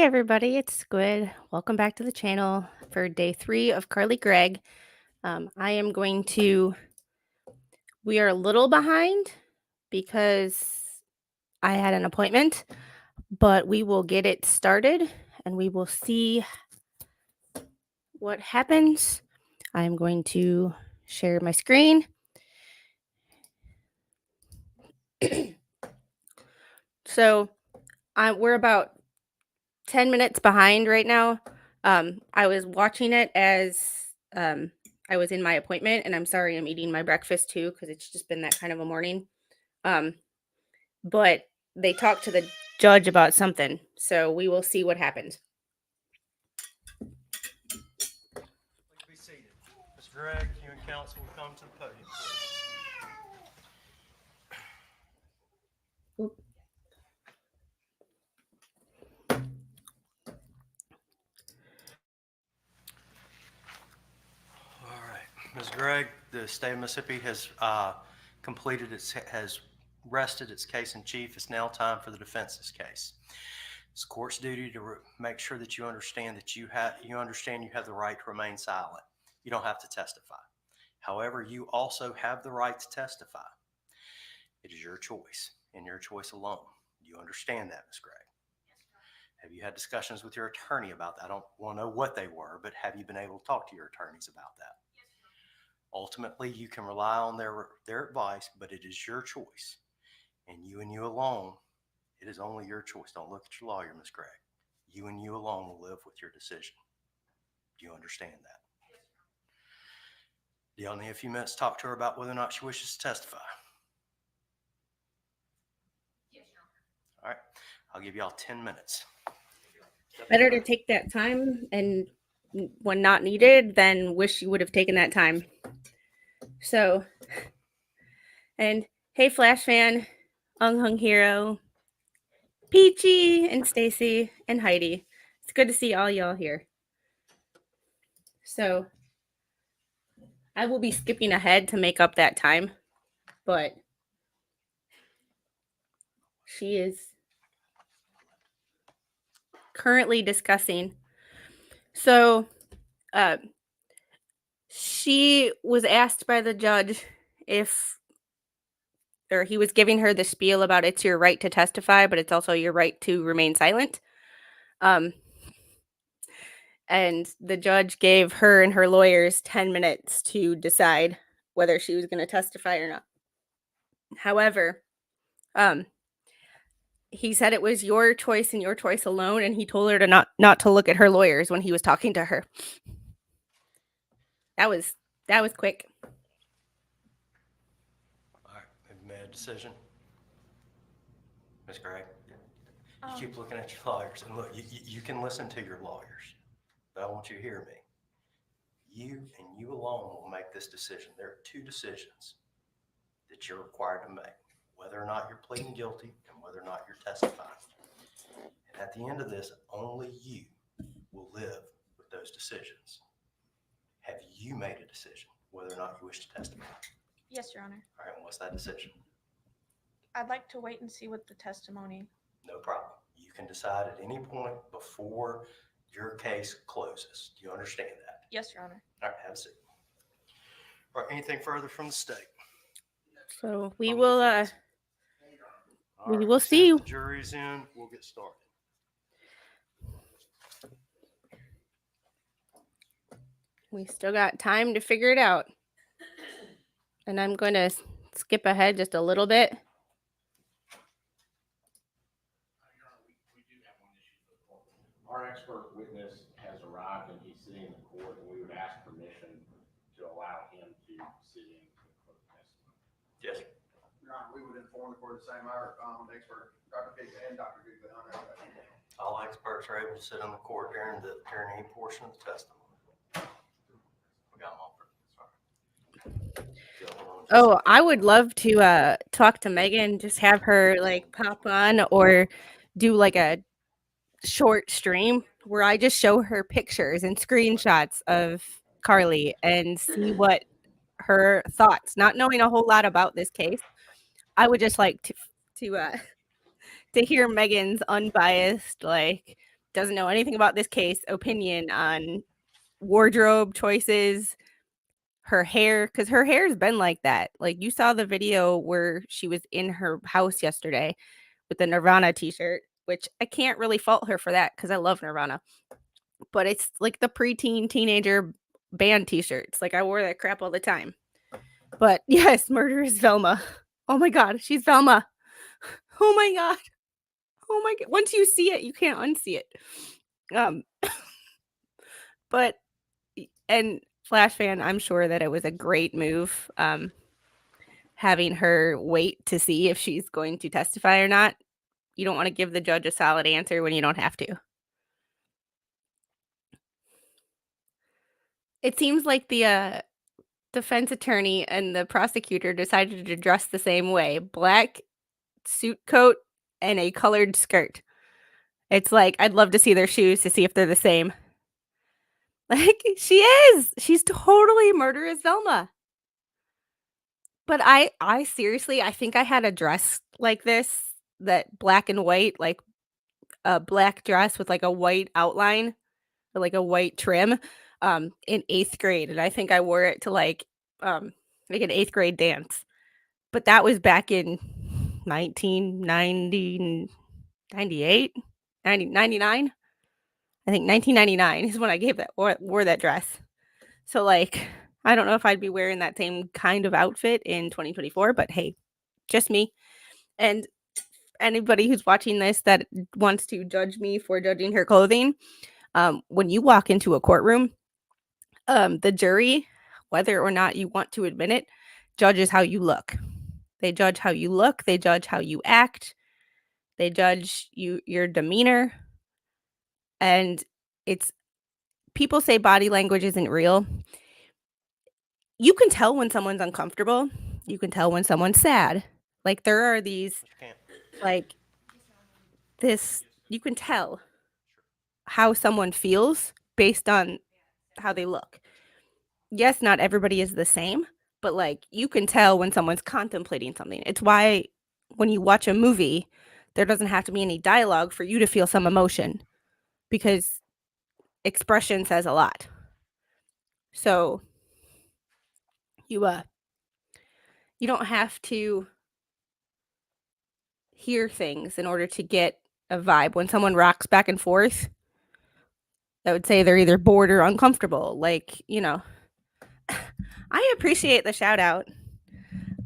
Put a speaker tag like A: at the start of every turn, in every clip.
A: everybody, it's Squid. Welcome back to the channel for day 3 of Carly Gregg. We are a little behind because I had an appointment, but we will get it started and we will see what happens. I'm going to share my screen. So we're about 10 minutes behind right now. I was watching it as I was in my appointment, and I'm sorry I'm eating my breakfast too because it's just been that kind of a morning. But they talked to the judge about something, so we will see what happens.
B: Please be seated. Ms. Gregg, you and counsel will come to the podium, please. All right, Ms. Gregg, the state of Mississippi has has rested its case in chief. It's now time for the defense's case. It's the court's duty to make sure that you understand that you have the right to remain silent. You don't have to testify. However, you also have the right to testify. It is your choice and your choice alone. Do you understand that, Ms. Gregg? Have you had discussions with your attorney about that? I don't want to know what they were, but have you been able to talk to your attorneys about that? Ultimately, you can rely on their advice, but it is your choice. And you alone, it is only your choice. Don't look at your lawyer, Ms. Gregg. You and you alone will live with your decision. Do you understand that? Do y'all need a few minutes to talk to her about whether or not she wishes to testify?
C: Yes, Your Honor.
B: All right, I'll give y'all 10 minutes.
A: Better to take that time and when not needed than wish you would have taken that time. So, and hey, Flash fan, Hung Hero, Peachy, and Stacy, and Heidi. It's good to see all y'all here. So, I will be skipping ahead to make up that time, but she is currently discussing. So, she was asked by the judge or he was giving her the spiel about it's your right to testify, but it's also your right to remain silent. And the judge gave her and her lawyers 10 minutes to decide whether she was going to testify or not. However, he said it was your choice and your choice alone, and he told her to not to look at her lawyers when he was talking to her. That was quick.
B: All right, have you made a decision? Ms. Gregg? You keep looking at your lawyers, and look, you can listen to your lawyers, but I want you to hear me. You and you alone will make this decision. There are two decisions that you're required to make, whether or not you're pleading guilty and whether or not you're testifying. And at the end of this, only you will live with those decisions. Have you made a decision whether or not you wish to testify?
C: Yes, Your Honor.
B: All right, and what's that decision?
C: I'd like to wait and see what the testimony.
B: No problem. You can decide at any point before your case closes. Do you understand that?
C: Yes, Your Honor.
B: All right, have a seat. All right, anything further from the state?
A: So we will see.
B: Since the jury's in, we'll get started.
A: We still got time to figure it out. And I'm going to skip ahead just a little bit.
D: Our expert witness has arrived and he's sitting in the court, and we would ask permission to allow him to sit in for the testimony.
B: Yes.
E: Your Honor, we would inform the court the same. Our expert, Dr. Gregg and Dr. Gregg,
B: All experts are able to sit in the court during any portion of the testimony. We got them all.
A: Oh, I would love to talk to Megan, just have her like pop on or do like a short stream where I just show her pictures and screenshots of Carly and see what her thoughts, not knowing a whole lot about this case. I would just like to hear Megan's unbiased like doesn't know anything about this case opinion on wardrobe choices, her hair, because her hair's been like that. Like you saw the video where she was in her house yesterday with the Nirvana t-shirt, which I can't really fault her for that because I love Nirvana. But it's like the preteen teenager band t-shirts. Like I wore that crap all the time. But yes, murder is Velma. Oh my god, she's Velma. Oh my god. Oh my god. Once you see it, you can't unsee it. But and Flash fan, I'm sure that it was a great move. Having her wait to see if she's going to testify or not. You don't want to give the judge a solid answer when you don't have to. It seems like the defense attorney and the prosecutor decided to dress the same way. Black suit coat and a colored skirt. It's like I'd love to see their shoes to see if they're the same. Like she is. She's totally murderous Velma. But I seriously, I think I had a dress like this, that black and white, like a black dress with like a white outline or like a white trim in 8th grade. And I think I wore it to like an 8th grade dance. But that was back in 1990, 98, 90, 99. I think 1999 is when I wore that dress. So like, I don't know if I'd be wearing that same kind of outfit in 2024, but hey, just me. And anybody who's watching this that wants to judge me for judging her clothing, when you walk into a courtroom, the jury, whether or not you want to admit it, judges how you look. They judge how you look. They judge how you act. They judge your demeanor. And it's people say body language isn't real. You can tell when someone's uncomfortable. You can tell when someone's sad. Like there are these,
B: But you can't.
A: like this, you can tell how someone feels based on how they look. Yes, not everybody is the same, but like you can tell when someone's contemplating something. It's why when you watch a movie, there doesn't have to be any dialogue for you to feel some emotion because expression says a lot. So you don't have to hear things in order to get a vibe. When someone rocks back and forth, I would say they're either bored or uncomfortable. Like, I appreciate the shout out.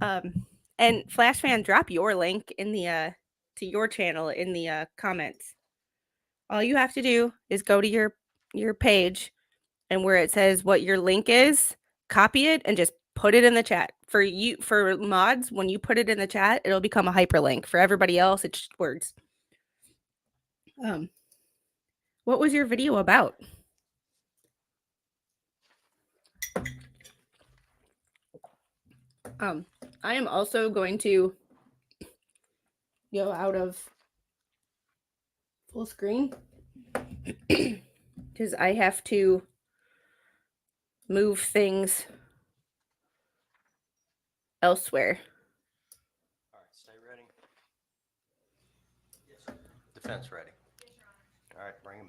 A: And Flash fan, drop your link in the to your channel in the comments. All you have to do is go to your page and where it says what your link is, copy it and just put it in the chat. For mods, when you put it in the chat, it'll become a hyperlink. For everybody else, it's just words. What was your video about? I am also going to go out of full screen because I have to move things elsewhere.
B: All right, stay ready. Defense ready. All right, bring them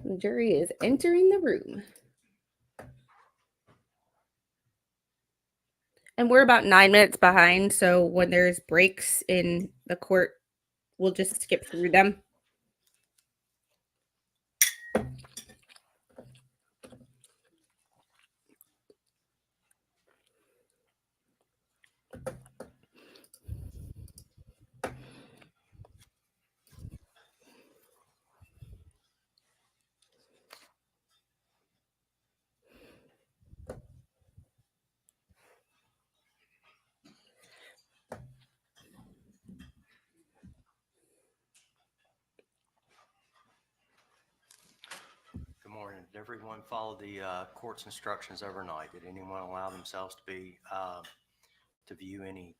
B: in.
A: The jury is entering the room. And we're about 9 minutes behind, so when there's breaks in the court, we'll just skip through them.
B: Good morning. Did everyone follow the court's instructions overnight? Did anyone allow themselves to view any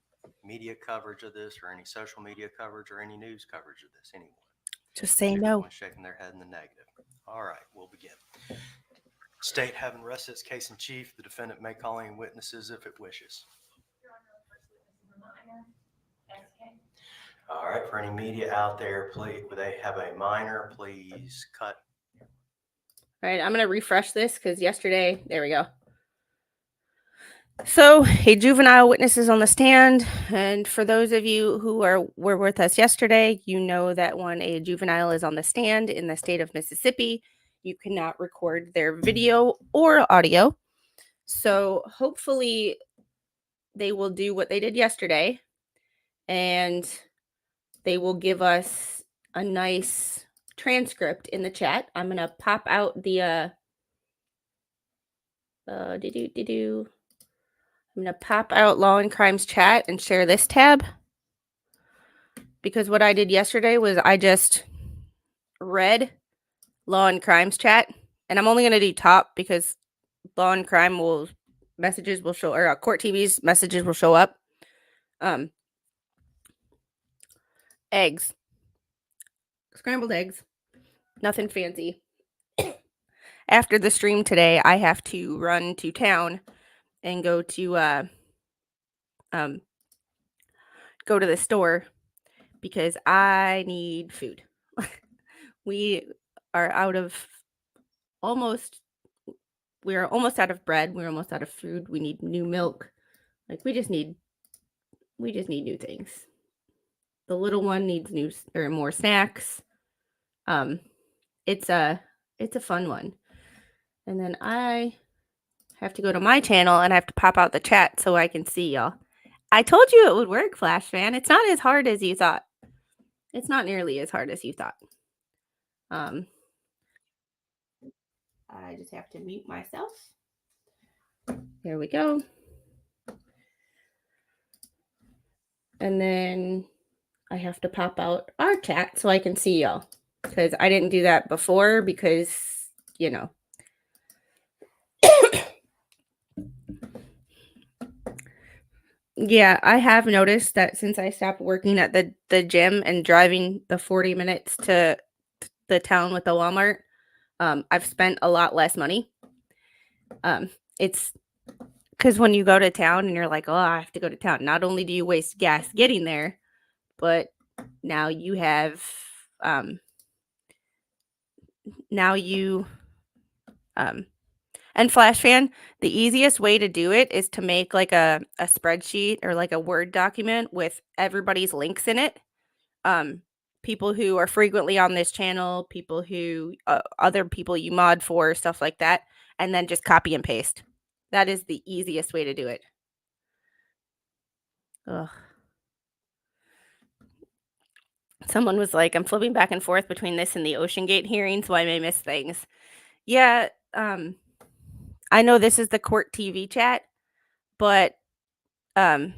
B: media coverage of this or any social media coverage or any news coverage of this? Anyone?
A: Just say no.
B: Everyone's shaking their head in the negative. All right, we'll begin. State having rested its case in chief, the defendant may call any witnesses if it wishes. All right, for any media out there, please, they have a minor, please cut.
A: All right, I'm going to refresh this because yesterday, there we go. So, a juvenile witness is on the stand, and for those of you who were with us yesterday, you know that when a juvenile is on the stand in the state of Mississippi, you cannot record their video or audio. So, hopefully, they will do what they did yesterday, and they will give us a nice transcript in the chat. I'm gonna pop out the I'm gonna pop out Law and Crimes chat and share this tab, because what I did yesterday was I just read Law and Crimes chat, and I'm only gonna do top because Law and Crime messages will show, or Court TV's messages will show up. Eggs, scrambled eggs, nothing fancy. After the stream today, I have to run to town and go to the store because I need food. We are we're almost out of bread. We're almost out of food. We need new milk. Like we just need new things. The little one needs more snacks. It's a fun one. And then I have to go to my channel and I have to pop out the chat so I can see y'all. I told you it would work, Flash fan. It's not as hard as you thought. It's not nearly as hard as you thought. I just have to mute myself. There we go. And then I have to pop out our chat so I can see y'all, because I didn't do that before because, you know. Yeah, I have noticed that since I stopped working at the gym and driving the 40 minutes to the town with the Walmart, I've spent a lot less money. It's because when you go to town and you're like, oh, I have to go to town, not only do you waste gas getting there, but now you have and Flash fan, the easiest way to do it is to make like a spreadsheet or like a Word document with everybody's links in it. People who are frequently on this channel, people who other people you mod for, stuff like that, and then just copy and paste. That is the easiest way to do it. Ugh. Someone was like, I'm flipping back and forth between this and the Ocean Gate hearing, so I may miss things. Yeah, I know this is the Court TV chat, but they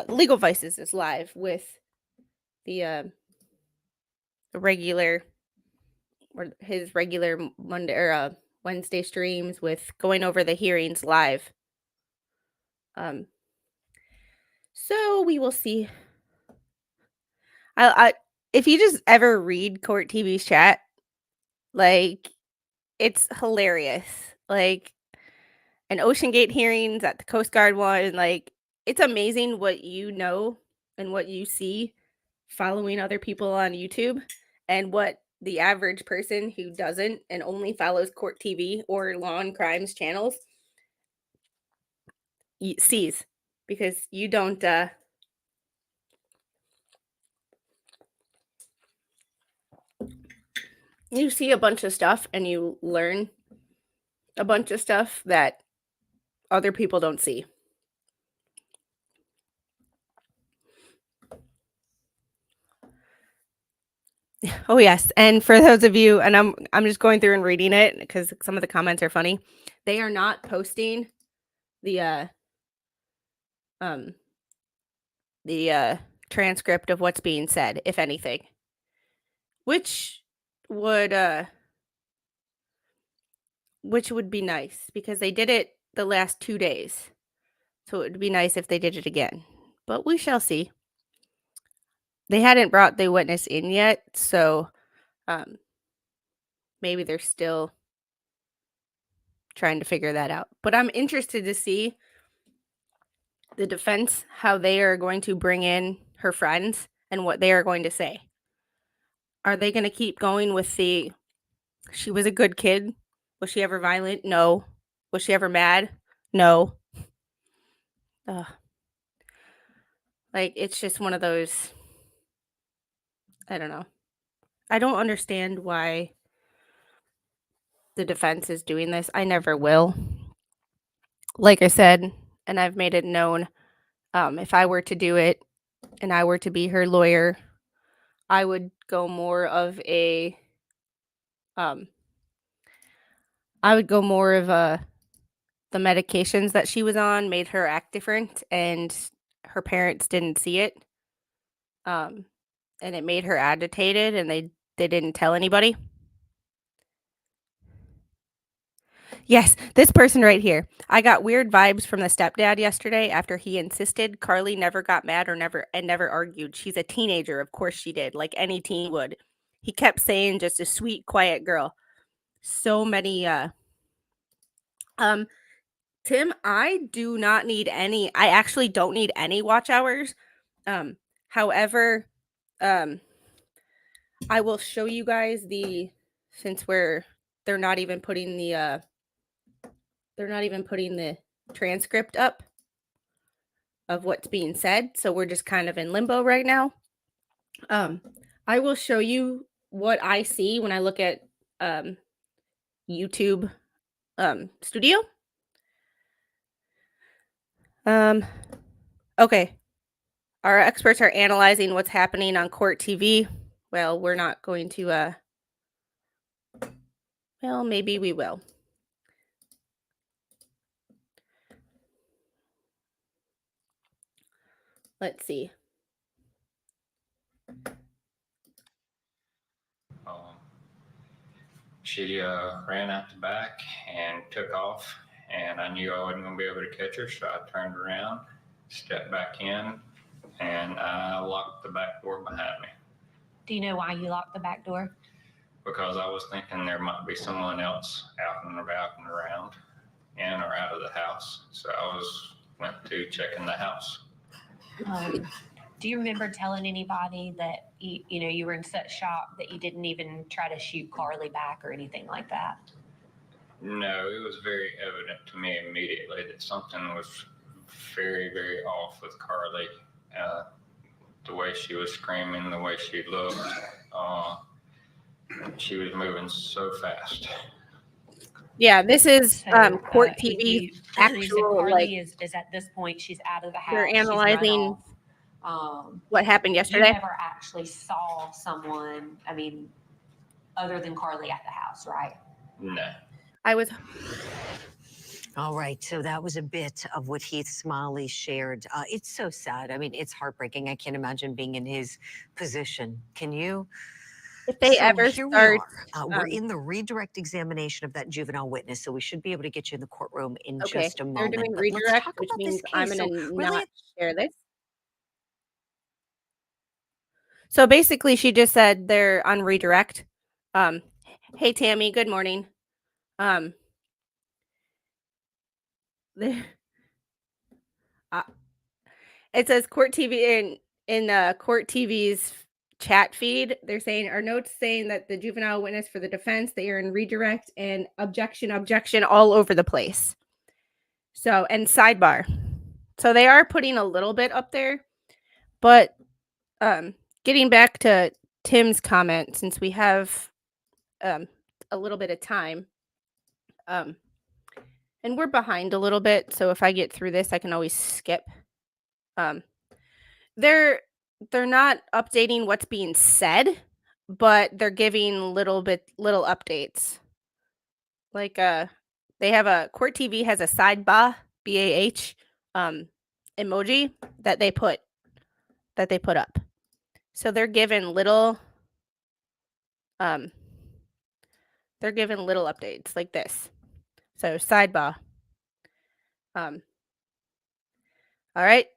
A: Legal Vices is live with the regular, or his regular Monday or Wednesday streams with going over the hearings live. So we will see. I if you just ever read Court TV's chat, like it's hilarious. Like an Ocean Gate hearings, at the Coast Guard one, like it's amazing what you know and what you see following other people on YouTube, and what the average person who doesn't and only follows Court TV or Law and Crimes channels sees, because you don't you see a bunch of stuff and you learn a bunch of stuff that other people don't see. Oh yes, and for those of you, and I'm just going through and reading it because some of the comments are funny. They are not posting the transcript of what's being said, if anything, which would be nice, because they did it the last 2 days, so it would be nice if they did it again, but we shall see. They hadn't brought the witness in yet, so maybe they're still trying to figure that out. But I'm interested to see the defense how they are going to bring in her friends and what they are going to say. Are they going to keep going with the she was a good kid? Was she ever violent? No. Was she ever mad? No. Ugh. Like, it's just one of those, I don't know. I don't understand why the defense is doing this. I never will. Like I said, and I've made it known, if I were to do it and I were to be her lawyer, I would go more of a the medications that she was on made her act different and her parents didn't see it. And it made her agitated and they didn't tell anybody. Yes, this person right here. I got weird vibes from the stepdad yesterday after he insisted Carly never got mad or never argued. She's a teenager, of course she did, like any teen would. He kept saying just a sweet, quiet girl. So many Tim, I do not need any. I actually don't need any watch hours. However, I will show you guys since they're not even putting the transcript up of what's being said, so we're just kind of in limbo right now. I will show you what I see when I look at YouTube Studio. Okay. Our experts are analyzing what's happening on court TV. Well, we're not going to well, maybe we will. Let's see.
F: She ran out the back and took off, and I knew I wasn't going to be able to catch her, so I turned around, stepped back in, and I locked the back door behind me.
G: Do you know why you locked the back door?
F: Because I was thinking there might be someone else out and about and around, in or out of the house. So I went to checking the house.
G: Do you remember telling anybody that you were in such shock that you didn't even try to shoot Carly back or anything like that?
F: No, it was very evident to me immediately that something was very, very off with Carly. The way she was screaming, the way she looked, she was moving so fast.
A: Yeah, this is
G: So,
A: court
G: so
A: TV. Actual,
G: Carly is at this point, she's out of the house.
A: They're
G: she's run
A: analyzing
G: off.
A: what happened
G: You
A: yesterday.
G: never actually saw someone, other than Carly at the house, right?
F: No.
A: I was
H: All right, so that was a bit of what Heath Smiley shared. It's so sad. It's heartbreaking. I can't imagine being in his position. Can you?
A: if they
H: So
A: ever
H: here
A: start
H: we are. We're in the redirect examination of that juvenile witness, so we should be able to get you in the courtroom in
A: okay,
H: just a
A: they're
H: moment.
A: doing
H: But let's
A: redirect,
H: talk
A: which
H: about this
A: means
H: case.
A: I'm gonna
H: So really,
A: not share this. So basically, she just said they're on redirect. Hey Tammy, good morning. It says court TV in court TV's chat feed. They're saying our notes saying that the juvenile witness for the defense, they are in redirect and objection all over the place. So, and sidebar. So they are putting a little bit up there, but getting back to Tim's comment, since we have a little bit of time, and we're behind a little bit, so if I get through this, I can always skip. They're not updating what's being said, but they're giving little updates. Like they have a court TV has a sidebar BAH emoji that they put up. So they're giving little updates like this. So sidebar. All right.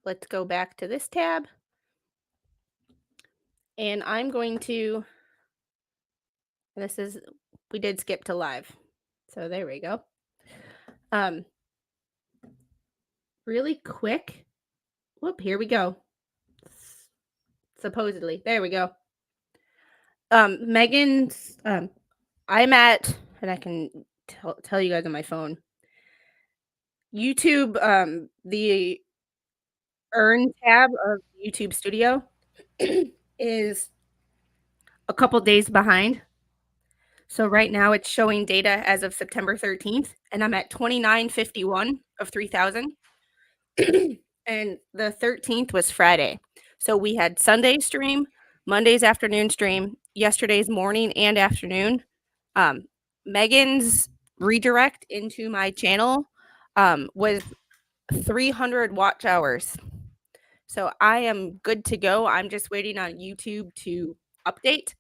A: Let's go back to this tab. And I'm going to we did skip to live. So there we go. really quick. Whoop, here we go. Supposedly. There we go. Megan's I'm at, and I can tell you guys on my phone. YouTube, the earn tab of YouTube Studio is a couple days behind. So right now it's showing data as of September 13th, and I'm at 2951 of 3,000. And the 13th was Friday. So we had Sunday stream, Monday's afternoon stream, yesterday's morning and afternoon. Megan's redirect into my channel was 300 watch hours. So I am good to go. I'm just waiting on YouTube to update.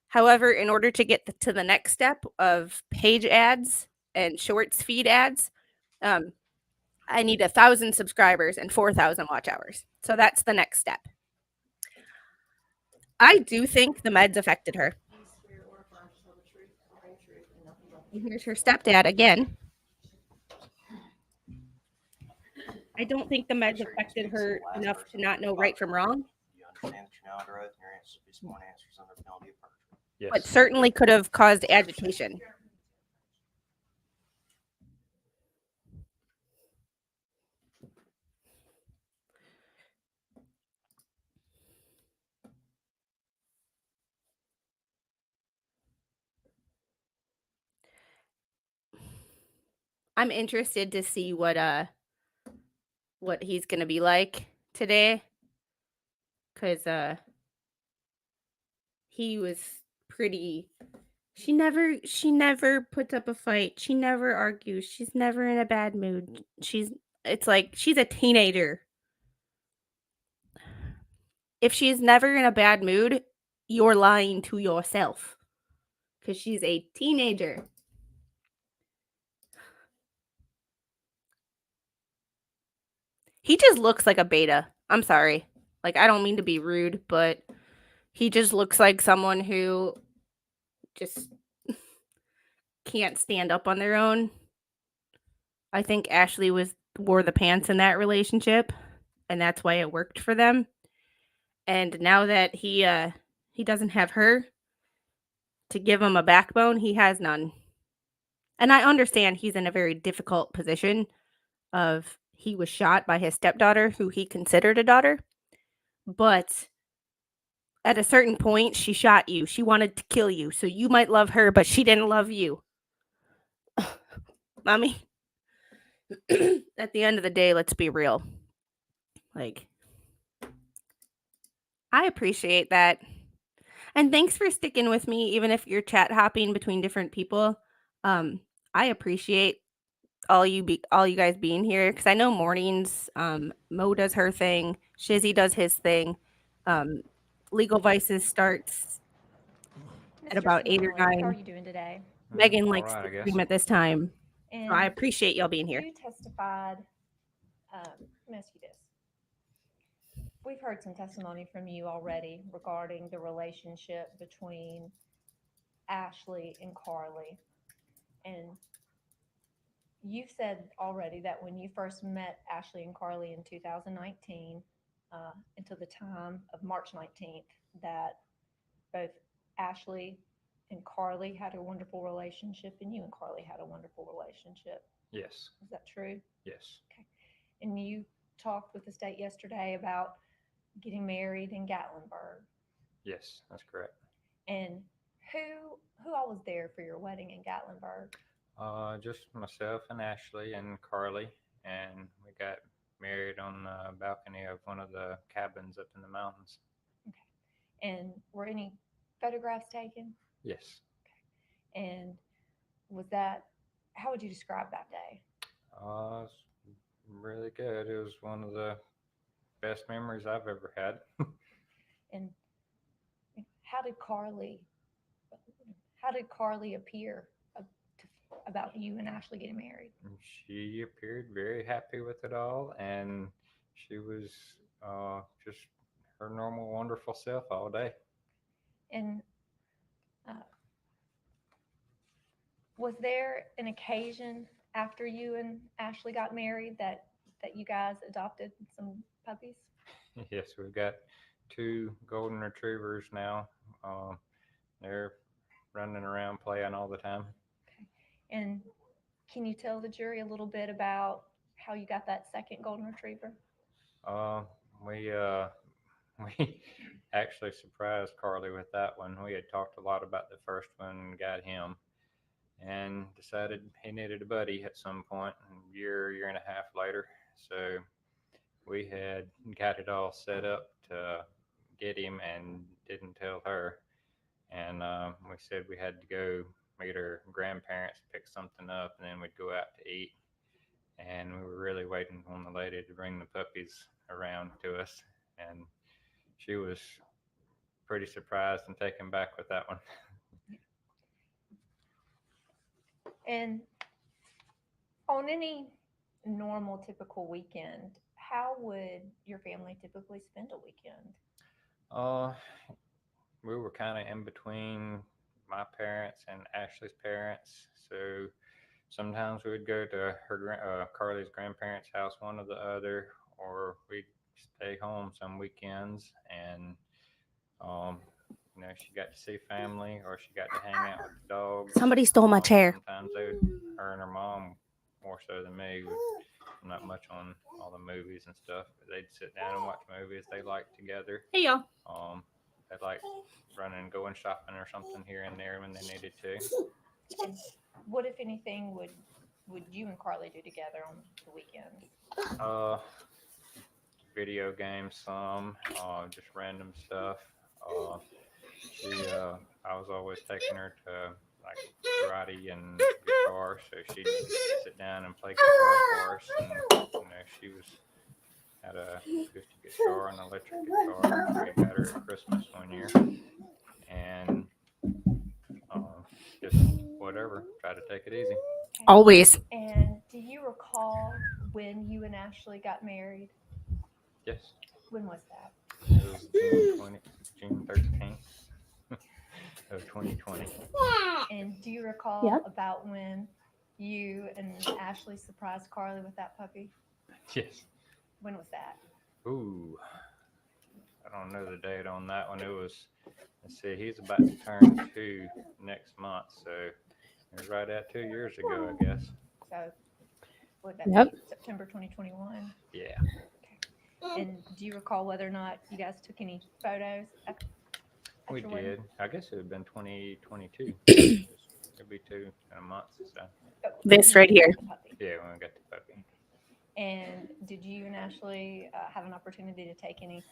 A: However, in order to get to the next step of page ads and shorts feed ads, I need 1,000 subscribers and 4,000 watch hours. So that's the next step. I do think the meds affected her. And here's her stepdad again. I don't think the meds affected her enough to not know right from wrong.
B: You understand that you're now under oath and your answers will be sworn answers under penalty of perjury.
F: Yes.
A: But certainly could have caused agitation. I'm interested to see what he's gonna be like today, because he was pretty. She never puts up a fight. She never argues. She's never in a bad mood. It's like she's a teenager. If she's never in a bad mood, you're lying to yourself. Because she's a teenager. He just looks like a beta. I'm sorry. Like, I don't mean to be rude, but he just looks like someone who just can't stand up on their own. I think Ashley wore the pants in that relationship, and that's why it worked for them. And now that he doesn't have her to give him a backbone, he has none. And I understand he's in a very difficult position of he was shot by his stepdaughter, who he considered a daughter. But at a certain point, she shot you. She wanted to kill you. So you might love her, but she didn't love you. Mommy, at the end of the day, let's be real. Like, I appreciate that. And thanks for sticking with me, even if you're chat hopping between different people. I appreciate all you guys being here, because I know mornings, Mo does her thing, Shizzy does his thing. Legal Vices starts at about 8 or
I: Smiley, How are
A: 9.
I: you doing today?
A: Megan
F: All
A: likes
F: right, I
A: to
F: guess.
A: stream at this time.
I: And
A: So I appreciate y'all being here.
I: you testified. Let me ask you this. We've heard some testimony from you already regarding the relationship between Ashley and Carly. And you've said already that when you first met Ashley and Carly in 2019, until the time of March 19th, that both Ashley and Carly had a wonderful relationship, and you and Carly had a wonderful relationship.
F: Yes.
I: Is that true?
F: Yes.
I: And you talked with the state yesterday about getting married in Gatlinburg.
F: Yes, that's correct.
I: And who all was there for your wedding in Gatlinburg?
F: Just myself and Ashley and Carly, and we got married on the balcony of one of the cabins up in the mountains.
I: And were any photographs taken?
F: Yes.
I: And was that, how would you describe that day?
F: It's really good. It was one of the best memories I've ever had.
I: And how did Carly appear about you and Ashley getting married?
F: She appeared very happy with it all, and she was just her normal, wonderful self all day.
I: And was there an occasion after you and Ashley got married that that you guys adopted some puppies?
F: Yes, we've got 2 golden retrievers now. They're running around playing all the time.
I: And can you tell the jury a little bit about how you got that second golden retriever?
F: We we actually surprised Carly with that one. We had talked a lot about the first one and got him, and decided he needed a buddy at some point, a year and a half later. So we had got it all set up to get him and didn't tell her. And we said we had to go meet her grandparents, pick something up, and then we'd go out to eat. And we were really waiting on the lady to bring the puppies around to us. And she was pretty surprised and taken back with that one.
I: And on any normal, typical weekend, how would your family typically spend a weekend?
F: We were kind of in between my parents and Ashley's parents. So sometimes we would go to her Carly's grandparents' house, one or the other, or we'd stay home some weekends. And she got to see family, or she got to hang out with the dogs.
A: Somebody stole my chair.
F: Sometimes her and her mom, more so than me, I'm not much on all the movies and stuff, but they'd sit down and watch movies they liked together.
A: Hey, y'all.
F: They'd like running and going shopping or something here and there when they needed to.
I: And what, if anything, would you and Carly do together on the weekends?
F: Video games, some, just random stuff. I was always taking her to like karate and guitar, so she'd sit down and play guitar for us. And she had a acoustic guitar and electric guitar. We got her at Christmas one year, and just whatever, try to take it easy.
A: Always.
I: And do you recall when you and Ashley got married?
F: Yes,
I: When was that?
F: it was June 13th of 2020.
I: And do you recall
A: Yep.
I: about when you and Ashley surprised Carly with that puppy?
F: Yes.
I: When was that?
F: Ooh, I don't know the date on that one. It was, let's see, he's about to turn 2 next month, so it was right at 2 years ago, I guess.
I: So, would that
A: Yep.
I: be September 2021?
F: Yeah.
I: And do you recall whether or not you guys took any photos?
F: We
I: your wedding?
F: did. I guess it would have been 2022. It'd be 2 in a month, so
A: This right here.
I: The puppy.
F: yeah, when we got the puppy.
I: And did you and Ashley have an opportunity to take any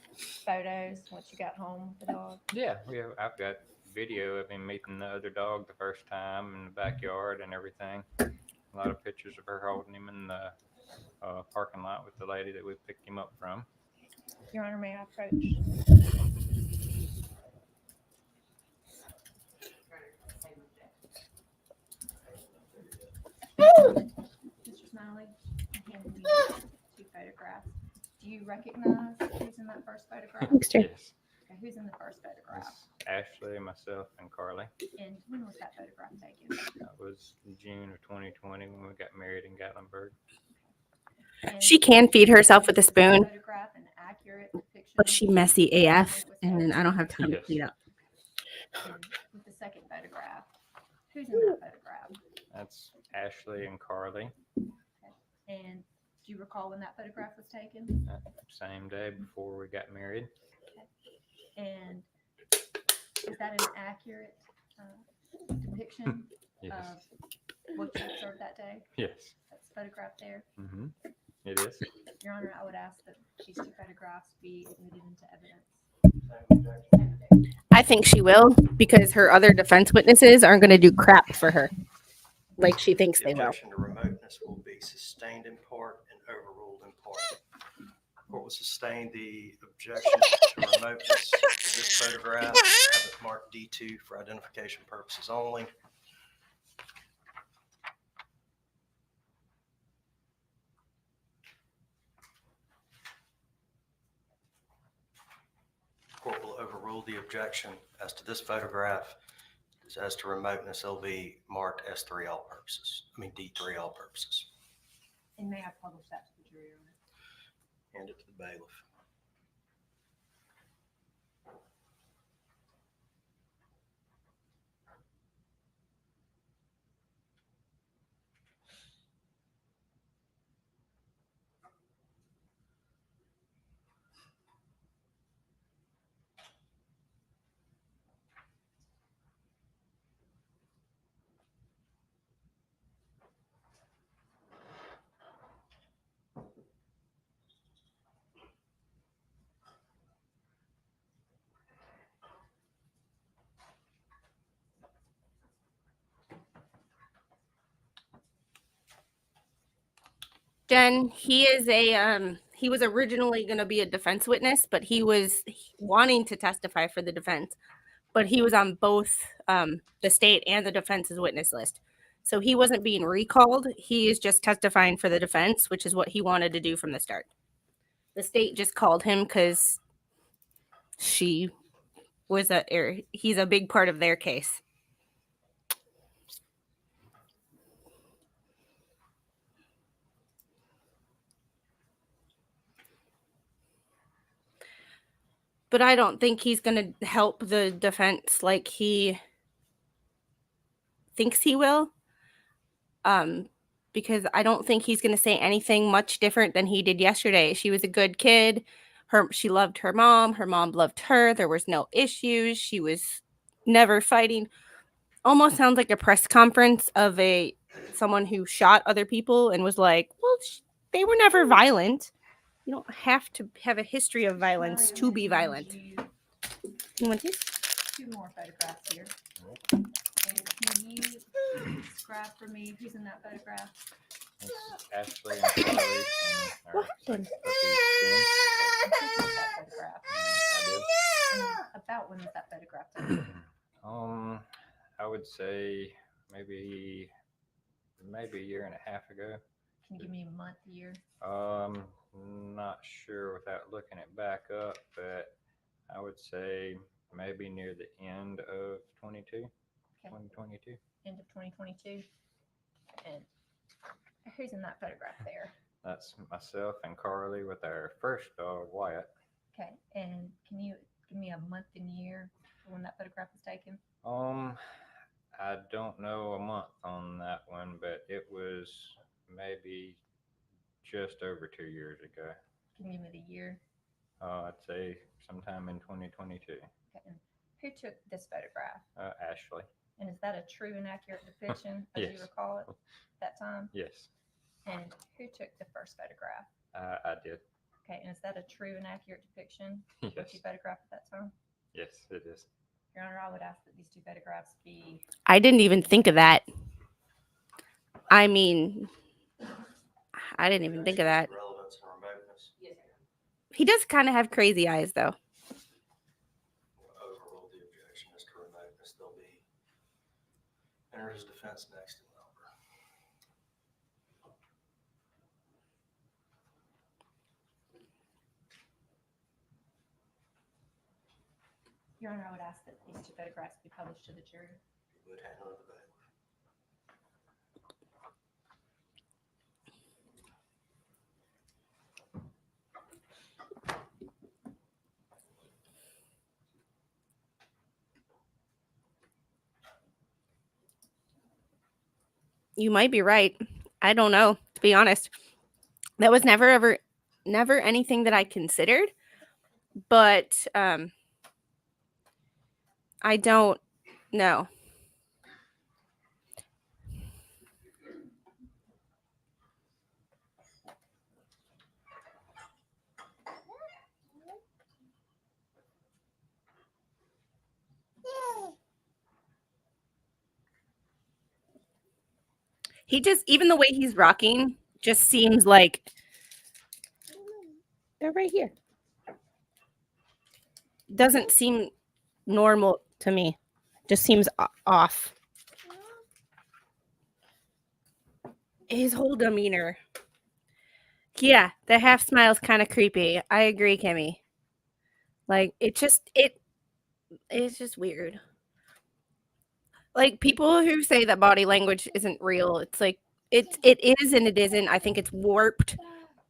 I: photos once you got home with the dog?
F: Yeah, I've got video of him meeting the other dog the first time in the backyard and everything. A lot of pictures of her holding him in the parking lot with the lady that we picked him up from.
I: Your Honor, may I approach? Mr. Smiley, I handed you 2 photographs. Do you recognize who's in that first photograph?
A: Thanks, Jay.
F: Yes.
I: Okay, who's in the first photograph?
F: It's Ashley, myself, and Carly.
I: And when was that photograph taken?
F: That was June of 2020 when we got married in Gatlinburg.
I: And
A: She can feed herself with a spoon,
I: photograph an accurate depiction.
A: but she messy AF, and I don't have time to
F: Yes.
A: clean up.
I: And with the second photograph, who's in that photograph?
F: That's Ashley and Carly.
I: And do you recall when that photograph was taken?
F: Same day before we got married.
I: And is that an accurate depiction
F: Yes.
I: of what you observed that day?
F: Yes.
I: That's photographed there.
F: Mm-hmm. It is.
I: Your Honor, I would ask that these 2 photographs be admitted into evidence.
A: I think she will, because her other defense witnesses aren't going to do crap for her like she thinks
B: The
A: they will.
B: objection to remoteness will be sustained in part and overruled in part. Court will sustain the objection to remoteness. This photograph, have it marked D2 for identification purposes only. Court will overrule the objection as to this photograph. As to remoteness, it'll be marked S3 all purposes. I mean D3 all purposes.
I: And may I publish that to the jury, Your Honor?
B: Hand it to the bailiff.
A: Jen, he was originally going to be a defense witness, but he was wanting to testify for the defense, but he was on both the state and the defense's witness list. So he wasn't being recalled. He is just testifying for the defense, which is what he wanted to do from the start. The state just called him because he's a big part of their case. But I don't think he's going to help the defense like he thinks he will. Because I don't think he's going to say anything much different than he did yesterday. She was a good kid. She loved her mom. Her mom loved her. There was no issues. She was never fighting. Almost sounds like a press conference of someone who shot other people and was like, well, they were never violent. You don't have to have a history of violence to be violent. You want these?
I: 2 more photographs here. And can you describe for me who's in that photograph?
F: It's Ashley and Carly.
A: What happened?
I: Who took that photograph? And about when was that photograph taken?
F: I would say maybe a year and a half ago.
I: Can you give me a month, year?
F: Not sure without looking it back up, but I would say maybe near the end of 2022.
I: End of 2022. And who's in that photograph there?
F: That's myself and Carly with our first dog, Wyatt.
I: Okay. And can you give me a month and year for when that photograph was taken?
F: I don't know a month on that one, but it was maybe just over 2 years ago.
I: Can you give me the year?
F: I'd say sometime in 2022.
I: Okay. And who took this photograph?
F: Ashley.
I: And is that a true and accurate depiction, as
F: Yes.
I: you recall it, that time?
F: Yes,
I: And who took the first photograph?
F: I did.
I: Okay. And is that a true and accurate depiction of what
F: Yes,
I: you photographed at that time?
F: yes, it is.
I: Your Honor, I would ask that these 2 photographs be.
A: I didn't even think of that. I mean, I didn't even think of that.
B: Relevance and remoteness.
A: He does kind of have crazy eyes, though.
B: Overrule the objection as to remoteness. They'll be enter his defense next in number.
I: Your Honor, I would ask that these 2 photographs be published to the jury.
B: You would handle the bailiff.
A: You might be right. I don't know, to be honest. That was never anything that I considered. But I don't know. He just, even the way he's rocking, just seems like they're right here. Doesn't seem normal to me. Just seems off. His whole demeanor. Yeah, the half smile's kind of creepy. I agree, Kimmy. Like it's just weird. Like people who say that body language isn't real, it's like it is and it isn't. I think it's warped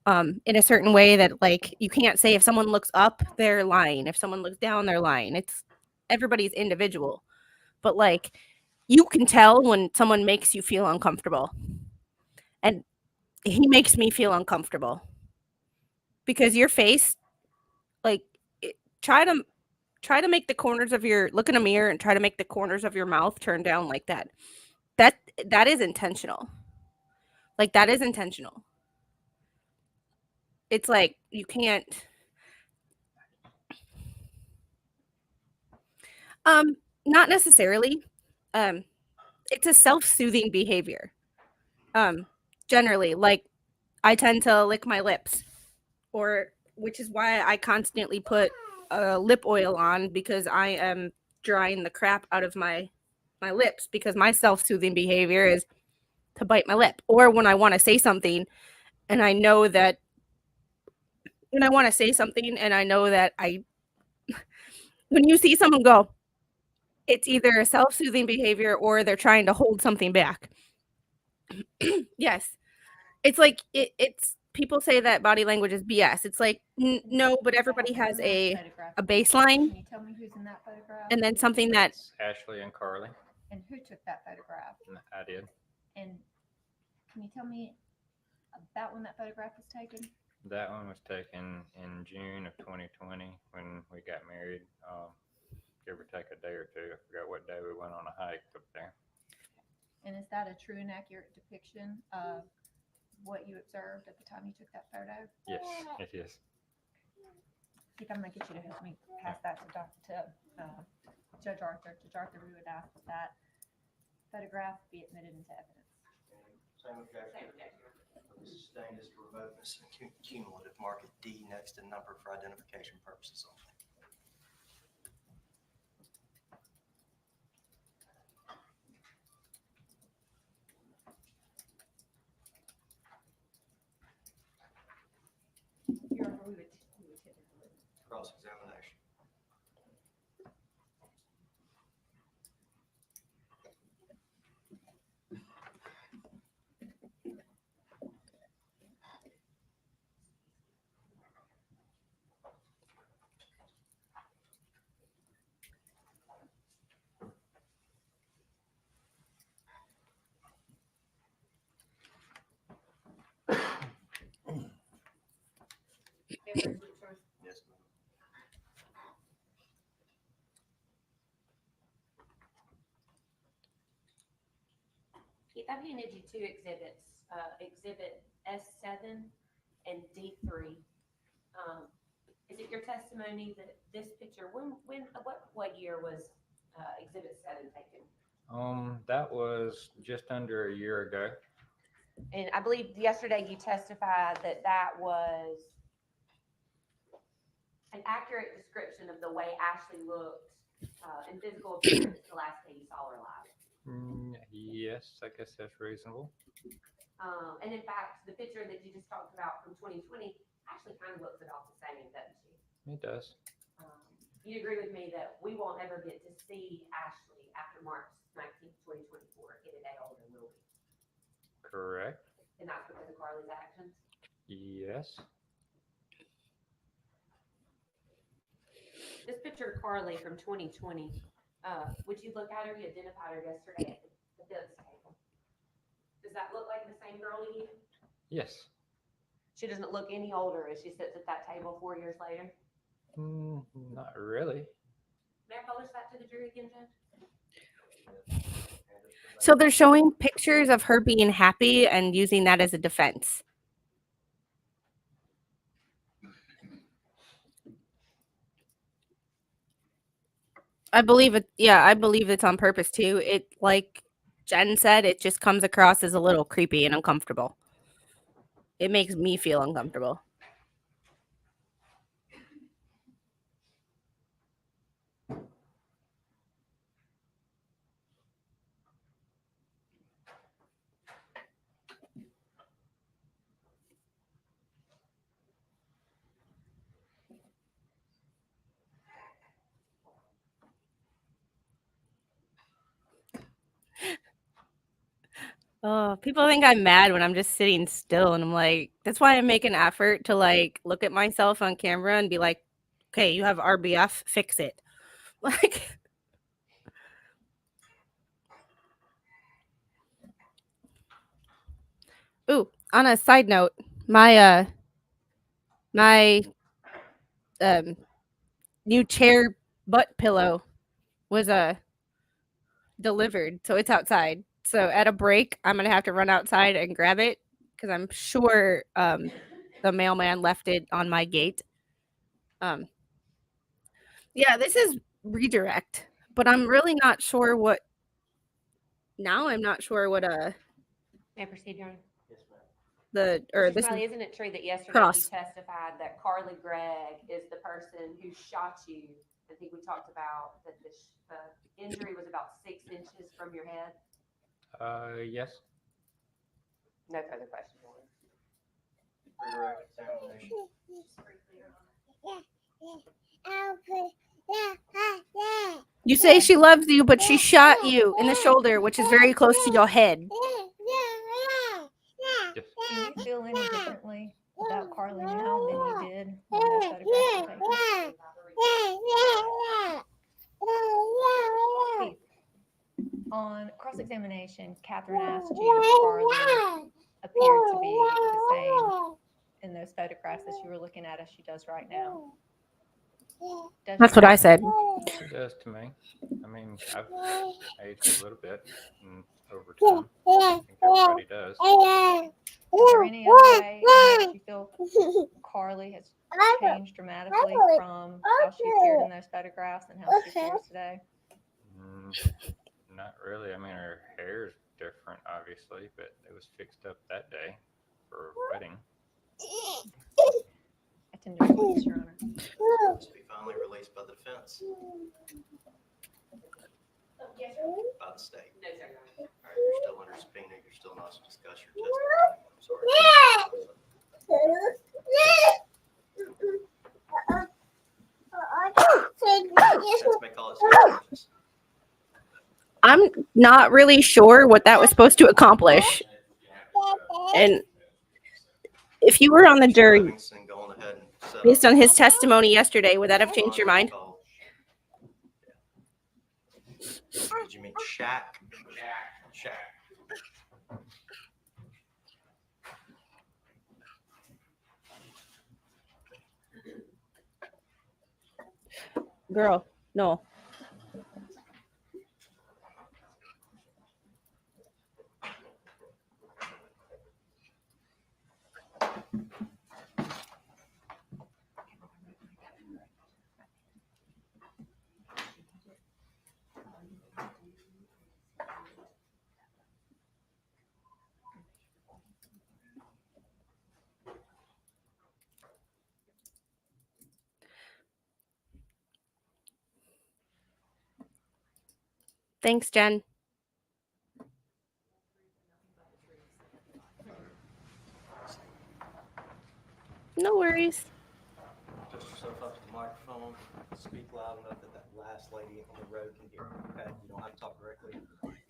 A: in a certain way that like you can't say if someone looks up, they're lying. If someone looks down, they're lying. It's everybody's individual. But like you can tell when someone makes you feel uncomfortable. And he makes me feel uncomfortable because your face, like, try to make the corners of your look in a mirror and try to make the corners of your mouth turn down like that. That that is intentional. Like that is intentional. It's like you can't. Um, Not necessarily. Um, it's a self-soothing behavior. Um, Generally, like I tend to lick my lips, or which is why I constantly put lip oil on because I am drying the crap out of my lips because my self-soothing behavior is to bite my lip. Or when I want to say something and I know that when I want to say something and I know that I when you see someone go, it's either a self-soothing behavior or they're trying to hold something back. Yes. It's like it's people say that body language is BS. It's like no, but everybody has a baseline
I: Can you tell me who's in that photograph?
A: and then something that
F: It's Ashley and Carly.
I: And who took that photograph?
F: And I did.
I: And can you tell me about when that photograph was taken?
F: That one was taken in June of 2020 when we got married. Give or take a day or two. I forgot what day we went on a hike up there.
I: And is that a true and accurate depiction of what you observed at the time you took that photo?
F: Yes, it is.
I: I think I'm gonna get you to help me pass that to Judge Arthur. Judge Arthur, we would ask that photograph be admitted into evidence.
B: Same objection. Sustained as to remoteness and cumulative, mark it D next to number for identification purposes only.
I: Your Honor, we would typically.
B: Cross-examination. Yes, ma'am.
G: Keith, I've handed you two exhibits, Exhibit S7 and D3. Is it your testimony that this picture, what year was Exhibit 7 taken?
F: That was just under a year ago.
G: And I believe yesterday you testified that that was an accurate description of the way Ashley looked in physical appearance the last day you saw her alive.
F: Yes, I guess that's reasonable.
G: And in fact, the picture that you just talked about from 2020 actually kind of looks about the same, doesn't she?
F: It does.
G: You agree with me that we won't ever get to see Ashley after March 19th, 2024, get a day older, will we?
F: Correct.
G: And that's because of Carly's actions?
F: Yes.
G: This picture of Carly from 2020, would you look at her? You identified her yesterday at the dance table. Does that look like the same girl to you?
F: Yes.
G: She doesn't look any older as she sits at that table 4 years later.
F: Not really.
G: May I publish that to the jury again, Judge?
A: so they're showing pictures of her being happy and using that as a defense. I believe it. Yeah, I believe it's on purpose too. It, like Jen said, it just comes across as a little creepy and uncomfortable. It makes me feel uncomfortable. Oh, people think I'm mad when I'm just sitting still, and I'm like, that's why I make an effort to like look at myself on camera and be like, okay, you have RBF, fix it. Like, ooh, on a side note, my new chair butt pillow was delivered, so it's outside. So at a break, I'm gonna have to run outside and grab it because I'm sure the mailman left it on my gate. Yeah, this is redirect, but I'm really not sure what. Now I'm not sure what
G: May I proceed, Your Honor?
A: or
G: Mr.
A: this
G: Smiley,
A: is
G: isn't it true that yesterday you
A: cross.
G: testified that Carly Gregg is the person who shot you? I think we talked about that the injury was about 6 inches from your head.
F: Yes.
G: No further questions, Your Honor.
B: Redirect examination.
A: You say she loves you, but she shot you in the shoulder, which is very close to your head.
F: Yes.
I: Do you feel any differently about Carly now than you did when those photographs were taken? Keith, on cross-examination, Catherine asked you if Carly appeared to be the same in those photographs as you were looking at as she does right now. Does
A: That's
I: she?
A: what I said.
F: She does to me. I mean, I've aged a little bit over time. I think everybody does.
I: Is there any other way in which you feel Carly has changed dramatically from how she appeared in those photographs and how she appears today?
F: Not really. I mean, her hair is different, obviously, but it was fixed up that day for a wedding.
I: I tend to agree with Your Honor.
B: To be finally released by the defense,
G: Yes, sir.
B: by the state.
G: No, sir.
B: All right, you're still under subpoena. You're still not to discuss your testimony. I'm sorry. Defense may call it state charges.
A: I'm not really sure what that was supposed to accomplish. And if you were on the jury,
B: Livingston going ahead and set
A: based
B: up
A: on his testimony yesterday, would that have changed your mind?
B: Did you mean Shaq? Shaq.
A: Girl, no. Thanks, Jen. No worries.
B: Adjust yourself up to the microphone. Speak loud enough that that last lady on the road can hear you. Okay, you don't have to talk directly.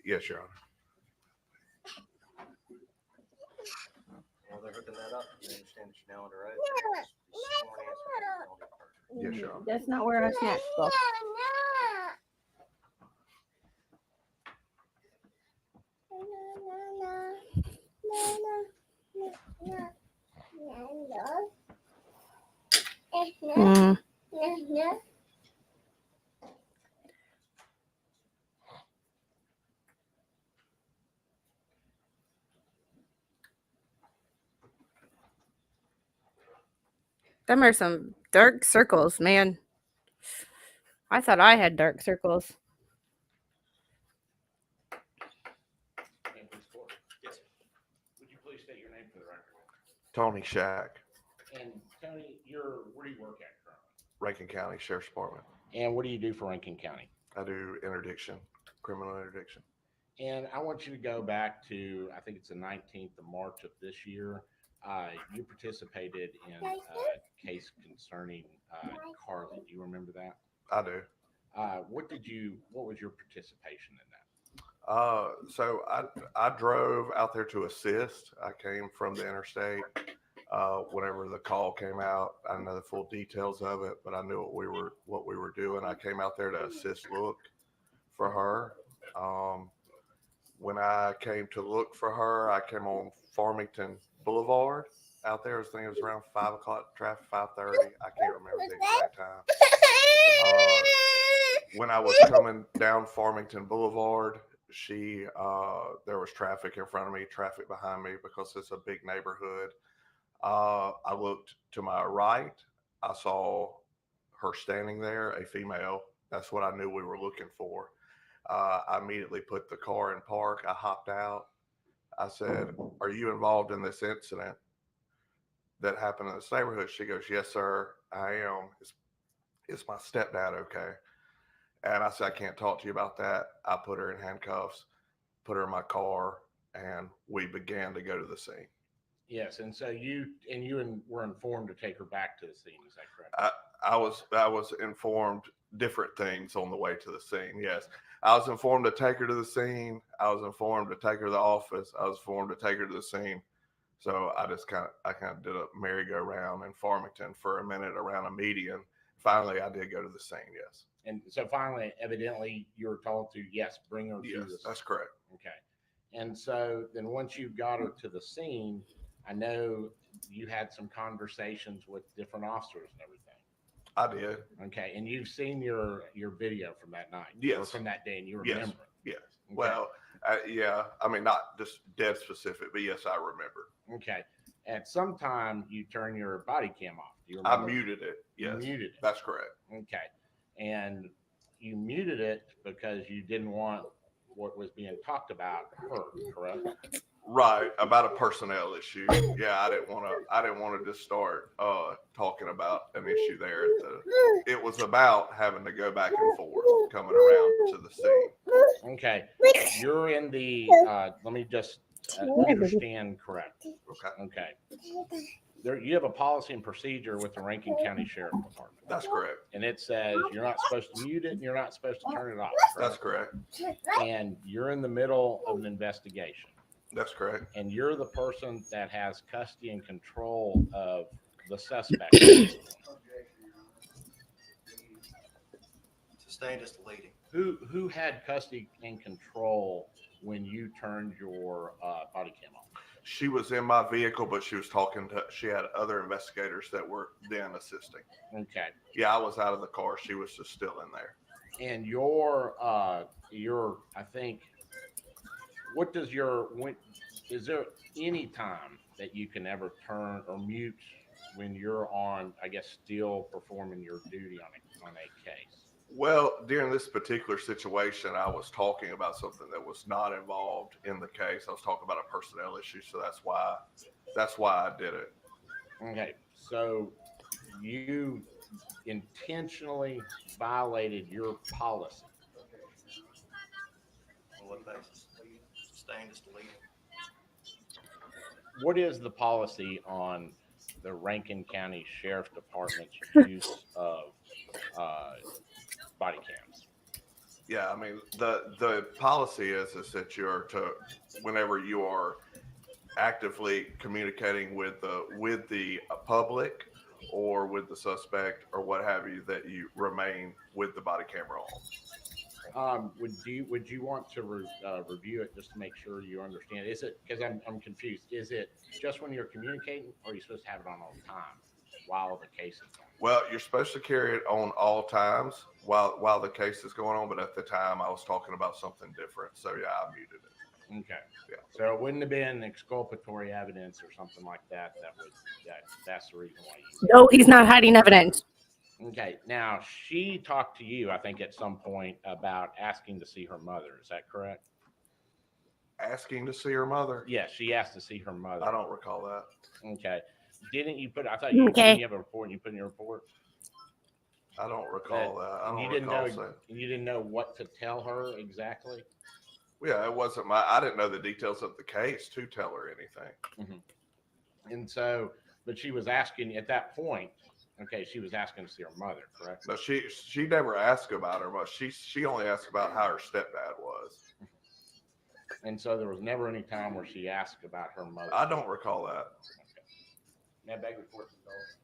J: Yes, Your Honor.
B: While they're hooking that up, you understand that you're now under oath. Be sworn answer to the penalty of perjury.
J: Yes, Your Honor.
A: That's not where our snacks go. Mm. Them are some dark circles, man. I thought I had dark circles.
B: Yes, sir.
D: Would you please state your name for the record?
J: Tony Shack,
D: And Tony, where do you work at currently?
J: Rankin County Sheriff's Department.
D: And what do you do for Rankin County?
J: I do interdiction, criminal interdiction.
D: And I want you to go back to, I think it's the 19th of March of this year. You participated in a case concerning Carly. Do you remember that?
J: I do.
D: What was your participation in that?
J: So I drove out there to assist. I came from the interstate. Whenever the call came out, I didn't know the full details of it, but I knew what we were doing. I came out there to assist look for her. When I came to look for her, I came on Farmington Boulevard out there. I think it was around 5 o'clock traffic, 5:30. I can't remember the exact time. When I was coming down Farmington Boulevard, there was traffic in front of me, traffic behind me because it's a big neighborhood. I looked to my right. I saw her standing there, a female. That's what I knew we were looking for. I immediately put the car in park. I hopped out. I said, "Are you involved in this incident that happened in this neighborhood?" She goes, "Yes, sir, I am. Is my stepdad okay?" And I said, "I can't talk to you about that." I put her in handcuffs, put her in my car, and we began to go to the scene.
D: Yes, and so you were informed to take her back to the scene. Is that correct?
J: I was informed different things on the way to the scene. Yes, I was informed to take her to the scene. I was informed to take her to the office. I was informed to take her to the scene. So I kind of did a merry-go-round in Farmington for a minute around a median. Finally, I did go to the scene. Yes.
D: And so finally, evidently, you were told to, yes, bring her to
J: Yes,
D: the scene.
J: that's correct.
D: Okay. And so then once you got her to the scene, I know you had some conversations with different officers and everything.
J: I did.
D: Okay. And you've seen your video from that night.
J: Yes.
D: Or from that day, and you
J: Yes.
D: remember it.
J: Yes.
D: Okay.
J: Well, yeah. I mean, not just dead specific, but yes, I remember.
D: Okay. At some time, you turn your body cam off. Do you
J: I
D: remember?
J: muted it.
D: You
J: Yes.
D: muted it.
J: That's correct.
D: Okay. And you muted it because you didn't want what was being talked about heard, correct?
J: Right, about a personnel issue. Yeah, I didn't want to just start talking about an issue there. It was about having to go back and forth, coming around to the scene.
D: Okay. You're in the let me just understand correct.
J: Okay,
D: Okay. There, you have a policy and procedure with the Rankin County Sheriff Department.
J: that's correct.
D: And it says you're not supposed to mute it and you're not supposed to turn it off.
J: That's correct.
D: And you're in the middle of an investigation.
J: That's correct.
D: And you're the person that has custody and control of the suspect.
B: Sustained is deleting.
D: Who had custody and control when you turned your body cam off?
J: She was in my vehicle, but she had other investigators that were then assisting.
D: Okay.
J: Yeah, I was out of the car. She was just still in there.
D: And I think, is there any time that you can ever turn or mute when you're on, I guess, still performing your duty on a case?
J: Well, during this particular situation, I was talking about something that was not involved in the case. I was talking about a personnel issue, so that's why I did it.
D: Okay, so you intentionally violated your policy.
B: On what basis? Sustained is deleting.
D: What is the policy on the Rankin County Sheriff Department's use of body cams?
J: Yeah, I mean the policy is that whenever you are actively communicating with the public or with the suspect or what have you, that you remain with the body camera on.
D: Would you want to review it just to make sure you understand? Is it, because I'm confused? Is it just when you're communicating, or are you supposed to have it on all the time while the case is going on?
J: Well, you're supposed to carry it on all times while the case is going on, but at the time I was talking about something different, so yeah, I muted it.
D: Okay.
J: Yeah.
D: So it wouldn't have been exculpatory evidence or something like that. That's the reason why you.
A: No, he's not hiding evidence.
D: Okay. Now she talked to you, I think, at some point about asking to see her mother. Is that correct?
J: Asking to see her mother?
D: Yes, she asked to see her mother.
J: I don't recall that.
D: Okay. Didn't you put? I thought you
A: Okay.
D: didn't you have a report. And you put in your report.
J: I don't recall that. I don't
D: You didn't
J: recall
D: know.
J: saying.
D: You didn't know what to tell her exactly.
J: Yeah, it wasn't I didn't know the details of the case to tell her anything.
D: And so, but she was asking at that point. Okay, she was asking to see her mother, correct?
J: No, she never asked about her much. She only asked about how her stepdad was.
D: And so there was never any time where she asked about her motive.
J: I don't recall that.
D: May I beg the court's indulgence?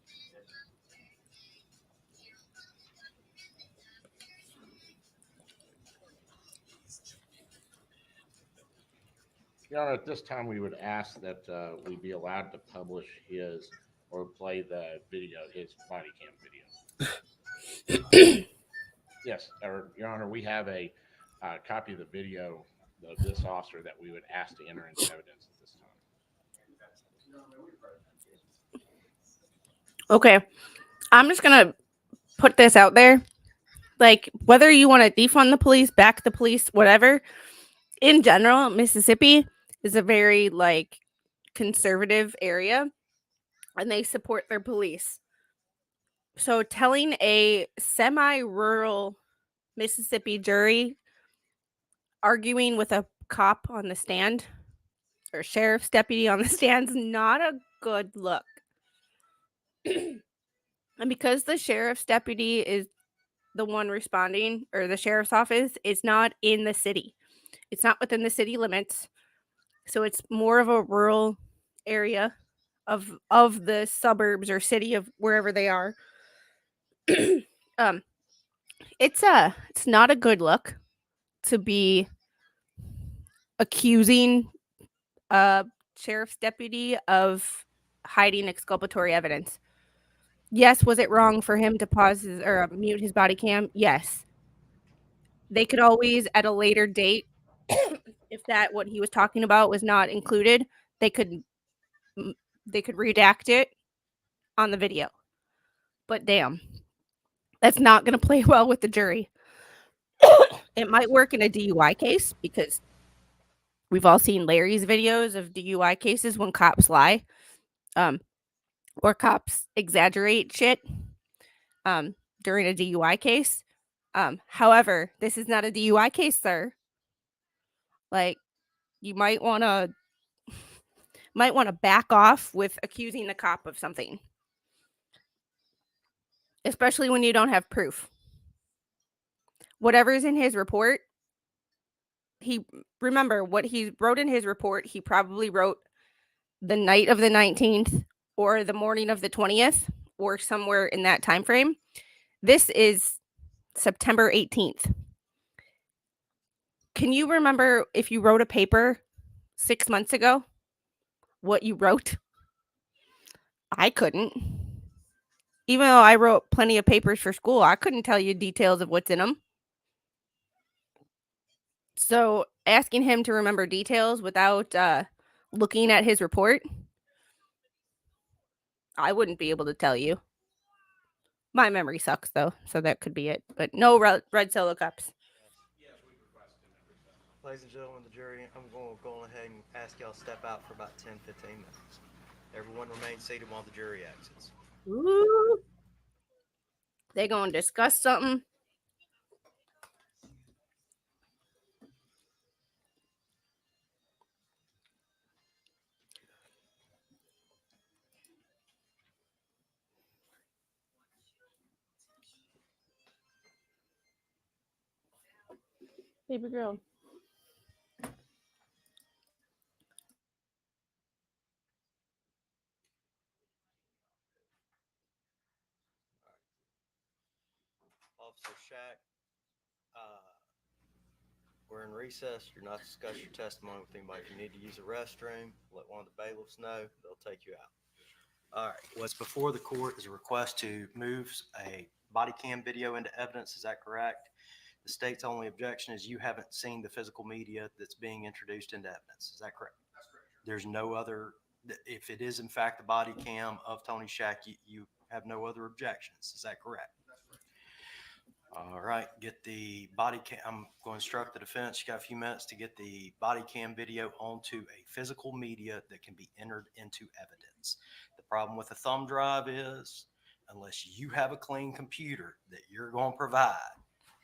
D: Your Honor, at this time, we would ask that we be allowed to publish his or play the video, his body cam video. Yes, Your Honor, we have a copy of the video of this officer that we would ask to enter into evidence at this time.
A: Okay. I'm just going to put this out there. Like, whether you want to defund the police, back the police, whatever, in general, Mississippi is a very, like, conservative area, and they support their police. So telling a semi-rural Mississippi jury arguing with a cop on the stand or sheriff's deputy on the stand's not a good look. And because the sheriff's deputy is the one responding, or the sheriff's office is not in the city, it's not within the city limits, so it's more of a rural area of the suburbs or city of wherever they are. It's not a good look to be accusing a sheriff's deputy of hiding exculpatory evidence. Yes, was it wrong for him to pause his, or mute his body cam? Yes. They could always, at a later date, if that what he was talking about was not included, they could redact it on the video. But damn, that's not going to play well with the jury. It might work in a DUI case because we've all seen Larry's videos of DUI cases when cops lie, or cops exaggerate shit during a DUI case. However, this is not a DUI case, sir. Like, you might want to back off with accusing the cop of something, especially when you don't have proof. Whatever's in his report, remember what he wrote in his report, he probably wrote the night of the 19th or the morning of the 20th or somewhere in that time frame. This is September 18th. Can you remember if you wrote a paper 6 months ago, what you wrote? I couldn't. Even though I wrote plenty of papers for school, I couldn't tell you details of what's in them. So asking him to remember details without looking at his report, I wouldn't be able to tell you. My memory sucks, though, so that could be it. But no red Solo cups.
B: Ladies and gentlemen of the jury, I'm going to go ahead and ask y'all to step out for about 10, 15 minutes. Everyone remain seated while the jury exits.
A: Ooh. They going to discuss something. Baby girl.
B: Officer Shack, we're in recess. You're not to discuss your testimony with anybody. If you need to use a restroom, let one of the bailiffs know. They'll take you out. All right. What's before the court is a request to move a body cam video into evidence. Is that correct? The state's only objection is you haven't seen the physical media that's being introduced into evidence. Is that correct?
E: That's correct.
B: There's no other, if it is in fact the body cam of Tony Shack, you have no other objections. Is that correct?
E: That's correct.
B: All right, get the body cam. I'm going to instruct the defense. You got a few minutes to get the body cam video onto a physical media that can be entered into evidence. The problem with a thumb drive is, unless you have a clean computer that you're going to provide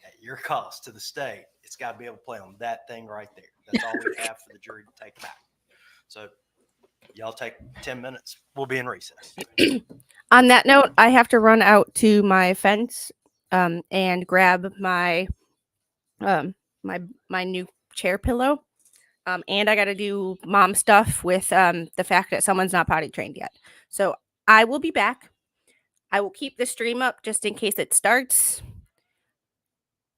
B: at your cost to the state, it's got to be able to play on that thing right there. That's all we have for the jury to take back. So y'all take 10 minutes. We'll be in recess.
A: On that note, I have to run out to my fence and grab my my new chair pillow And I got to do mom stuff with the fact that someone's not potty trained yet. So I will be back. I will keep the stream up just in case it starts.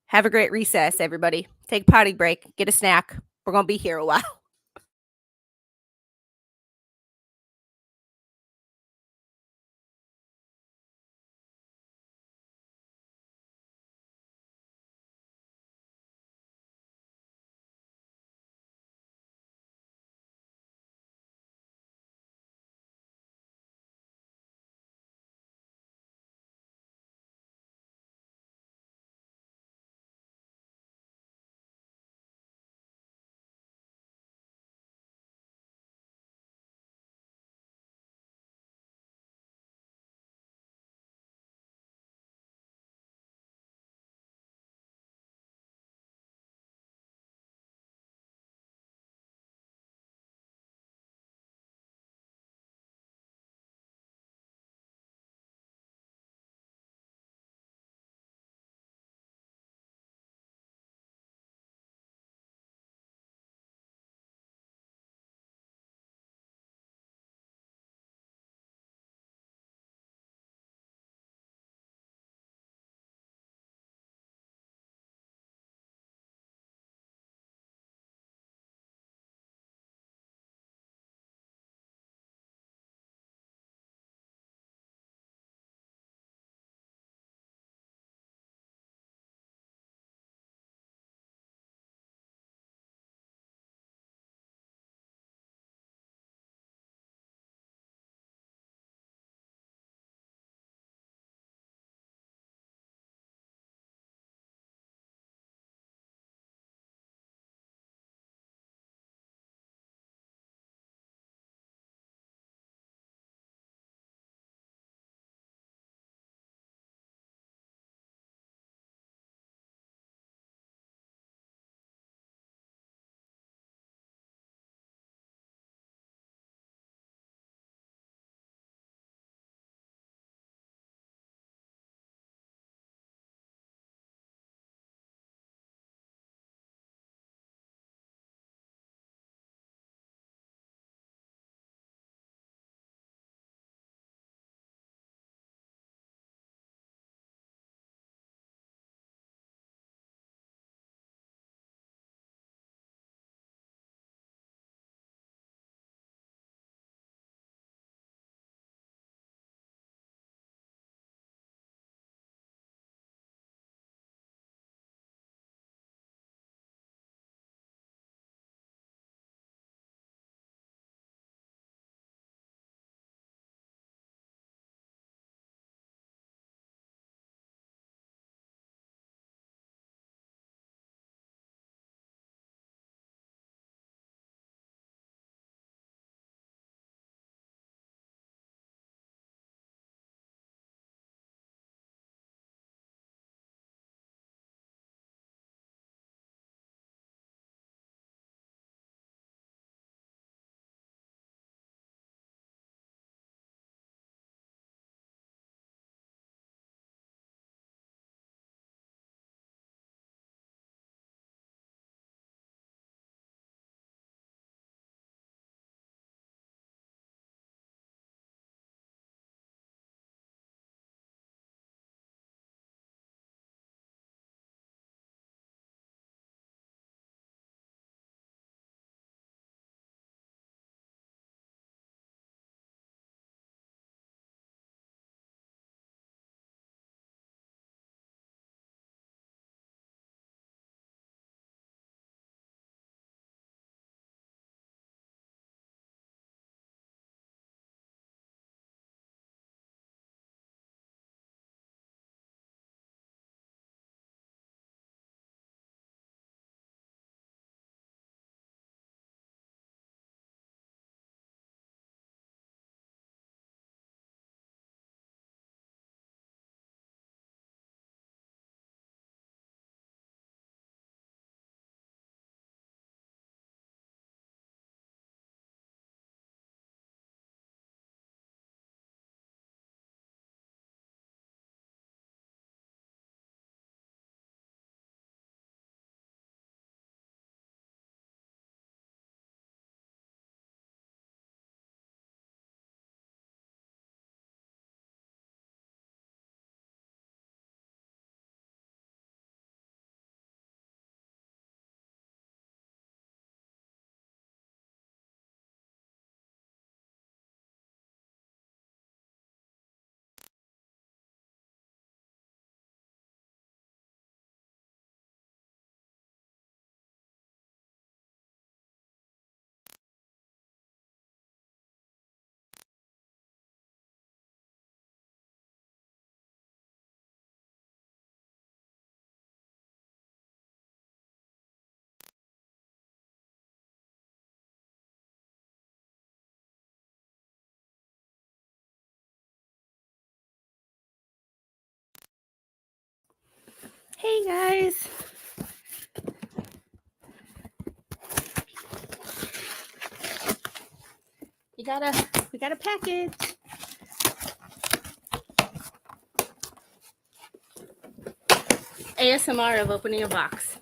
A: Have a great recess, everybody. Take a potty break, get a snack. We're going to be here a while. Hey guys. We got a package. ASMR of opening a box.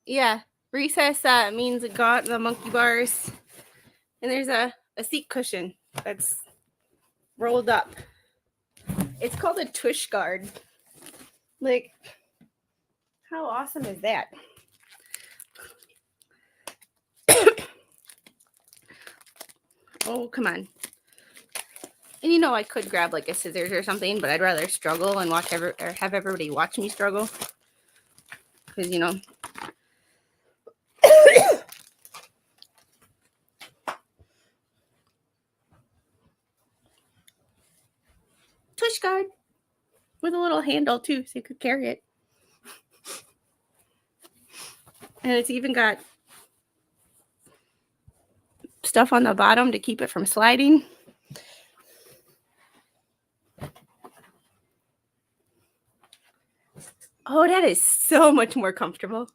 A: Yeah, recess means got the monkey bars, and there's a seat cushion that's rolled up. It's called a tush guard. Like, how awesome is that? Oh, come on. And you know, I could grab like a scissors or something, but I'd rather struggle and or have everybody watch me struggle. Because, you know. Tush guard with a little handle too, so you could carry it. And it's even got stuff on the bottom to keep it from sliding. Oh, that is so much more comfortable.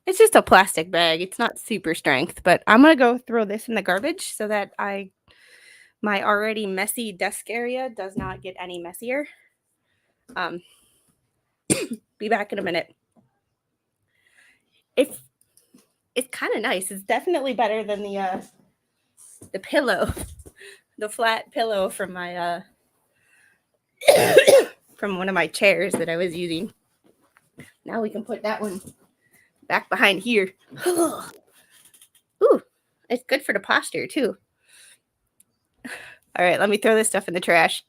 A: It's just a plastic bag. It's not super strength, but I'm going to go throw this in the garbage so that my already messy desk area does not get any messier. Be back in a minute. It's kind of nice. It's definitely better than the pillow, the flat pillow from my from one of my chairs that I was using. Now we can put that one back behind here. Ooh, it's good for the posture too. All right, let me throw this stuff in the trash.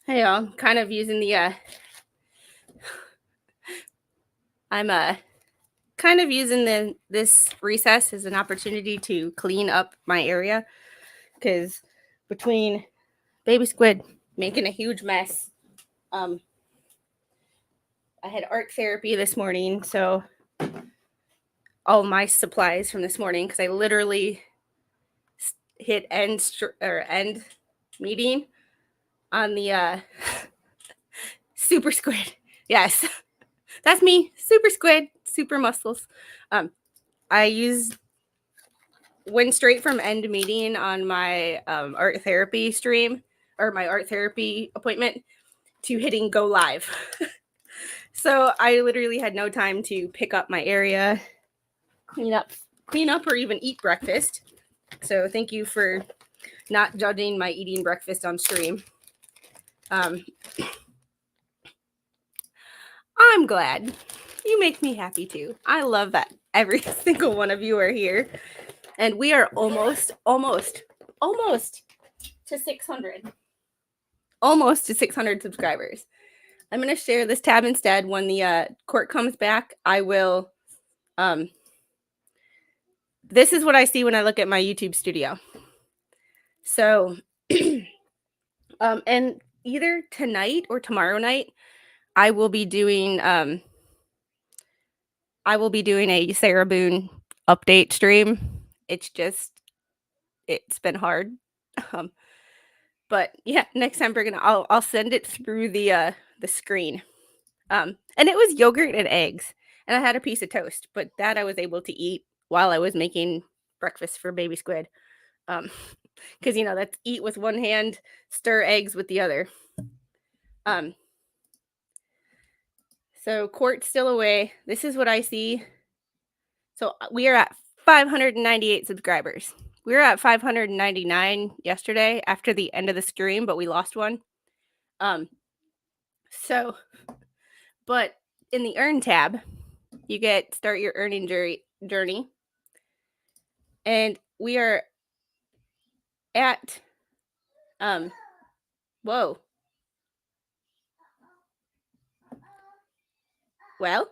A: Hey y'all, kind of using the I'm kind of using this recess as an opportunity to clean up my area, because between baby squid making a huge mess, I had art therapy this morning, so all my supplies from this morning, because I literally hit end meeting on the super squid. Yes, that's me, super squid, super muscles. I went straight from end meeting on my art therapy stream, or my art therapy appointment, to hitting go live. So I literally had no time to pick up my area, clean up, or even eat breakfast. So thank you for not judging my eating breakfast on stream. I'm glad. You make me happy too. I love that every single one of you are here. And we are almost to 600. Almost to 600 subscribers. I'm going to share this tab instead. When the court comes back, I will. This is what I see when I look at my YouTube studio. So, and either tonight or tomorrow night, I will be doing a Sarah Boone update stream. It's been hard. But yeah, next time I'll send it through the screen. And it was yogurt and eggs, and I had a piece of toast, but that I was able to eat while I was making breakfast for baby squid. Because that's eat with one hand, stir eggs with the other. So court's still away. This is what I see. So we are at 598 subscribers. We were at 599 yesterday after the end of the stream, but we lost one. But in the earn tab, you get start your earning journey. And we are at whoa. Well,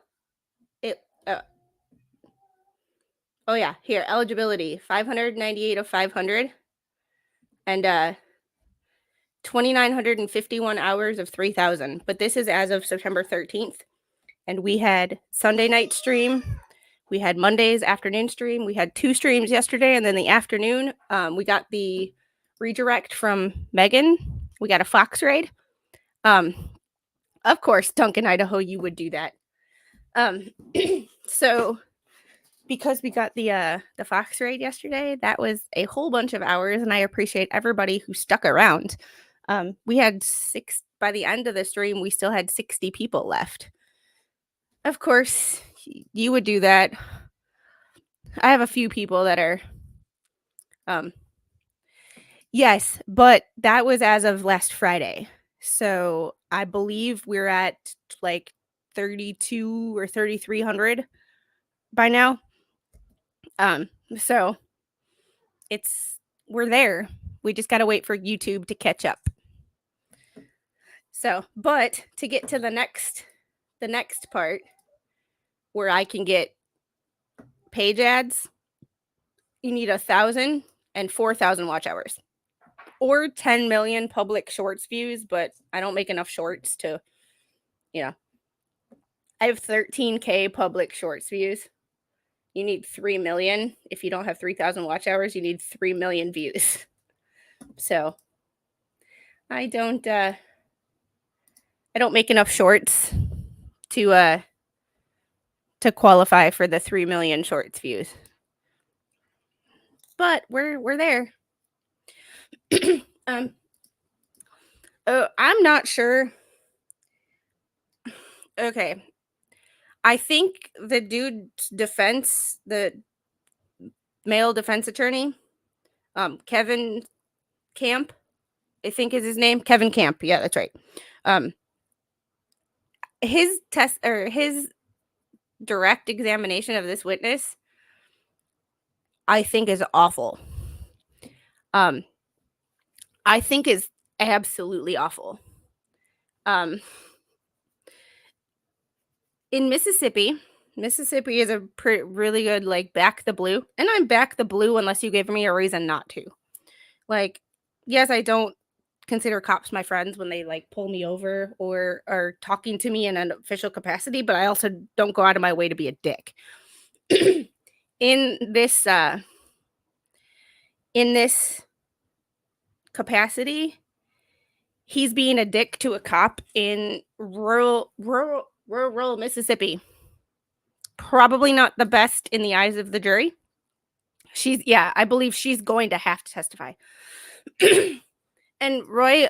A: oh yeah, here, eligibility, 598 of 500 and 2,951 hours of 3,000. But this is as of September 13th. And we had Sunday night stream. We had Monday's afternoon stream. We had 2 streams yesterday, and then the afternoon, we got the redirect from Megan. We got a Fox raid. Of course, Duncan, Idaho, you would do that. So because we got the Fox raid yesterday, that was a whole bunch of hours, and I appreciate everybody who stuck around. We had by the end of the stream, we still had 60 people left. Of course, you would do that. I have a few people that are yes, but that was as of last Friday. So I believe we're at like 32 or 3,300 by now. So we're there. We just got to wait for YouTube to catch up. So, but to get to the next part where I can get page ads, you need 1,000 and 4,000 watch hours or 10 million public shorts views, but I don't make enough shorts to, I have 13K public shorts views. You need 3 million. If you don't have 3,000 watch hours, you need 3 million views. So I don't make enough shorts to qualify for the 3 million shorts views. But we're there. I'm not sure. Okay. I think the dude's defense, the male defense attorney, Kevin Camp, I think is his name. Kevin Camp. Yeah, that's right. His test or his direct examination of this witness, I think is awful. I think is absolutely awful. In Mississippi is a really good, like, back the blue. And I'm back the blue unless you give me a reason not to. Like, yes, I don't consider cops my friends when they, like, pull me over or are talking to me in an official capacity, but I also don't go out of my way to be a dick. In this capacity, he's being a dick to a cop in rural Mississippi. Probably not the best in the eyes of the jury. I believe she's going to have to testify. And Roy,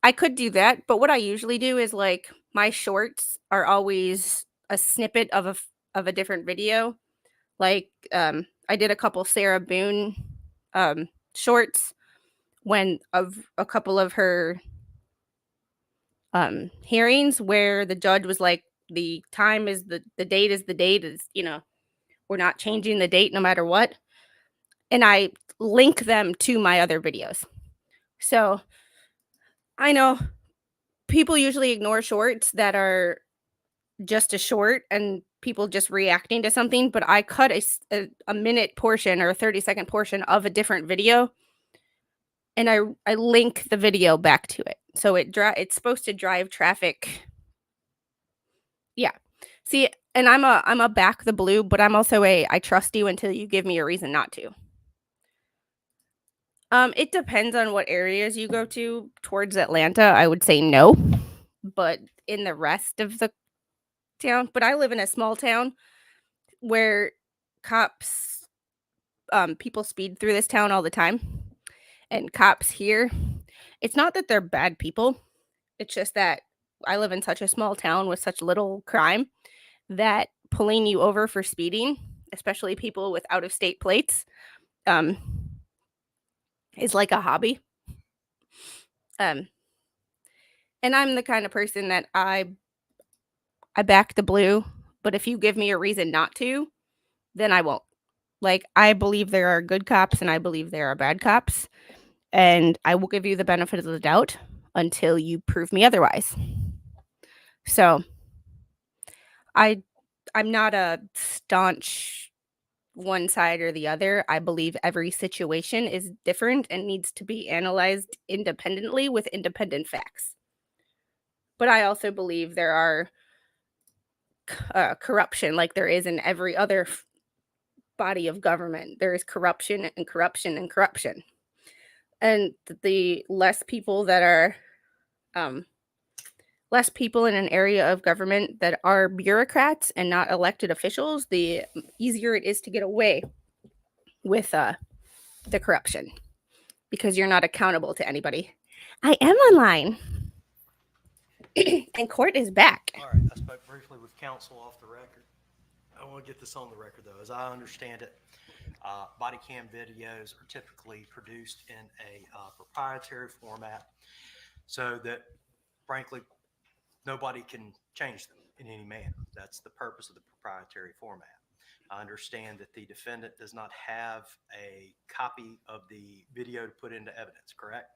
A: I could do that, but what I usually do is, like, my shorts are always a snippet of a different video. Like, I did a couple Sarah Boone shorts of a couple of her hearings where the judge was like, the time is the date is the date, is, we're not changing the date no matter what. and I link them to my other videos. So I know people usually ignore shorts that are just a short and people just reacting to something, but I cut a minute portion or a 30-second portion of a different video, and I link the video back to it. So it's supposed to drive traffic. Yeah. See, and I'm a back the blue, but I'm also I trust you until you give me a reason not to. It depends on what areas you go to. Towards Atlanta, I would say no, but in the rest of the town, but I live in a small town where cops, people speed through this town all the time, and cops here, it's not that they're bad people. It's just that I live in such a small town with such little crime that pulling you over for speeding, especially people with out of state plates, um, is like a hobby. And I'm the kind of person that I back the blue, but if you give me a reason not to, then I won't. Like, I believe there are good cops and I believe there are bad cops, and I will give you the benefit of the doubt until you prove me otherwise. So, I'm not a staunch one side or the other. I believe every situation is different and needs to be analyzed independently with independent facts. But I also believe there are corruption like there is in every other body of government. There is corruption and corruption and corruption. And the less people that are less people in an area of government that are bureaucrats and not elected officials, the easier it is to get away with the corruption, because you're not accountable to anybody. I am online. And court is back.
B: All right, I spoke briefly with counsel off the record. I want to get this on the record, though. As I understand it, body cam videos are typically produced in a proprietary format so that, frankly, nobody can change them in any manner. That's the purpose of the proprietary format. I understand that the defendant does not have a copy of the video to put into evidence, correct?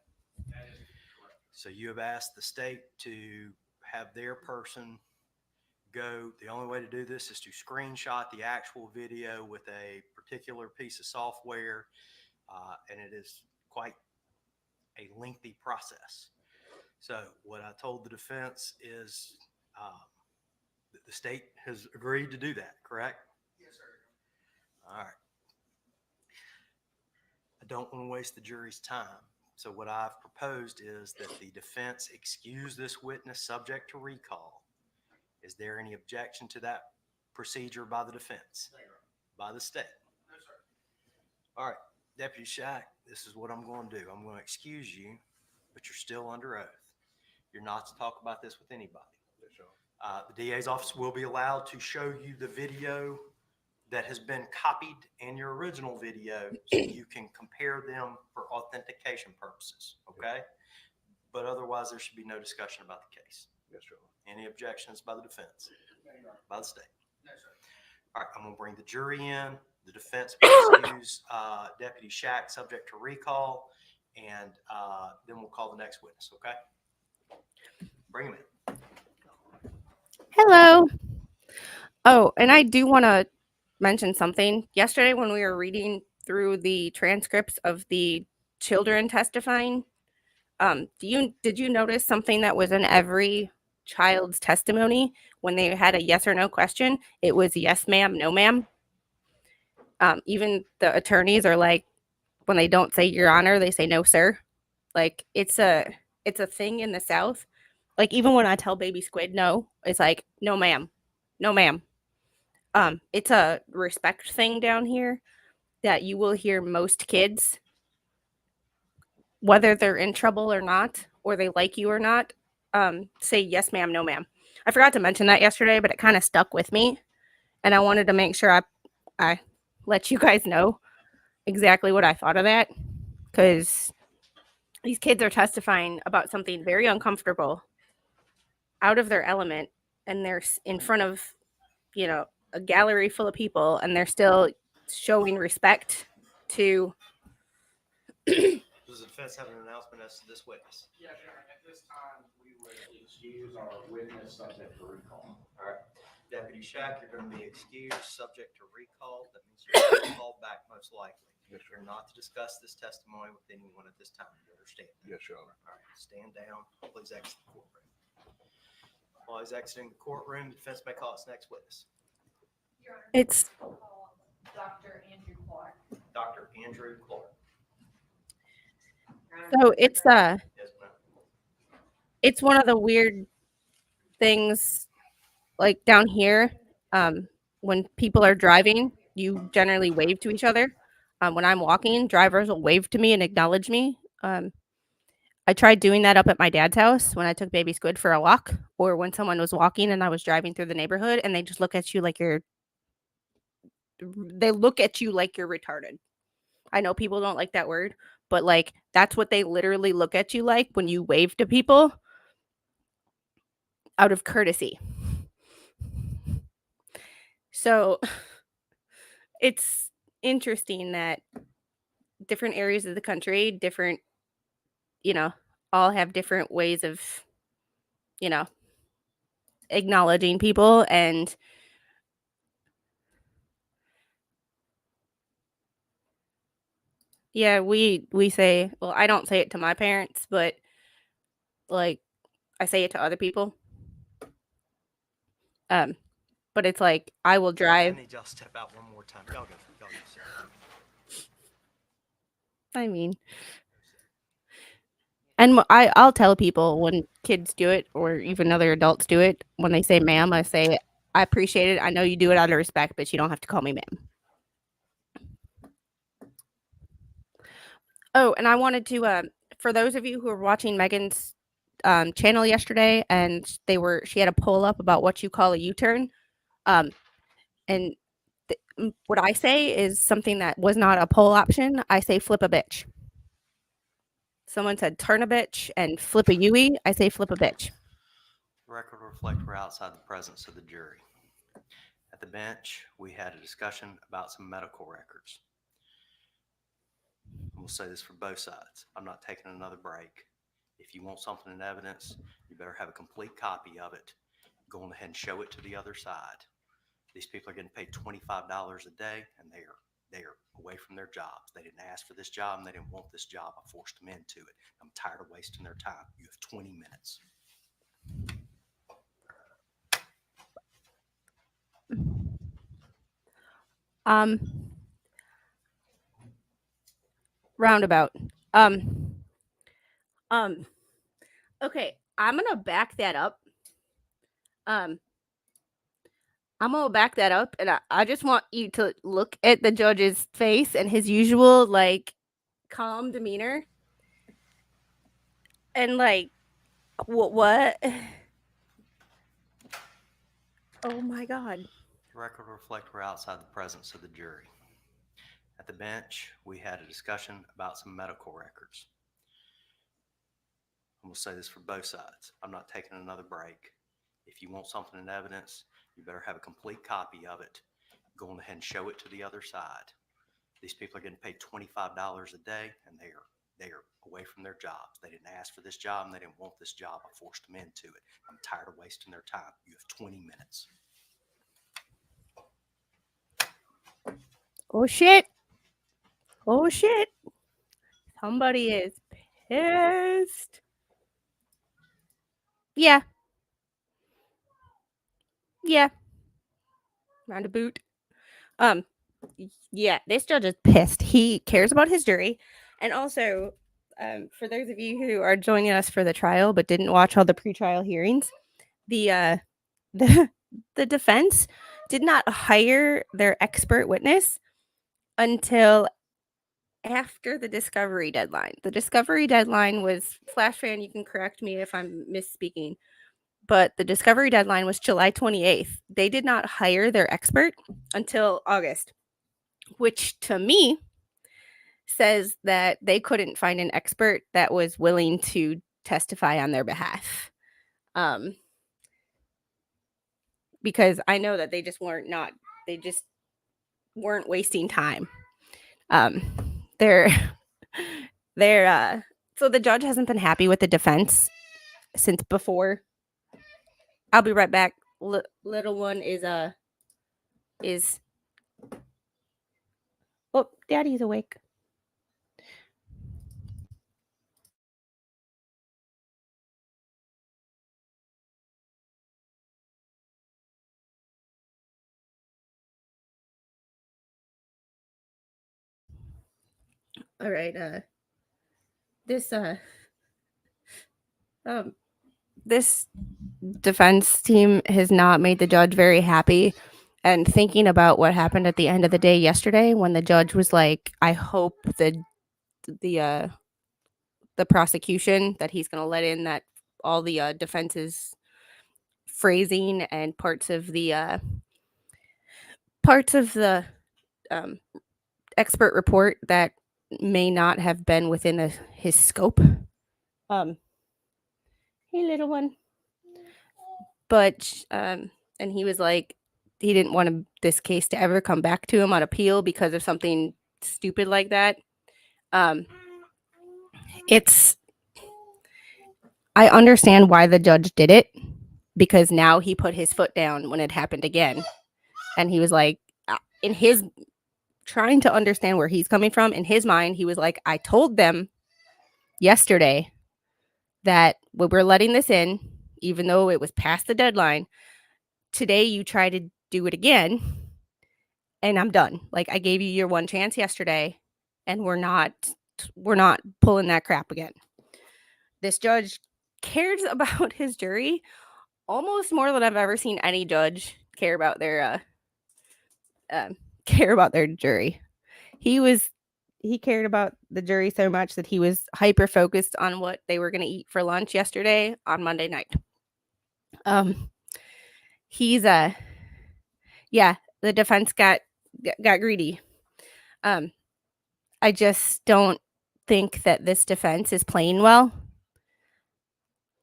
E: That is correct.
B: So you have asked the state to have their person go. The only way to do this is to screenshot the actual video with a particular piece of software, and it is quite a lengthy process. So what I told the defense is that the state has agreed to do that, correct?
E: Yes, sir.
B: All right. I don't want to waste the jury's time. So what I've proposed is that the defense excuse this witness subject to recall. Is there any objection to that procedure by the defense?
E: Zero.
B: By the state?
E: No, sir.
B: All right, Deputy Shack, this is what I'm going to do. I'm going to excuse you, but you're still under oath. You're not to talk about this with anybody.
E: Yes, sir.
B: The DA's office will be allowed to show you the video that has been copied and your original video so you can compare them for authentication purposes, okay? But otherwise, there should be no discussion about the case.
E: Yes, sir.
B: Any objections by the defense?
E: No, Your Honor.
B: By the state?
E: No, sir.
B: All right, I'm going to bring the jury in. The defense will excuse Deputy Shack subject to recall, and then we'll call the next witness, okay? Bring him in.
A: Hello. Oh, and I do want to mention something. Yesterday, when we were reading through the transcripts of the children testifying, did you notice something that was in every child's testimony when they had a yes or no question? It was yes, ma'am, no, ma'am. Even the attorneys are like, when they don't say your honor, they say no, sir. Like, it's a thing in the South. Like, even when I tell baby squid no, it's like, no, ma'am, no, ma'am. It's a respect thing down here that you will hear most kids, whether they're in trouble or not, or they like you or not, say yes, ma'am, no, ma'am. I forgot to mention that yesterday, but it kind of stuck with me, and I wanted to make sure I let you guys know exactly what I thought of that, because these kids are testifying about something very uncomfortable, out of their element, and they're in front of, a gallery full of people, and they're still showing respect to
B: Does the defense have an announcement as to this witness?
D: Yes, Your Honor. At this time, we would excuse our witness subject to recall.
B: All right. Deputy Shack, you're going to be excused, subject to recall. That means you're going to be called back most likely.
J: Yes,
B: You're not to discuss this testimony with anyone at this time. You understand?
J: Yes, Your Honor.
B: All right, stand down. Please exit the courtroom. While he's exiting the courtroom, the defense may call its next witness.
A: it's
I: Dr. Andrew Clark.
B: Dr. Andrew Clark.
A: so it's
B: Yes, ma'am.
A: it's one of the weird things like down here. When people are driving, you generally wave to each other. When I'm walking, drivers will wave to me and acknowledge me. I tried doing that up at my dad's house when I took baby Squid for a walk, or when someone was walking and I was driving through the neighborhood, and they just look at you like they look at you like you're retarded. I know people don't like that word, but like that's what they literally look at you like when you wave to people out of courtesy. So it's interesting that different areas of the country, different, all have different ways of, acknowledging people. And yeah, we say, well, I don't say it to my parents, but like I say it to other people. But it's like I will
B: I
A: drive.
B: need y'all to step out one more time. Y'all go. Y'all go. Sit.
A: I mean, and I'll tell people when kids do it, or even other adults do it, when they say ma'am, I say, I appreciate it. I know you do it out of respect, but you don't have to call me ma'am. Oh, and I wanted to, for those of you who were watching Megan's channel yesterday, and she had a poll up about what you call a U-turn, and what I say is something that was not a poll option. I say flip a bitch. Someone said turn a bitch and flip a Yui. I say flip a bitch.
B: The record will reflect we're outside the presence of the jury. At the bench, we had a discussion about some medical records. And we'll say this for both sides. I'm not taking another break. If you want something in evidence, you better have a complete copy of it. Go on ahead and show it to the other side. These people are getting paid $25 a day, and they are away from their jobs. They didn't ask for this job, and they didn't want this job. I forced them into it. I'm tired of wasting their time. You have 20 minutes.
A: Roundabout. Okay, I'm gonna back that up. I'm gonna back that up, and I just want you to look at the judge's face and his usual like calm demeanor. And like, what? Oh my God.
B: The record will reflect we're outside the presence of the jury. At the bench, we had a discussion about some medical records. And we'll say this for both sides. I'm not taking another break. If you want something in evidence, you better have a complete copy of it. Go on ahead and show it to the other side. These people are getting paid $25 a day, and they are away from their jobs. They didn't ask for this job, and they didn't want this job. I forced them into it. I'm tired of wasting their time. You have 20 minutes.
A: Oh shit. Oh shit. Somebody is pissed. Yeah. Yeah. Round a boot. Yeah, this judge is pissed. He cares about his jury. And also, for those of you who are joining us for the trial but didn't watch all the pretrial hearings, the the defense did not hire their expert witness until after the discovery deadline. The discovery deadline was, Flash Fan, you can correct me if I'm misspeaking, but the discovery deadline was July 28th. They did not hire their expert until August, which to me says that they couldn't find an expert that was willing to testify on their behalf. Because I know that they just weren't wasting time. They're they're so the judge hasn't been happy with the defense since before. I'll be right back. Little one is oh, daddy's awake. All right, this this defense team has not made the judge very happy. And thinking about what happened at the end of the day yesterday, when the judge was like, "I hope the the prosecution that he's going to let in that all the defense's phrasing and parts of the um, expert report that may not have been within his scope." Hey, little one. But and he was like, he didn't want this case to ever come back to him on appeal because of something stupid like that. It's I understand why the judge did it, because now he put his foot down when it happened again, and he was like, in his trying to understand where he's coming from, in his mind, he was like, I told them yesterday that we're letting this in, even though it was past the deadline. Today you try to do it again, and I'm done. Like, I gave you your one chance yesterday, and we're not pulling that crap again. This judge cares about his jury almost more than I've ever seen any judge care about their jury. He cared about the jury so much that he was hyper focused on what they were going to eat for lunch yesterday on Monday night. He's yeah, the defense got greedy. I just don't think that this defense is playing well.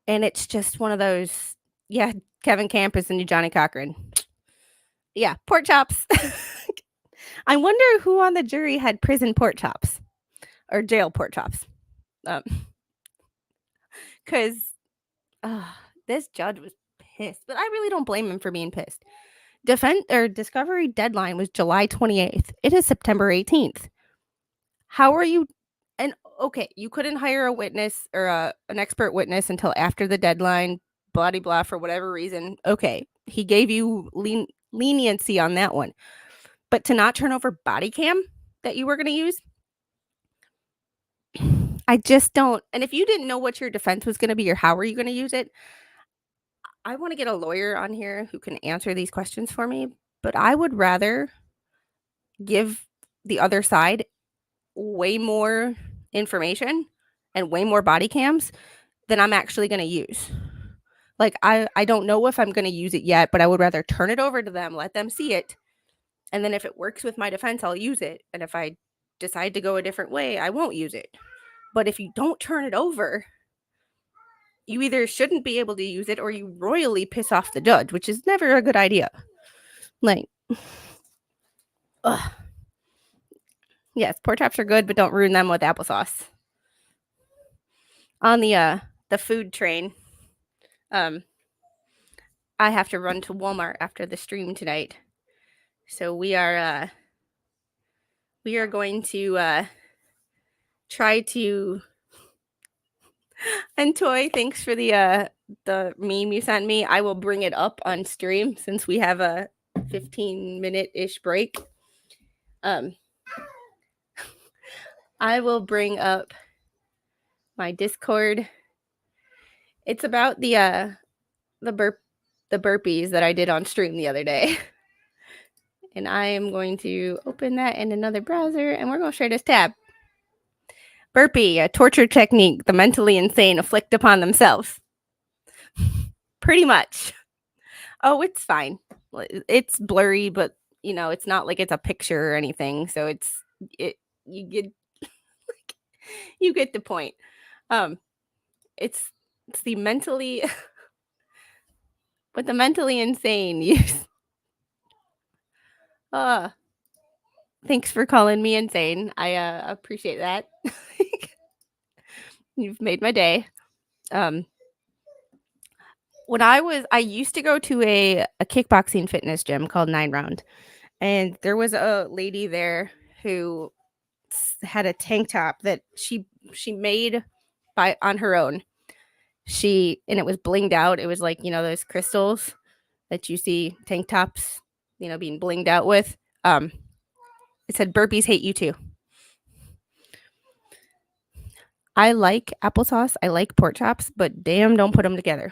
A: And it's just one of those, yeah, Kevin Campus and Johnny Cochran. Yeah, pork chops. I wonder who on the jury had prison pork chops or jail pork chops. Because this judge was pissed, but I really don't blame him for being pissed. Discovery deadline was July 28th. It is September 18th. How are you? And okay, you couldn't hire a witness or an expert witness until after the deadline, blah, blah, blah, for whatever reason. Okay, he gave you leniency on that one. But to not turn over body cam that you were going to use, I just don't. And if you didn't know what your defense was going to be or how are you going to use it, I want to get a lawyer on here who can answer these questions for me. But I would rather give the other side way more information and way more body cams than I'm actually going to use. Like, I don't know if I'm going to use it yet, but I would rather turn it over to them, let them see it. And then if it works with my defense, I'll use it. And if I decide to go a different way, I won't use it. But if you don't turn it over, you either shouldn't be able to use it or you royally piss off the judge, which is never a good idea. Like, ugh. Yes, pork chops are good, but don't ruin them with applesauce. On the food train, I have to run to Walmart after the stream tonight. So we are going to try to. And Toy, thanks for the meme you sent me. I will bring it up on stream since we have a 15-minute-ish break. I will bring up my Discord. It's about the burpees that I did on stream the other day. And I am going to open that in another browser, and we're going to share this tab. Burpee, a torture technique the mentally insane afflict upon themselves. Pretty much. Oh, it's fine. It's blurry, but it's not like it's a picture or anything. So you get you get the point. It's the mentally but the mentally insane use. thanks for calling me insane. I appreciate that. You've made my day. When I used to go to a kickboxing fitness gym called 9 Round, and there was a lady there who had a tank top that she made by on her own. And it was blinged out. It was like, those crystals that you see tank tops, being blinged out with. It said burpees hate you too. I like applesauce. I like pork chops, but damn, don't put them together.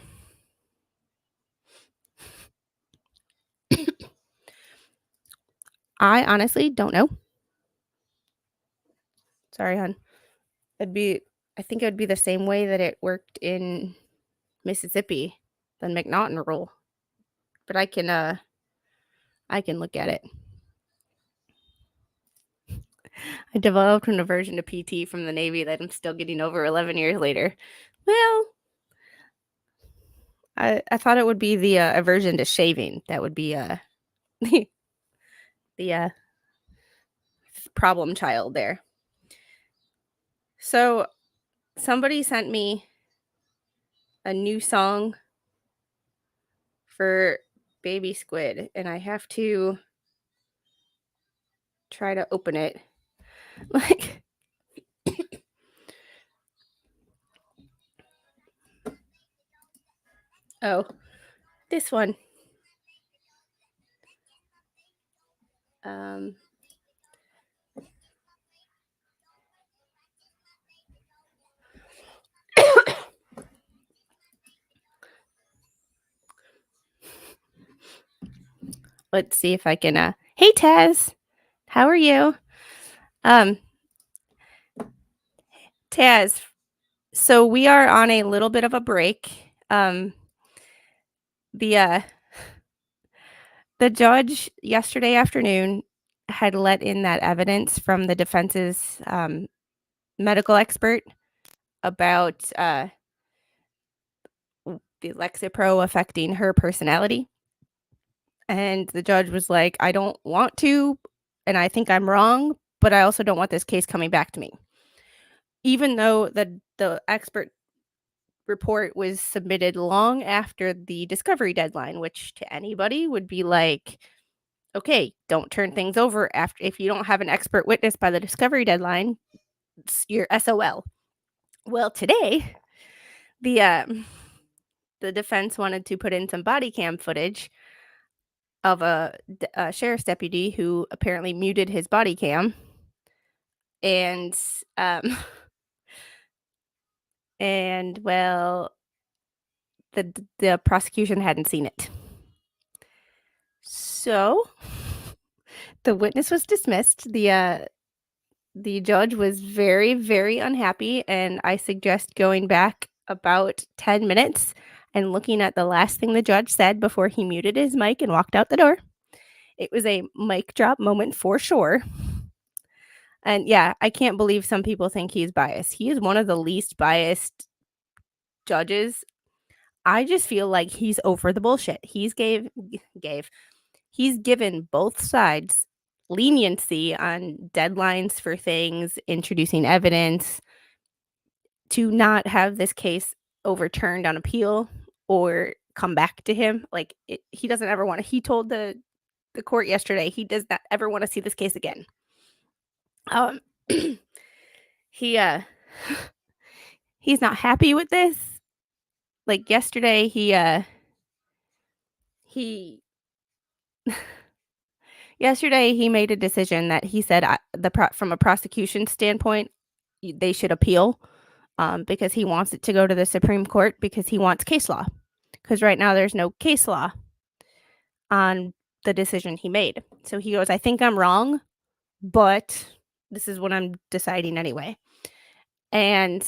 A: I honestly don't know. Sorry, hon. I think it would be the same way that it worked in Mississippi, the McNaughton rule. But I can look at it. I developed an aversion to PT from the Navy that I'm still getting over 11 years later. Well, I thought it would be the aversion to shaving that would be the problem child there. So somebody sent me a new song for Baby Squid, and I have to try to open it. Like, oh, this one. Let's see if I can hey Taz, how are you? Taz, so we are on a little bit of a break. The judge yesterday afternoon had let in that evidence from the defense's medical expert about the Lexapro affecting her personality. And the judge was like, I don't want to, and I think I'm wrong, but I also don't want this case coming back to me. Even though the expert report was submitted long after the discovery deadline, which to anybody would be like, okay, don't turn things over after if you don't have an expert witness by the discovery deadline, you're SOL. Well, today, the defense wanted to put in some body cam footage of a sheriff's deputy who apparently muted his body cam, and and well, the prosecution hadn't seen it, so the witness was dismissed. The judge was very, very unhappy, and I suggest going back about 10 minutes and looking at the last thing the judge said before he muted his mic and walked out the door. It was a mic drop moment for sure. And yeah, I can't believe some people think he's biased. He is one of the least biased judges. I just feel like he's over the bullshit. He's given both sides leniency on deadlines for things, introducing evidence to not have this case overturned on appeal or come back to him. Like he doesn't ever want to. He told the court yesterday he does not ever want to see this case again. He he's not happy with this. Like yesterday, he yesterday he made a decision that he said from a prosecution standpoint, they should appeal because he wants it to go to the Supreme Court because he wants case law. Because right now there's no case law on the decision he made. So he goes, I think I'm wrong, but this is what I'm deciding anyway. And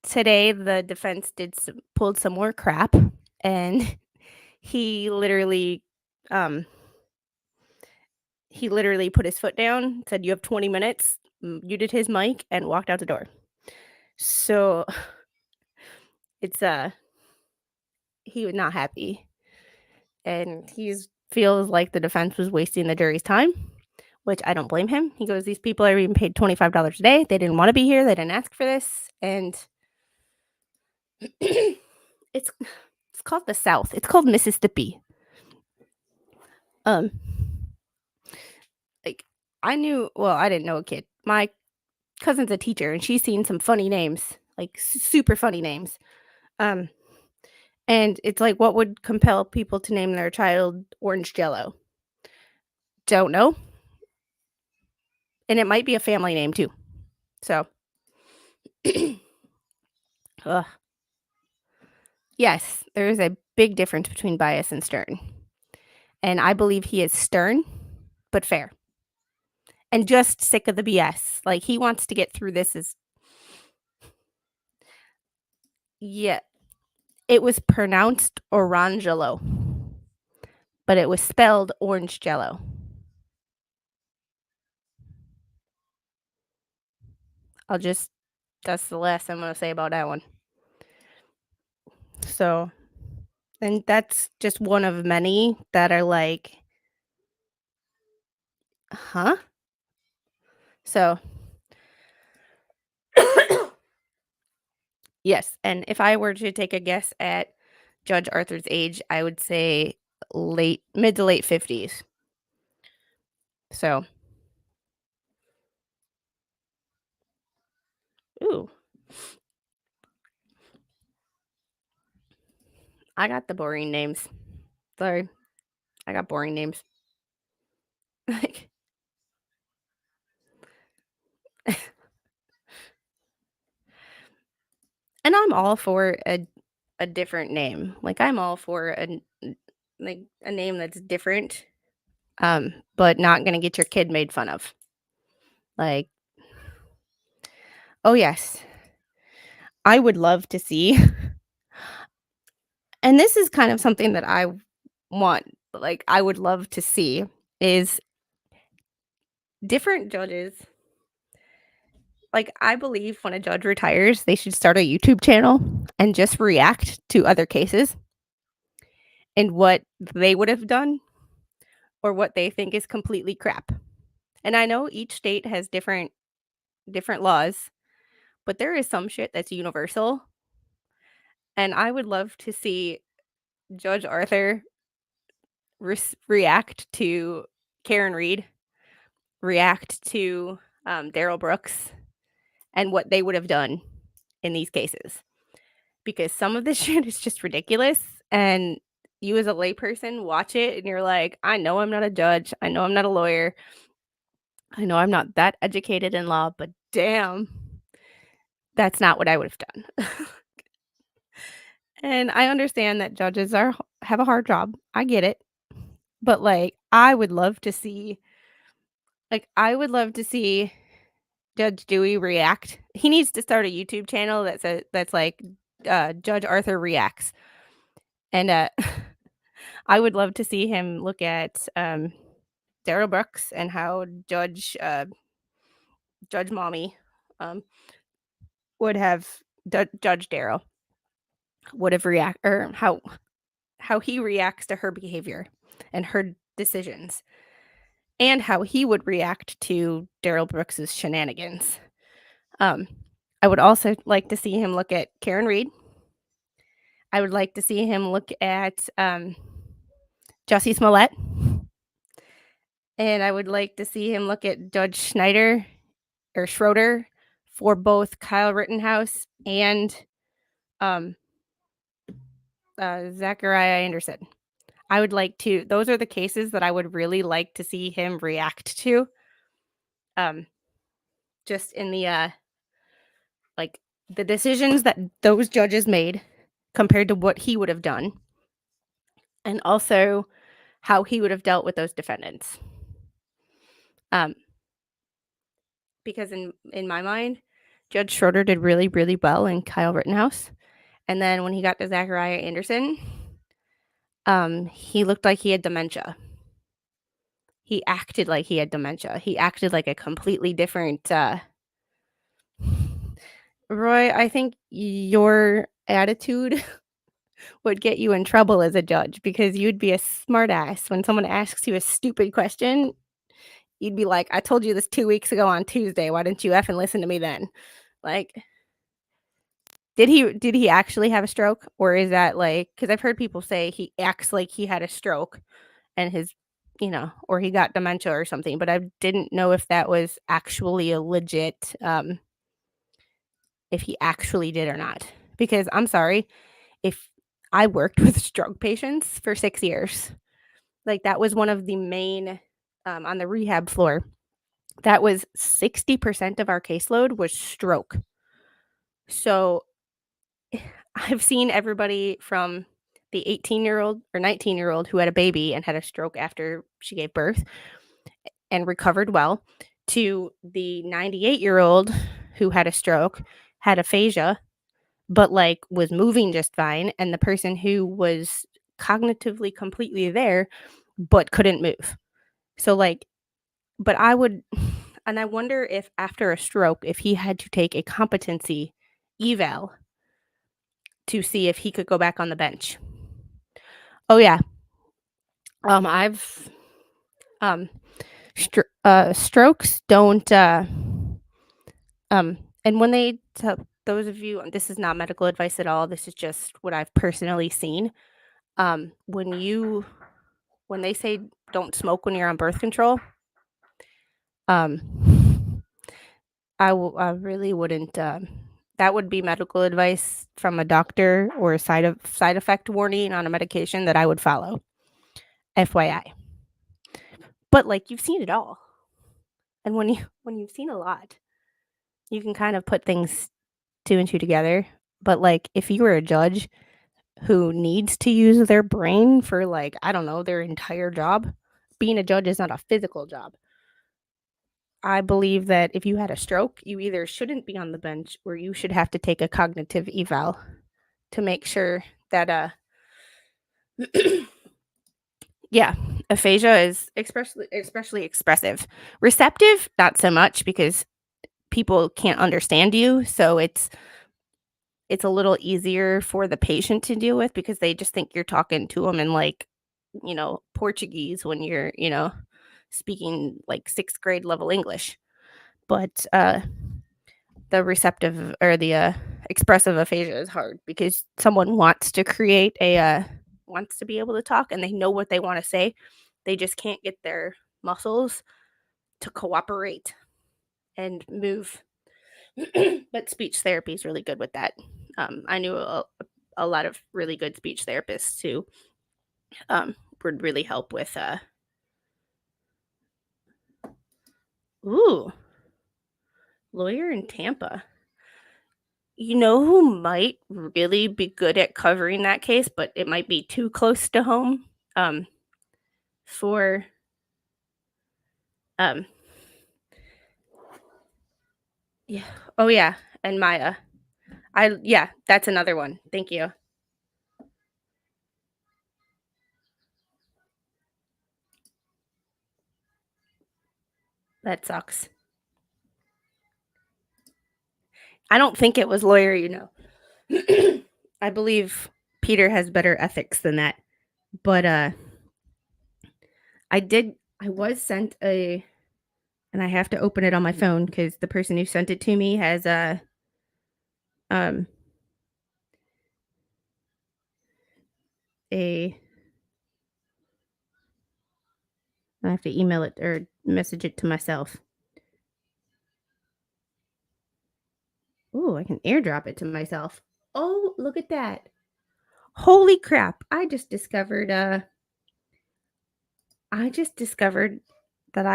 A: today the defense pulled some more crap, and he literally put his foot down, said you have 20 minutes, muted his mic, and walked out the door. So it's he was not happy, and he feels like the defense was wasting the jury's time, which I don't blame him. He goes, these people are being paid $25 a day. They didn't want to be here. They didn't ask for this. And it's called the South. It's called Mississippi. Like I didn't know a kid. My cousin's a teacher and she's seen some funny names, like super funny names. And it's like, what would compel people to name their child Orange Jello? Don't know. And it might be a family name too. So, ugh. Yes, there is a big difference between bias and stern. And I believe he is stern, but fair. And just sick of the BS. Like he wants to get through this yeah. It was pronounced Orangelo, but it was spelled Orange Jello. That's the last I'm going to say about that one. So, and that's just one of many that are like, huh? So, yes. And if I were to take a guess at Judge Arthur's age, I would say mid to late 50s. So, ooh. I got the boring names. Sorry. I got boring names. Like, and I'm all for a different name. Like I'm all for a name that's different, but not gonna get your kid made fun of. Like, oh yes, I would love to see, and this is kind of something that I want. Like, I would love to see is different judges. Like, I believe when a judge retires, they should start a YouTube channel and just react to other cases and what they would have done or what they think is completely crap. And I know each state has different laws, but there is some shit that's universal. And I would love to see Judge Arthur react to Karen Reed, react to Daryl Brooks, and what they would have done in these cases. Because some of this shit is just ridiculous. And you as a layperson watch it and you're like, I know I'm not a judge. I know I'm not a lawyer. I know I'm not that educated in law, but damn, that's not what I would have done. And I understand that judges have a hard job. I get it. But like I would love to see Judge Dewey react. He needs to start a YouTube channel that's like Judge Arthur reacts. And I would love to see him look at Daryl Brooks and how Judge Mommy would have Judge Daryl would have react, or how he reacts to her behavior and her decisions, and how he would react to Daryl Brooks's shenanigans. I would also like to see him look at Karen Reed. I would like to see him look at Jussie Smollett. And I would like to see him look at Judge Schroeder for both Kyle Rittenhouse and Zachariah Anderson. I would like to, those are the cases that I would really like to see him react to. Just in the, like the decisions that those judges made compared to what he would have done. And also how he would have dealt with those defendants. Because in my mind, Judge Schroeder did really, really well in Kyle Rittenhouse. And then when he got to Zachariah Anderson, he looked like he had dementia. He acted like he had dementia. He acted like a completely different Roy, I think your attitude would get you in trouble as a judge because you'd be a smartass when someone asks you a stupid question. you'd be like, I told you this 2 weeks ago on Tuesday. Why didn't you effing listen to me then? Like, did he actually have a stroke? Or is that like, because I've heard people say he acts like he had a stroke and his, or he got dementia or something, but I didn't know if that was actually a legit, if he actually did or not. Because I'm sorry, if I worked with stroke patients for 6 years, like that was one of the main, on the rehab floor, that was 60% of our caseload was stroke. So I've seen everybody from the 18-year-old or 19-year-old who had a baby and had a stroke after she gave birth and recovered well, to the 98-year-old who had a stroke, had aphasia, but like was moving just fine, and the person who was cognitively completely there but couldn't move. So like, but I would, and I wonder if after a stroke, if he had to take a competency eval to see if he could go back on the bench. Oh yeah. I've strokes don't and when they tell those of you, this is not medical advice at all. This is just what I've personally seen. When they say don't smoke when you're on birth control, I really wouldn't. That would be medical advice from a doctor or a side effect warning on a medication that I would follow. FYI. But like you've seen it all, and when you've seen a lot, you can kind of put things 2 and 2 together. But like if you were a judge who needs to use their brain for like, I don't know, their entire job, being a judge is not a physical job. I believe that if you had a stroke, you either shouldn't be on the bench or you should have to take a cognitive eval to make sure that yeah, aphasia is especially expressive. Receptive, not so much, because people can't understand you, so it's a little easier for the patient to deal with because they just think you're talking to them in like, Portuguese when you're, speaking like 6th grade level English. But the receptive or the expressive aphasia is hard because someone wants to create wants to be able to talk and they know what they want to say. They just can't get their muscles to cooperate and move. But speech therapy is really good with that. I knew a lot of really good speech therapists who would really help with lawyer in Tampa. You know who might really be good at covering that case, but it might be too close to home for yeah. Oh yeah, and Maya. Yeah, that's another one. Thank you. That sucks. I don't think it was lawyer, I believe Peter has better ethics than that. But I was sent and I have to open it on my phone because the person who sent it to me has I have to email it or message it to myself. Oh, I can airdrop it to myself. Oh, look at that. Holy crap. I just discovered that I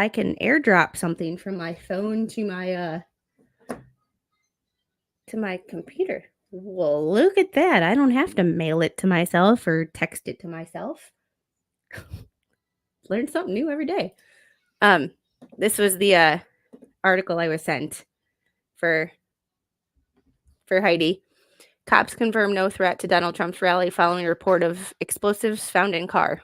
A: can airdrop something from my phone to my computer. Well, look at that. I don't have to mail it to myself or text it to myself. Learn something new every day. This was the article I was sent for Heidi. Cops confirm no threat to Donald Trump's rally following a report of explosives found in car.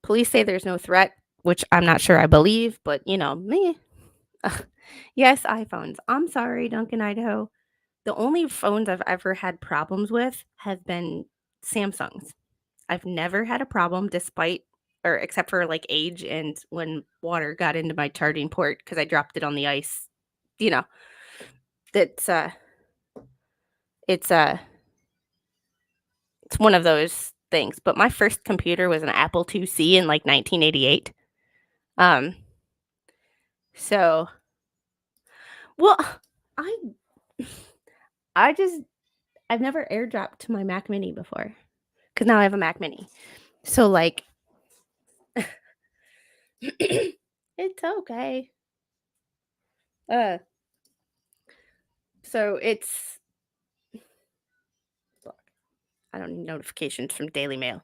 A: Police say there's no threat, which I'm not sure I believe, but me. Yes, iPhones. I'm sorry, Duncan, Idaho. The only phones I've ever had problems with have been Samsungs. I've never had a problem despite or except for like age and when water got into my charging port because I dropped it on the ice. You know, that's it's it's one of those things. But my first computer was an Apple IIc in like 1988. So well, I I just I've never airdropped to my Mac Mini before because now I have a Mac Mini. So like, it's okay. So it's look, I don't need notifications from Daily Mail.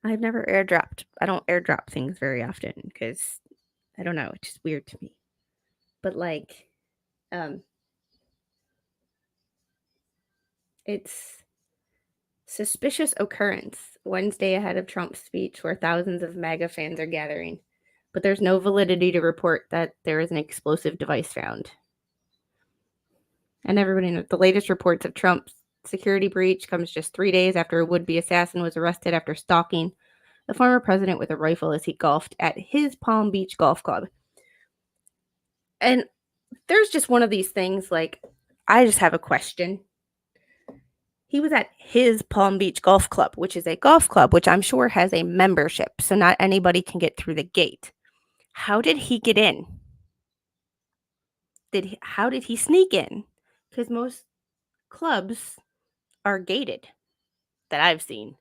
A: I've never airdropped. I don't airdrop things very often because I don't know, it's just weird to me. But like, it's suspicious occurrence Wednesday ahead of Trump's speech where thousands of MAGA fans are gathering, but there's no validity to report that there is an explosive device found. And everybody knows the latest reports of Trump's security breach comes just 3 days after a would-be assassin was arrested after stalking the former president with a rifle as he golfed at his Palm Beach golf club. And there's just one of these things like, I just have a question. He was at his Palm Beach golf club, which is a golf club, which I'm sure has a membership, so not anybody can get through the gate. How did he get in? How did he sneak in? Because most clubs are gated that I've seen.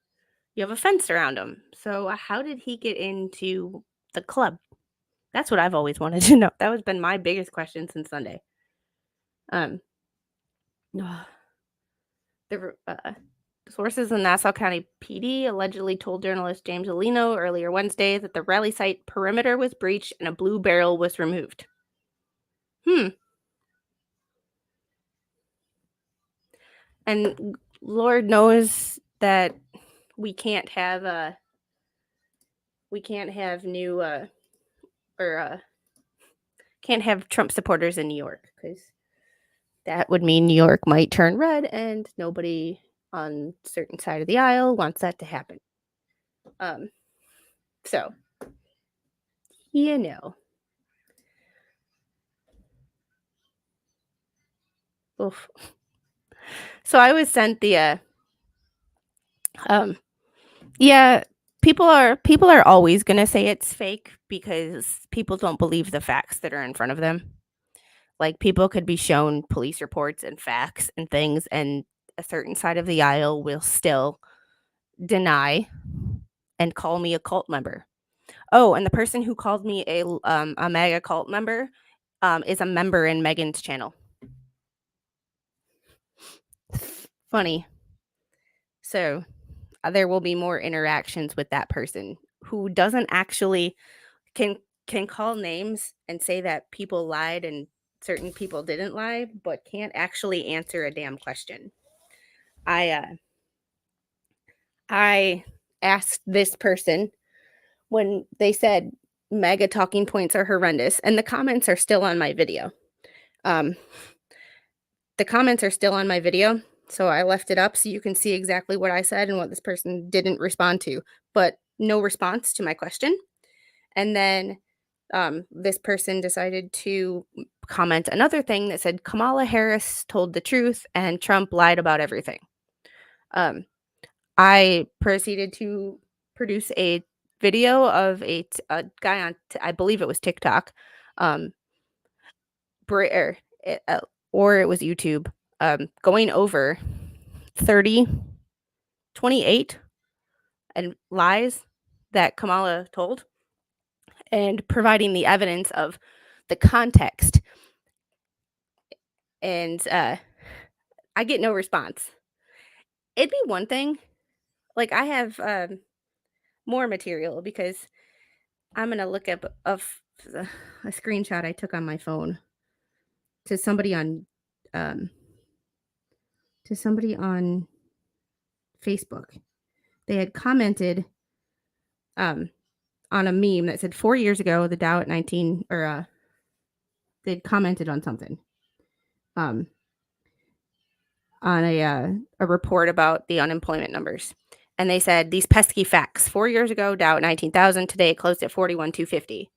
A: You have a fence around them. So how did he get into the club? That's what I've always wanted to know. That has been my biggest question since Sunday. The sources in Nassau County PD allegedly told journalist James Alino earlier Wednesday that the rally site perimeter was breached and a blue barrel was removed. And Lord knows that we can't have can't have Trump supporters in New York because that would mean New York might turn red and nobody on certain side of the aisle wants that to happen. So, you know. Oof. So I was sent the yeah, people are always going to say it's fake because people don't believe the facts that are in front of them. Like people could be shown police reports and facts and things and a certain side of the aisle will still deny and call me a cult member. Oh, and the person who called me a MAGA cult member is a member in Megan's channel. Funny. So there will be more interactions with that person who doesn't actually can call names and say that people lied and certain people didn't lie, but can't actually answer a damn question. I asked this person when they said MAGA talking points are horrendous, and the comments are still on my video. The comments are still on my video, so I left it up so you can see exactly what I said and what this person didn't respond to, but no response to my question. And then this person decided to comment another thing that said Kamala Harris told the truth and Trump lied about everything. I proceeded to produce a video of a guy on, I believe it was TikTok, or it was YouTube, going over 28 and lies that Kamala told and providing the evidence of the context. And I get no response. It'd be one thing, like I have more material because I'm gonna look up a screenshot I took on my phone to somebody on Facebook. They had commented on a meme that said 4 years ago the Dow at 19 or they'd commented on something on a report about the unemployment numbers. And they said these pesky facts. 4 years ago, Dow at 19,000. Today it closed at 41,250.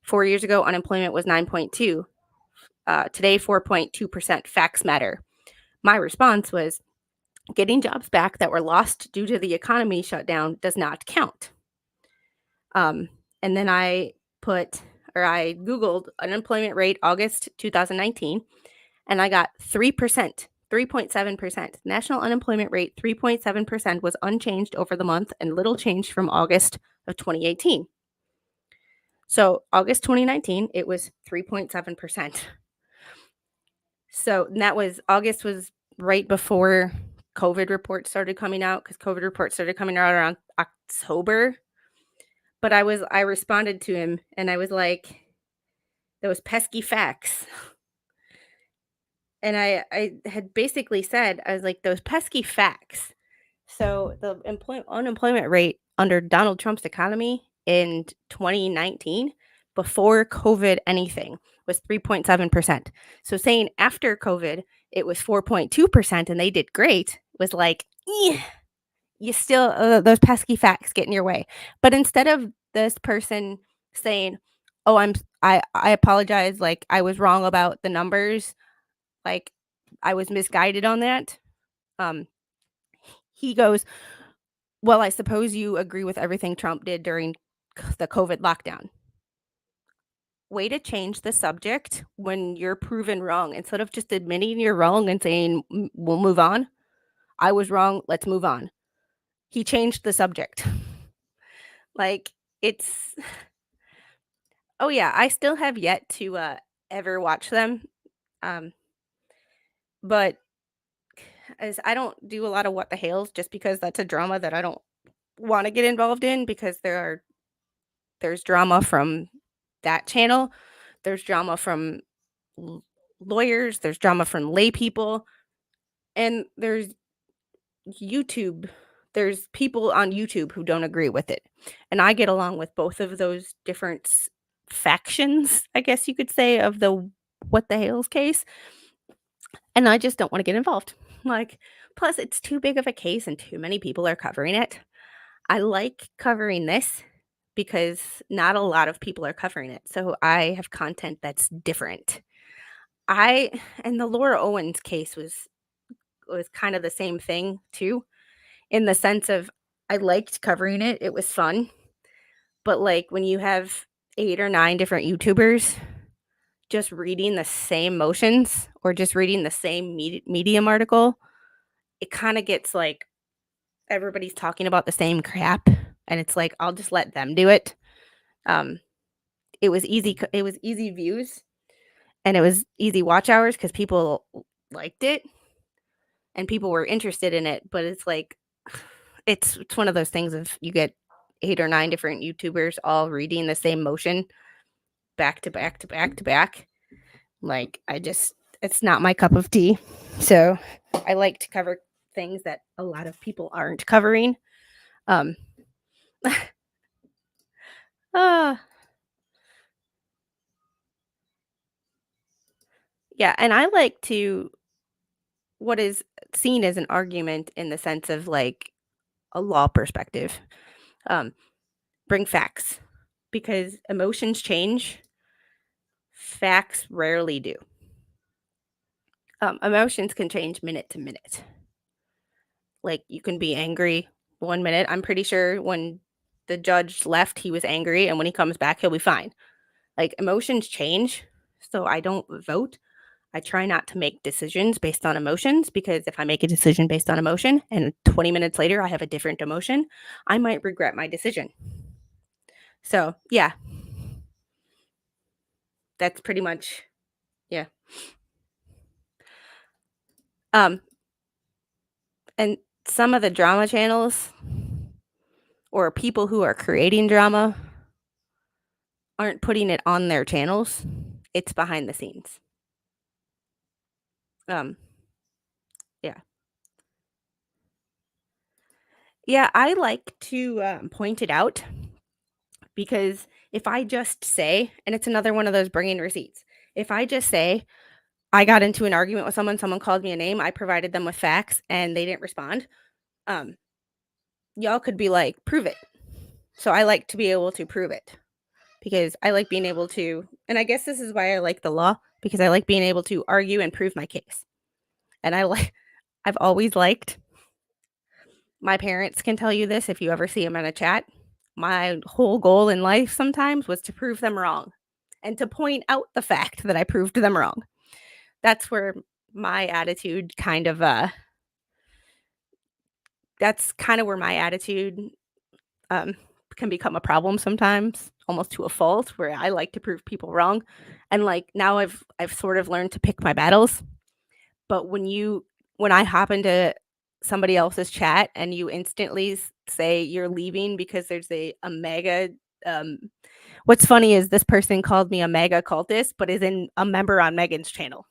A: 4 years ago, unemployment was 9.2. Today, 4.2%. Facts matter. My response was, getting jobs back that were lost due to the economy shutdown does not count. And then I Googled unemployment rate August 2019, and I got 3%, 3.7%. National unemployment rate 3.7% was unchanged over the month and little changed from August of 2018. So August 2019, it was 3.7%. So August was right before COVID reports started coming out, because COVID reports started coming out around October. But I responded to him and I was like, those pesky facts. And I had basically said, I was like, those pesky facts. So the unemployment rate under Donald Trump's economy in 2019, before COVID anything, was 3.7%. So saying after COVID, it was 4.2% and they did great, was like, you still, those pesky facts get in your way. But instead of this person saying, oh, I apologize, like I was wrong about the numbers, like I was misguided on that. He goes, well, I suppose you agree with everything Trump did during the COVID lockdown. Way to change the subject when you're proven wrong. Instead of just admitting you're wrong and saying, we'll move on. I was wrong. Let's move on. He changed the subject. Like, it's, oh yeah, I still have yet to ever watch them. But as I don't do a lot of What the Hales, just because that's a drama that I don't want to get involved in, because there's drama from that channel, there's drama from lawyers, there's drama from lay people, and there's people on YouTube who don't agree with it. And I get along with both of those different factions, I guess you could say, of the What the Hales case. And I just don't want to get involved. Like, plus it's too big of a case and too many people are covering it. I like covering this because not a lot of people are covering it. So I have content that's different. And the Laura Owens case was kind of the same thing too, in the sense of I liked covering it. It was fun. But like when you have 8 or 9 different YouTubers just reading the same motions or just reading the same Medium article, it kind of gets like everybody's talking about the same crap, and it's like I'll just let them do it. It was easy views, and it was easy watch hours because people liked it and people were interested in it. But it's like it's one of those things of you get 8 or 9 different YouTubers all reading the same motion back to back to back to back. Like it's not my cup of tea. So I like to cover things that a lot of people aren't covering. Yeah, and I like to what is seen as an argument in the sense of like a law perspective. Bring facts, because emotions change. Facts rarely do. Emotions can change minute to minute. Like you can be angry 1 minute. I'm pretty sure when the judge left, he was angry, and when he comes back, he'll be fine. Like emotions change. So I don't vote. I try not to make decisions based on emotions, because if I make a decision based on emotion and 20 minutes later I have a different emotion, I might regret my decision. So, yeah. That's pretty much, yeah. And some of the drama channels or people who are creating drama aren't putting it on their channels. It's behind the scenes. Yeah. Yeah, I like to point it out, because if I just say, and it's another one of those bringing receipts, if I just say, I got into an argument with someone called me a name, I provided them with facts, and they didn't respond, y'all could be like, prove it. So I like to be able to prove it because I like being able to, and I guess this is why I like the law, because I like being able to argue and prove my case. And I've always liked, my parents can tell you this if you ever see them in a chat. My whole goal in life sometimes was to prove them wrong and to point out the fact that I proved them wrong. That's where my attitude kind of, that's kind of where my attitude um, can become a problem sometimes, almost to a fault, where I like to prove people wrong. And like now I've sort of learned to pick my battles. But when I hop into somebody else's chat and you instantly say you're leaving because there's a mega um what's funny is this person called me a mega cultist, but is in a member on Megan's channel.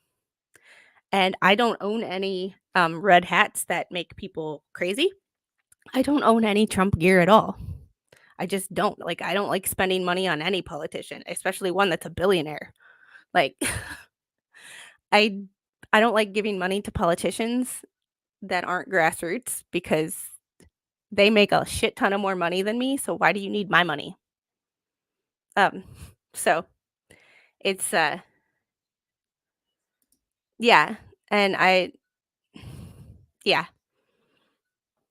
A: And I don't own any red hats that make people crazy. I don't own any Trump gear at all. I just don't. Like, I don't like spending money on any politician, especially one that's a billionaire. Like, I I don't like giving money to politicians that aren't grassroots because they make a shit ton of more money than me, so why do you need my money? Um, so it's yeah, and yeah.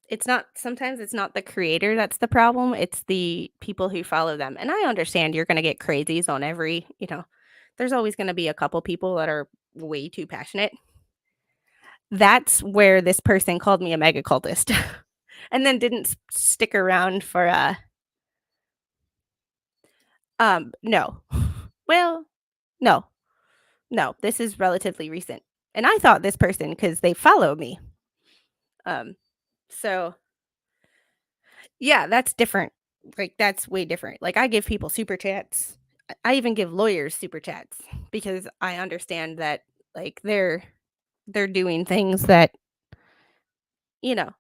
A: It's not, sometimes it's not the creator that's the problem, it's the people who follow them. And I understand you're gonna get crazies on every, there's always gonna be a couple people that are way too passionate. That's where this person called me a mega cultist and then didn't stick around for no. Well, no. No, this is relatively recent. And I thought this person because they follow me. So yeah, that's different. Like, that's way different. Like, I give people super chats. I even give lawyers super chats because I understand that, like, they're doing things that, you know,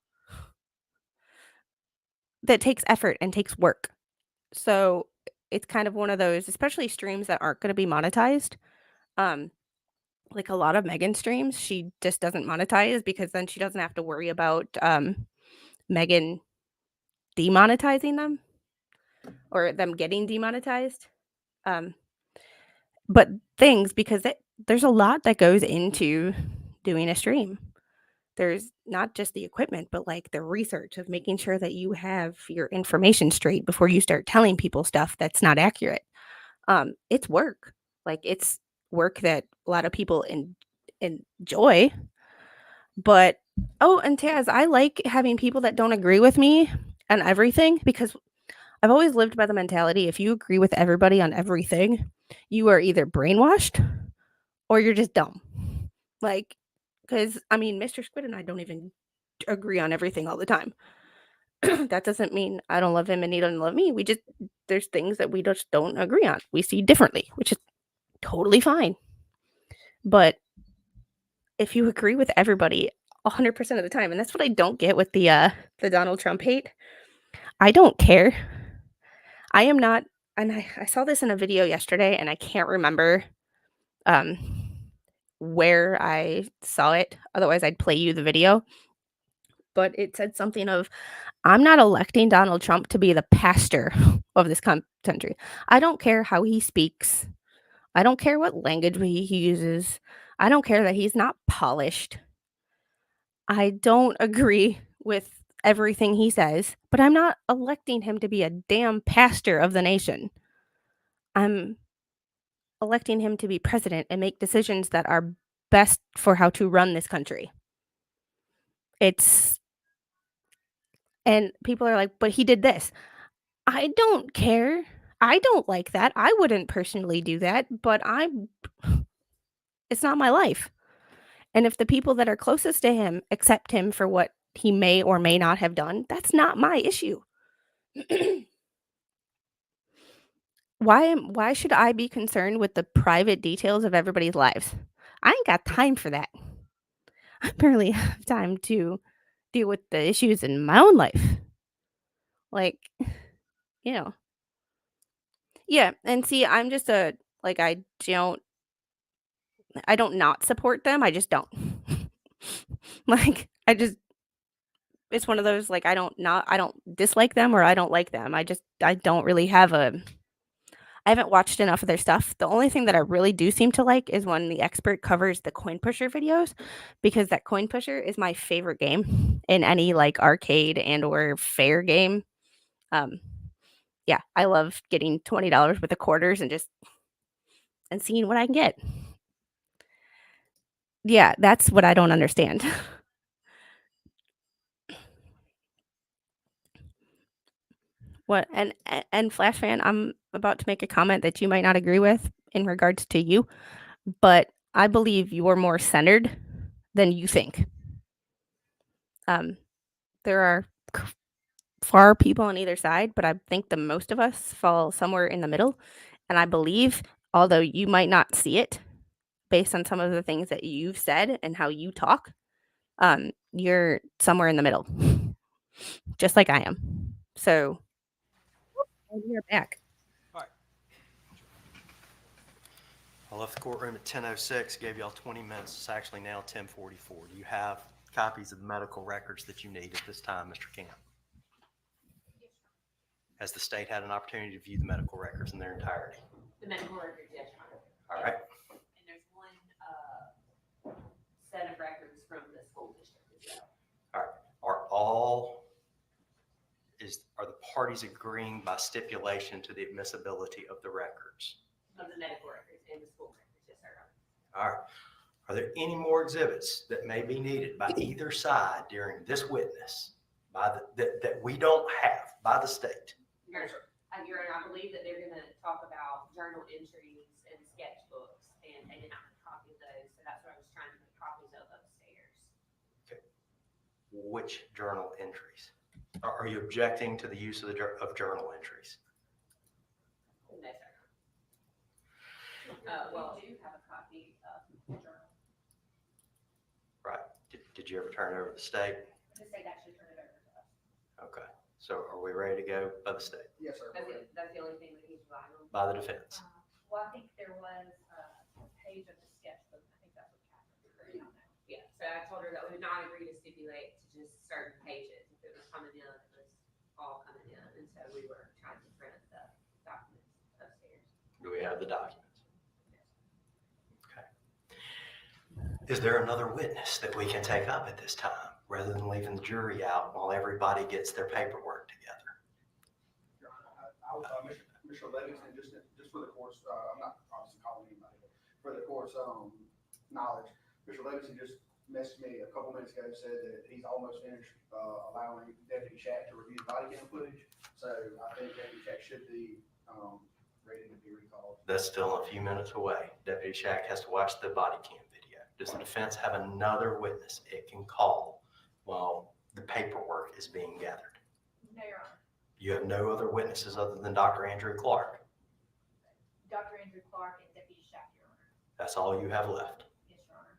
A: that takes effort and takes work. So, it's kind of one of those, especially streams that aren't gonna be monetized. Um, like a lot of Megan streams, she just doesn't monetize because then she doesn't have to worry about, Megan demonetizing them or them getting demonetized. Um But things, because there's a lot that goes into doing a stream. There's not just the equipment, but, like, the research of making sure that you have your information straight before you start telling people stuff that's not accurate. It's work. Like, it's work that a lot of people enjoy, but oh, and Taz, I like having people that don't agree with me on everything because I've always lived by the mentality, if you agree with everybody on everything, you are either brainwashed or you're just dumb. Like, because I mean, Mr. Squid and I don't even agree on everything all the time. That doesn't mean I don't love him and he doesn't love me. There's things that we just don't agree on. We see differently, which is totally fine. But if you agree with everybody 100% of the time, and that's what I don't get with the Donald Trump hate. I don't care. I am not, and I saw this in a video yesterday, and I can't remember um where I saw it. Otherwise, I'd play you the video. But it said something of, I'm not electing Donald Trump to be the pastor of this country. I don't care how he speaks. I don't care what language he uses. I don't care that he's not polished. I don't agree with everything he says, but I'm not electing him to be a damn pastor of the nation. I'm electing him to be president and make decisions that are best for how to run this country. It's And people are like, "But he did this." I don't care. I don't like that. I wouldn't personally do that, but it's not my life. And if the people that are closest to him accept him for what he may or may not have done, that's not my issue. Why should I be concerned with the private details of everybody's lives? I ain't got time for that. I barely have time to deal with the issues in my own life. Like, you know. Yeah, and see, I'm just like, I don't not support them, I just don't. Like, I just it's one of those, like, I don't dislike them or I don't like them. I don't really have I haven't watched enough of their stuff. The only thing that I really do seem to like is when the expert covers the coin pusher videos, because that coin pusher is my favorite game in any, like, arcade and or fair game. Um, yeah, I love getting $20 worth of quarters and just and seeing what I can get. Yeah, that's what I don't understand. What and Flash fan, I'm about to make a comment that you might not agree with in regards to you, but I believe you're more centered than you think. Um, there are far people on either side, but I think the most of us fall somewhere in the middle. And I believe, although you might not see it based on some of the things that you've said and how you talk, you're somewhere in the middle, just like I am. So, and you're back.
B: I left the courtroom at 10:06, gave y'all 20 minutes. It's actually now 10:44. Do you have copies of the medical records that you need at this time, Mr. Camp? Has the state had an opportunity to view the medical records in their entirety?
G: The medical records, yes, Your Honor.
B: All right.
G: And there's one set of records from the school district as well.
B: All right. Are the parties agreeing by stipulation to the admissibility of the records?
G: Of the medical records and the school records, yes, sir.
B: All right. Are there any more exhibits that may be needed by either side during this witness that we don't have by the state?
G: Your Honor, I believe that they're gonna talk about journal entries and sketchbooks, and they did not have a copy of those, so that's what I was trying to put copies of upstairs.
B: Okay. Which journal entries? Are you objecting to the use of journal entries?
G: No, sir. Well, we do have a copy of the journal.
B: Right. Did you ever turn it over to the state?
G: The state actually turned it over to us.
B: Okay. So are we ready to go by the state?
E: Yes, sir.
G: That's the only thing that he's relying on.
B: By the defense?
I: Well, I think there was a page of the sketchbook. I think that's what Catherine agreed on that.
G: Yeah, so I told her that we would not agree to stipulate to just certain pages. If it was coming in, it was all coming in, and so we were trying to print the documents upstairs.
B: Do we have the documents? Okay. Is there another witness that we can take up at this time, rather than leaving the jury out while everybody gets their paperwork together?
E: Your Honor, Mr. Livingston, just for the court's, I'm not obviously calling anybody, but for the court's knowledge, Mr. Livingston just messaged me a couple minutes ago, said that he's almost finished allowing Deputy Shack to review the body cam footage. So I think Deputy Shack should be ready to be recalled.
B: That's still a few minutes away. Deputy Shack has to watch the body cam video. Does the defense have another witness it can call while the paperwork is being gathered?
I: No, Your Honor.
B: You have no other witnesses other than Dr. Andrew Clark.
I: Dr. Andrew Clark and Deputy Shack, Your Honor.
B: That's all you have left.
I: Yes, Your Honor.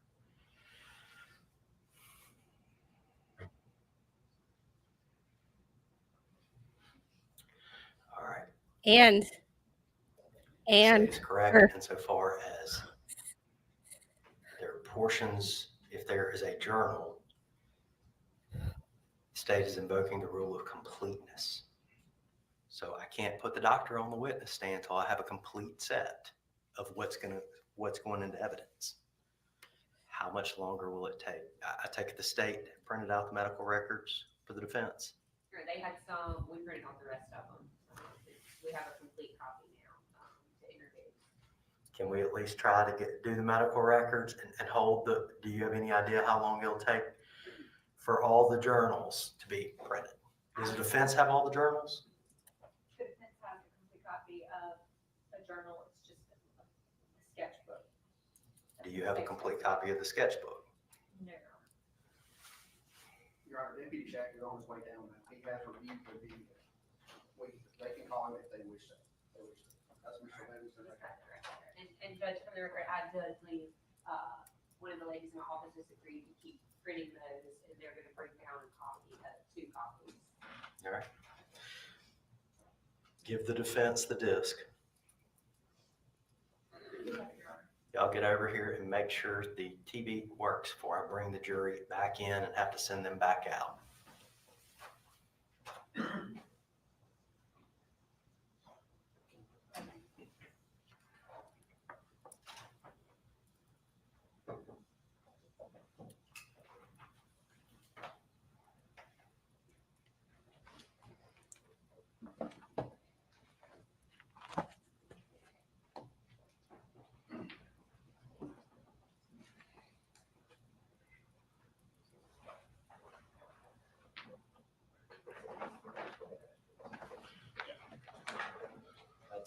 B: All right.
A: And
B: It's correct
A: or-
B: insofar as there are portions, if there is a journal, the state is invoking the rule of completeness. So I can't put the doctor on the witness stand until I have a complete set of what's going into evidence. How much longer will it take? I take it the state printed out the medical records for the defense.
G: Or they had some, we printed out the rest of them. We have a complete copy now to introduce.
B: Can we at least try to do the medical records and hold do you have any idea how long it'll take for all the journals to be printed? Does the defense have all the journals?
I: The defense has a complete copy of a journal. It's just a sketchbook.
B: Do you have a complete copy of the sketchbook?
I: No, Your Honor.
E: Your Honor, Deputy Shack is on his way down. He has reviewed the video. They can call him if they wish to. That's Mr. Livingston.
G: And Judge, for the record, I did leave, one of the ladies in my office just agreed to keep printing those, and they're gonna bring down a copy, 2 copies.
B: All right. Give the defense the disc. Y'all get over here and make sure the TV works before I bring the jury back in and have to send them back out. I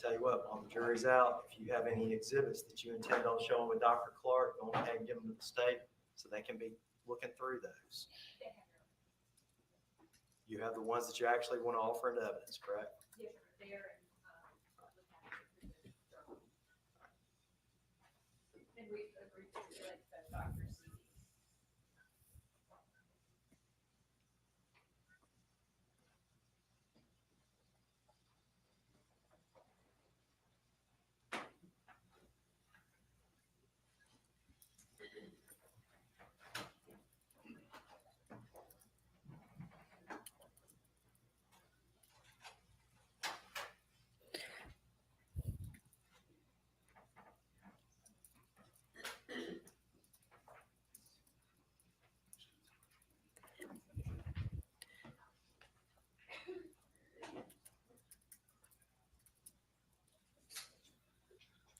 B: tell you what, while the jury's out, if you have any exhibits that you intend on showing with Dr. Clark, go ahead and give them to the state so they can be looking through those. You have the ones that you actually want to offer into evidence, correct?
G: Yes, sir. There and we agreed to select the doctor's CVs.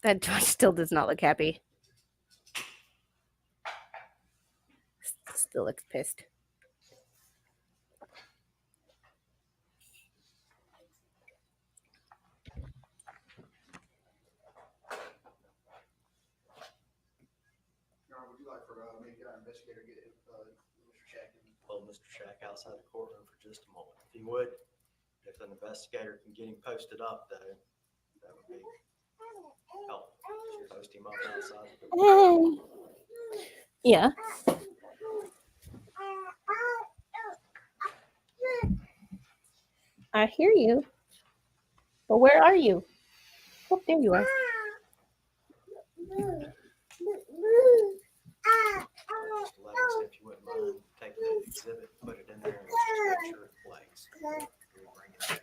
A: That judge still does not look happy. Still looks pissed.
E: Your Honor, would you like for me to get our investigator, get Mr. Shack in?
B: Pull Mr. Shack outside the courtroom for just a moment. If you would, if an investigator can get him posted up, though, that would be helpful. Post him up outside.
A: Yeah. I hear you. But where are you? Oh, there you are.
B: Mr. Livingston, if you wouldn't mind taking the exhibit, put it in there, and let's just make sure it plays. We'll bring it there.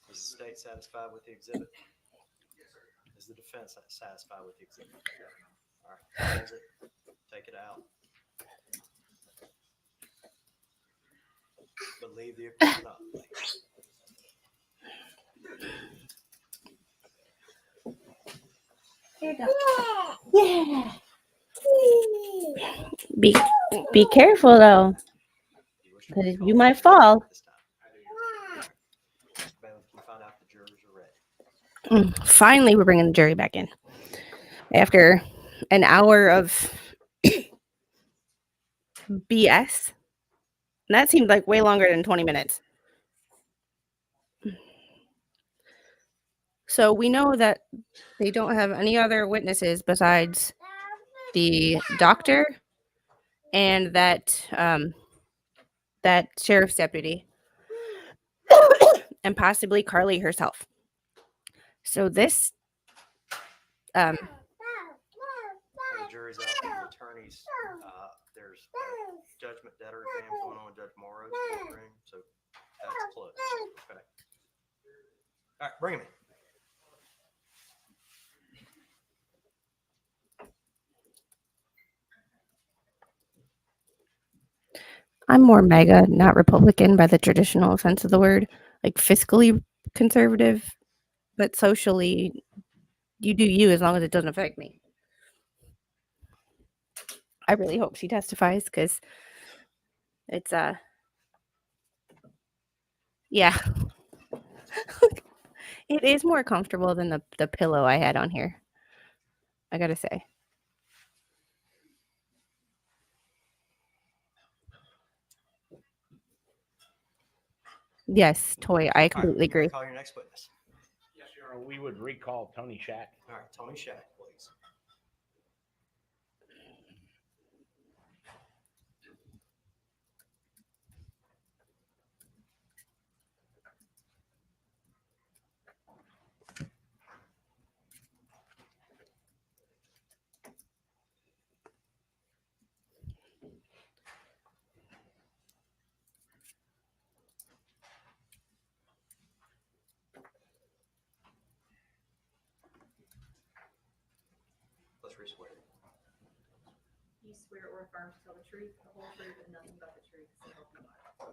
B: Is the state satisfied with the exhibit?
E: Yes, sir.
B: Is the defense satisfied with the exhibit? All right, close it, take it out. But leave the equipment up, please.
A: Yeah. Be careful though,
B: You wish to
A: because
B: recall
A: you might
B: this
A: fall.
B: time. Mr. Bailiff, can you find out if the jurors are ready?
A: Finally, we're bringing the jury back in after an hour of BS. And that seemed like way longer than 20 minutes. So we know that they don't have any other witnesses besides the doctor and that that sheriff's deputy and possibly Carly herself. So this
B: While the jury's out, the attorneys, there's a judgment debtor exam going on in Judge Morrow's courtroom, so that's closed. Okay. All right, bring him in.
A: I'm more MAGA, not Republican by the traditional sense of the word, like fiscally conservative, but socially, you do you as long as it doesn't affect me. I really hope she testifies because it's yeah. It is more comfortable than the pillow I had on here, I gotta say. Yes, Toy. I
B: All right,
A: completely
B: you
A: agree.
B: Call your next witness.
D: Yes, Your Honor, we would recall Tony Shack.
B: All right, Tony Shack, please. Let's re-swear.
G: You swear or affirm to tell the truth, the whole truth, and nothing but the truth, so help you God.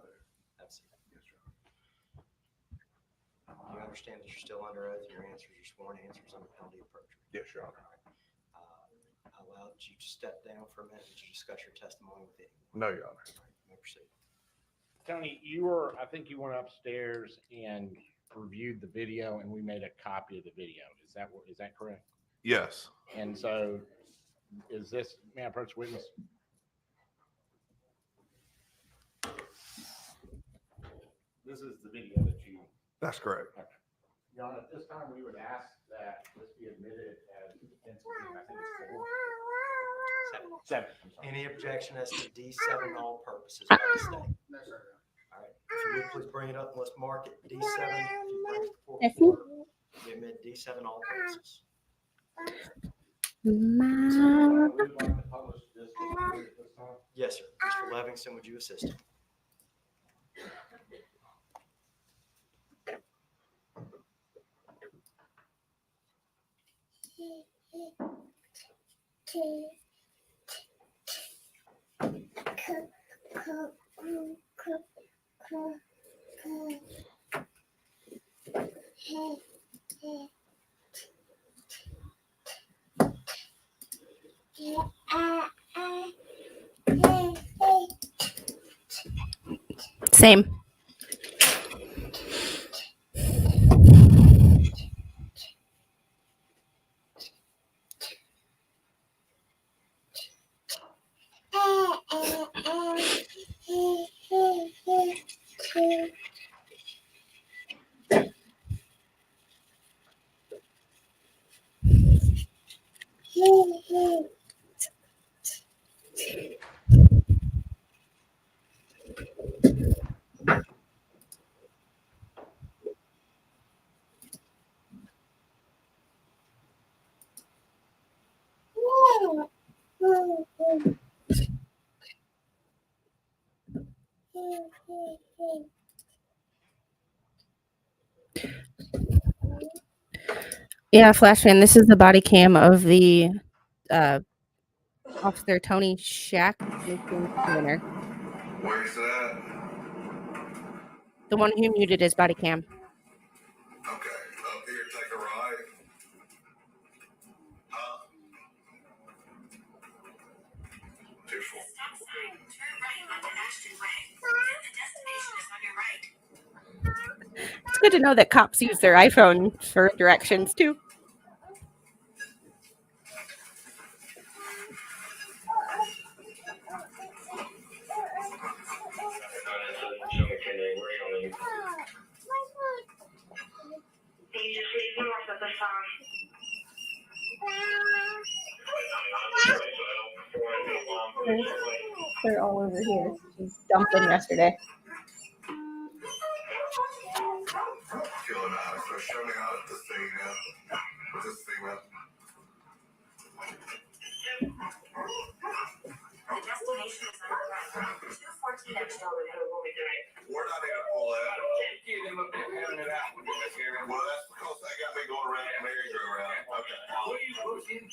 B: Have a seat. You understand that you're still under oath, your answers are sworn answers under penalty of perjury.
J: Yes, Your Honor.
B: I allowed you to step down for a minute to discuss your testimony with anyone.
J: No, Your Honor.
B: All right, you may proceed.
D: Tony, I think you went upstairs and reviewed the video, and we made a copy of the video. Is that correct?
J: Yes.
D: And so, may I approach witness? This is the video that you.
J: That's correct.
D: Okay. Your Honor, at this time, we would ask that this be admitted as defense. I think it's 4. 7. I'm sorry.
B: Any objection as to D7 in all purposes by the state?
E: No, sir.
B: All right, if you would please bring it up and let's mark it D7. If you bring it before
A: Yes,
B: the court, we admit D7 all purposes.
A: Ma-
D: Would you like to publish this at this time?
B: Yes, sir. Mr. Levingston, would you assist him?
A: Same. Yeah, Flashman, this is the body cam of the Officer Tony Shack winner.
J: Where's that?
A: The one who muted his body cam.
J: Okay, up here, take a right. Huh? 2-4.
A: It's good to know that cops use their iPhone for directions too. They're all over here. She dumped them yesterday.
J: Killing out. So show me how this thing now. This thing up.
K: The destination is on the right. 214 extra.
J: Where'd I need to pull that? I can't get them up there having it out with this here. Well, that's because they got me going around the merry-go-round. Okay. What are you looking?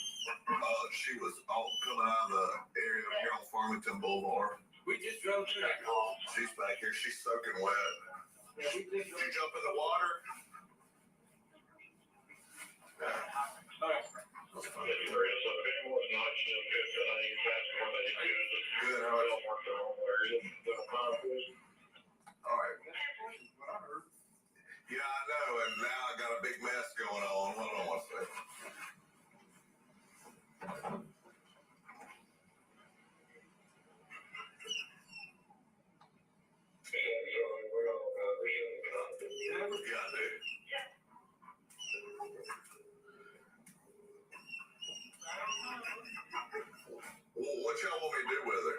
J: She was all coming out of the area here on Farmington Boulevard. We just drove through that call. She's back here. She's soaking wet. Did you jump in the water? All right. Good. All right. Yeah, I know, and now I got a big mess going on. Hold on one second. Yeah, I do. Well, what y'all want me to do with her?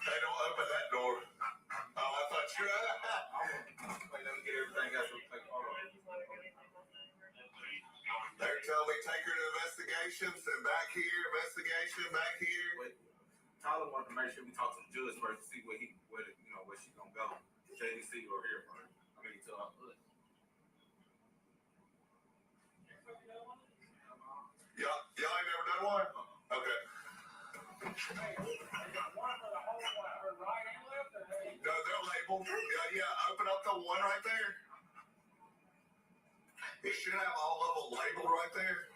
J: Hey, don't open that door. Oh, I thought you. Wait, let me get everything else. They're telling me take her to investigations and back here, investigation, back here.
L: Wait, Tyler wanted to make sure we talk to the judge first to see where she's gonna go. JDC or here first. I mean, to
J: Y'all ain't never done one? Okay. No, they're labeled. Yeah, open up the one right there. It should have all of them labeled right there.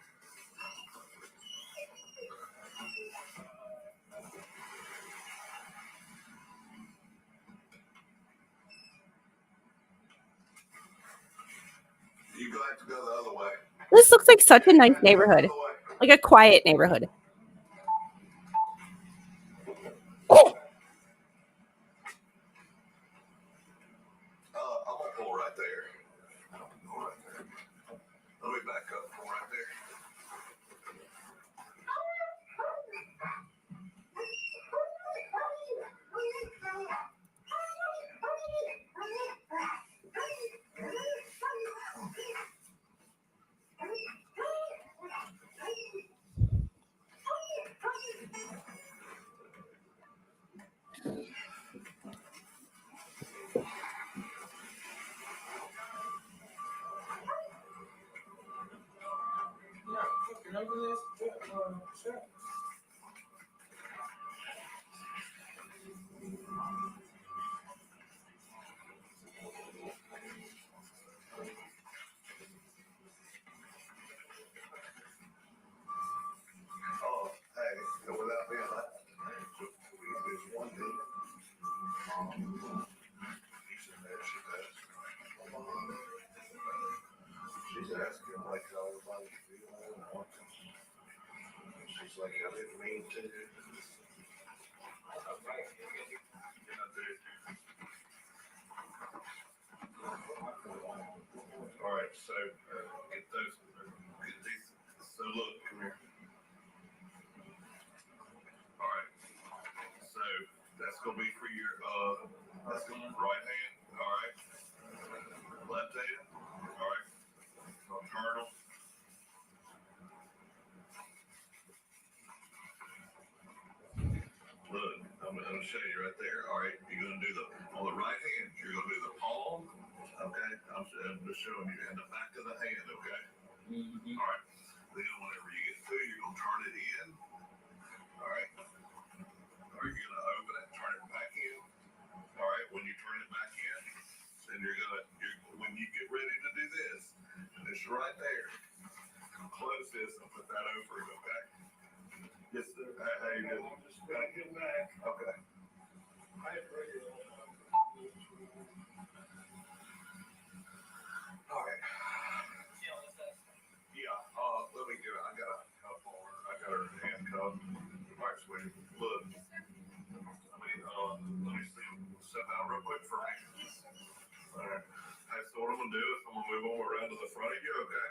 J: You go have to go the other way.
A: This looks like such a nice neighborhood, like a quiet neighborhood.
J: I'm gonna pull right there. Pull right there. Let me back up. Pull right there. Oh, hey, without being like, there's one thing. She's asking like how everybody's feeling and what. She's like, I didn't mean to. All right, so get these. So look, come here. All right, so that's gonna be for your that's gonna be right hand. All right, left hand. All right, nocturnal. Look, I'm gonna show you right there. All right, you're gonna do on the right hand. You're gonna do the palm. Okay, I'm just showing you, and the back of the hand. Okay. Mm-hmm. All right. Then whenever you get through, you're gonna turn it in. All right. Or you're gonna open it, turn it back in. All right. When you turn it back in, then when you get ready to do this, it's right there. Close this and put that over it. Okay. Yes, sir. How you doing? Just gotta get back. Okay. All right. Yeah. Let me get it. I got a cuff on her. I got her handcuffed. All right, sweetie. Look. Let me step out real quick for me. All right. Hey, so what I'm gonna do is I'm gonna move them around to the front of you. Okay.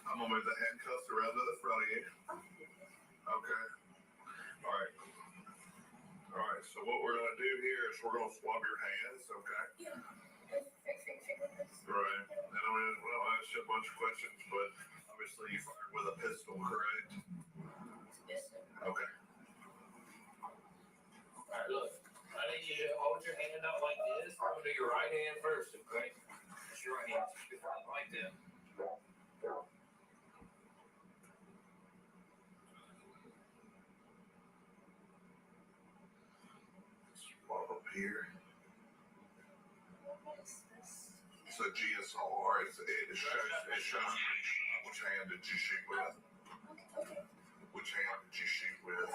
J: I'm gonna move the handcuffs around to the front of you. Okay. All right. All right. So what we're gonna do here is we're gonna swab your hands. Okay. Right. And I'm gonna ask you a bunch of questions, but obviously you fired with a pistol, correct? Yes, sir. Okay.
L: All right, look. I need you to hold your hand out like this. I'm gonna do your right hand first, okay? That's your right hand. Like that.
J: Swab up here. So GSR, it shows which hand did you shoot with? Which hand did you shoot with?